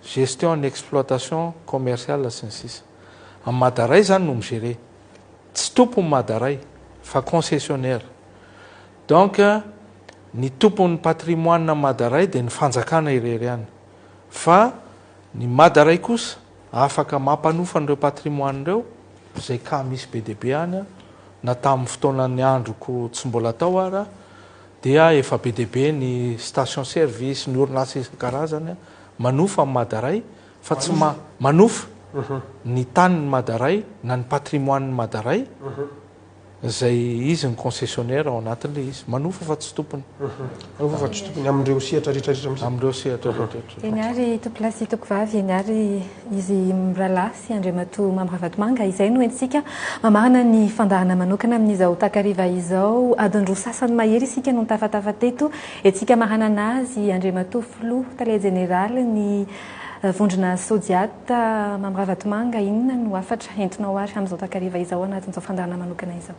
Speaker 4: gestion ny exploitation commerciale sy ny sisa amin'ny madaray zany no migéré tsy tompony madaray fa concessionnaire donc ny tompon'ny patrimoine madaray dia ny fanjakana irery any fa ny madaray kosa afaka mampanofa an'ireo patrimoine ireo zay ka misy be deabe any na tamin'ny fotoanany androko tsy mbola tao ara dia efa be deabe ny station service ny orinasa isan-karazany manofa amin'ny Madaray fa tsy manofa ny taniny Madaray na ny patrimoine Madaray zay izy ny concessionnaire ao anatin'le izy manofa fa tsy tompony
Speaker 3: fa tsy tompony amin'ireo sehatra rehetrarehetra
Speaker 4: amin'ireo sehatra rehetrarehetra
Speaker 1: eny ary tompolasy tokovavy eny ary izy miralasy Andriamatoa Mambravatomanga izay no entsika mamarana ny fandarana manokana amin'izao takariva izao adin-droa sasany mahery isika no tafatafa teto etsika marana anazy Andriamatoa Filoha Tale Général ny vondrona Sodiata Mambravatomanga inona no afatra entinao ary amin'izao takariva izao anatin'izao fandarana manokana izao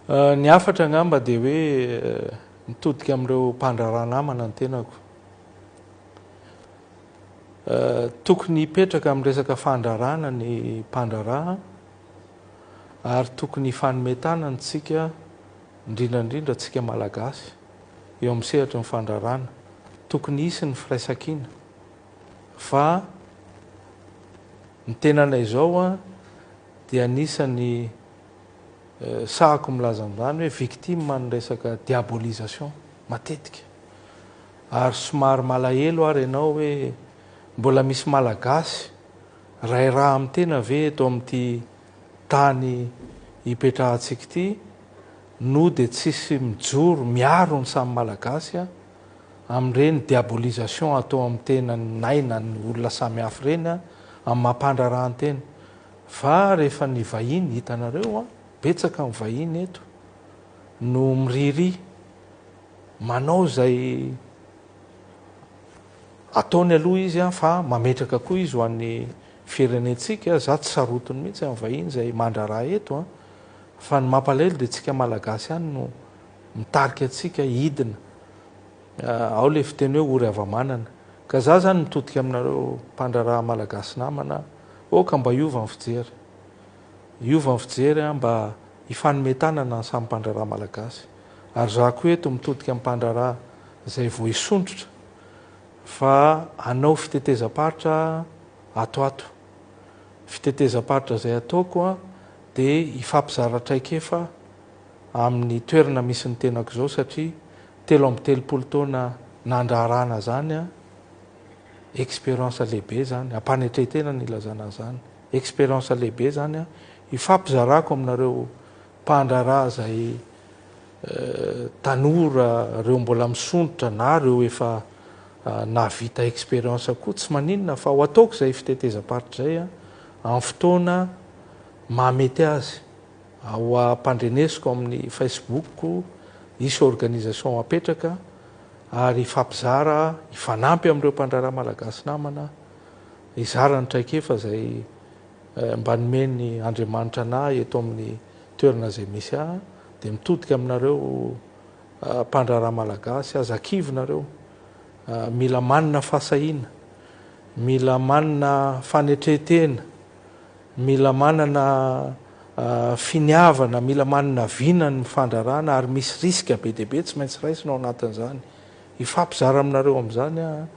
Speaker 4: ny afatra angamba dia hoe mitodika amin'ireo mpandraraha namana ny tenako tokony hipetraka amin'ny resaka fandrarana ny mpandraraha ary tokony fanometana ntsika indrindrandrindra tsika malagasy eo amin'ny sehatra ny fandrarana tokony hisy ny firaisan-kina fa ny tenanay izao dia anisany sahako milaza amin'izany hoe victime ny resaka diabolisation matetika ary somary malahelo ary ianao hoe mbola misy malagasy ray raha amin'ny tena ve eto amin'ity tany hipetrahantsika ity no dia tsisy mijoro miaro ny samy malagasy amin'ireny diabolisation atao amin'ny tena naina ny olona samy hafa ireny amin'ny mampandrarahantena fa rehefa ny vahiny hitanareo betsaka ny vahiny eto no miriry manao zay ataony aloha izy fa mametraka koa izy ho an'ny firenentsika za tsy sarotony mihitsy amin'ny vahiny zay mandraraha eto fa ny mampalahelo dia tsika malagasy ihany no mitarika atsika hidina ao le fiteny hoe ory avamanana ka za zany mitodika aminareo mpandraraha malagasy namana oka mba iova ny fijery iova ny fijery mba hifanometanana ny samy mpandraraha malagasy ary za koa eto mitodika amin'ny mpandraraha zay vo hisondrotra fa anao fitetezam-paritra atoato fitetezam-paritra zay ataoko dia hifampizaratraikefa amin'ny toerana misy ny tenako zao satria 3 taona nandrarana zany expérience lehibe zany ampanetretena ny ilazana zany expérience lehibe zany hifampizarako aminareo mpandraraha zay tanora reo mbola misondrotra na reo efa navita expérience koa tsy maninona fa ho ataoko zay fitetezam-paritra zay amin'ny fotoana mahamety azy ao ampandrenesiko amin'ny Facebook isy organisation apetraka ary hifampizara hifanampy amin'ireo mpandraraha malagasy namana hizara ny traikefa zay mba nomeny Andriamanitra anahy eto amin'ny toerana zay misy dia mitodika aminareo mpandraraha malagasy azakivinareo mila manina fahasahiana mila manina fanetretena mila manana finiavana mila manina vinany fandrarana ary misy riska be deabe tsy maintsy raisinao anatin'izany hifampizara aminareo amin'izany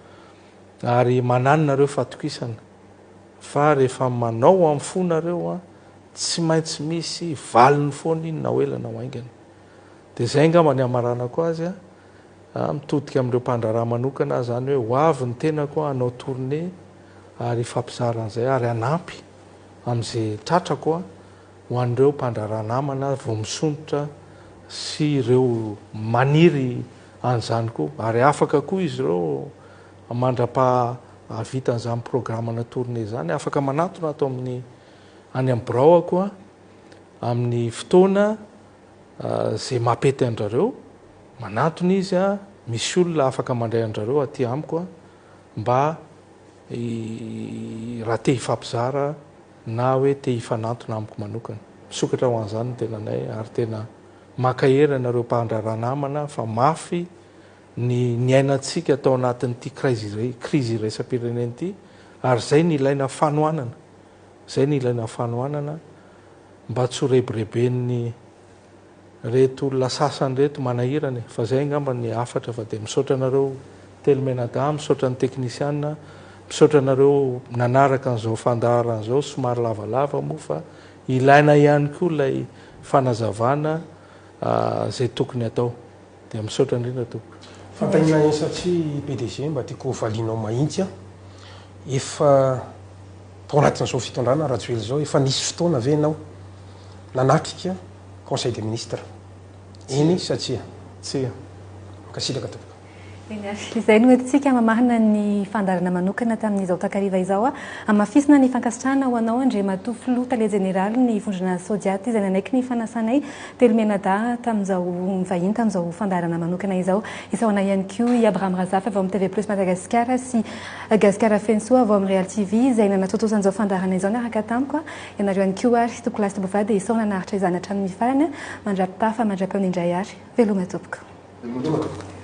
Speaker 4: ary mananonareo fatokisana fa rehefa manao amin'ny fonareo tsy maintsy misy valiny foana iny na hoelana ho aingana dia zay ngamba ny amaranako azy mitodika amin'ireo mpandraraha manokana zany hoe ho avy ny tenako hanao tournée ary hifampizaran'izay ary anampy amin'izay tratrako ho an'ireo mpandraraha namana vao misondrotra sy ireo maniry an'izany koa ary afaka koa izy ireo mandra-pahavitan'izany programmana tournée zany afaka manatona atao amin'ny any amin'ny biraoako amin'ny fotoana zay mampety andrareo manatona izy misy olona afaka mandray andrareo aty amiko mba raha te hifampizara na hoe te hifanatona amiko manokana misokatra ho an'izany ny tenanay ary tena makahery anareo mpandraraha namana fa mafy ny ainatsika atao anatin'ity krizy iraisam-pirenena ity ary zay ny ilaina fanoanana zay ny ilaina fanoanana mba tsy horebireben'ny reto olona sasany reto manahirana fa zay ngamba ny afatra fa dia misaotra anareo telomenada misaotra ny teknisiana misaotra anareo nanaraka an'izao fandaharan'izao somary lavalava moa fa ilaina ihany koa ilay fanazavana zay tokony atao dia misaotra indrindra tompoko.
Speaker 3: Fantanina eny satria PDG mba tiako valinao mahitsy efa tao anatin'izao fitondrana raha tsy hoe zao efa nisy fotoana ve enao nanakika conseil des ministres eny satria
Speaker 4: tsia
Speaker 3: makasitraka tompoko.
Speaker 1: Izay no entsika mamahana ny fandarana manokana tamin'izao takariva izao amafisina ny fankasitrahana ho anao andre matoa filoha tale generaly ny vondrona sodiaty izay nanaiky ny fanasanay telomenada tamin'izao mivahiny tamin'izao fandarana manokana izao isaona ihany koa i Abraham Razafy avao amin'ny TV Plus Madagascar sy Gaspard Fensoa avao amin'ny Real TV izay nanatotosan'izao fandarana izao niaraka tamiko ianareo ihany koa ary toko lasy tobovady dia isaona naharitra izany hatramin'ny mifarana mandrapy tafa mandrapy amin'ny indray ary veloma tompoko.
Speaker 3: Veloma tompoko.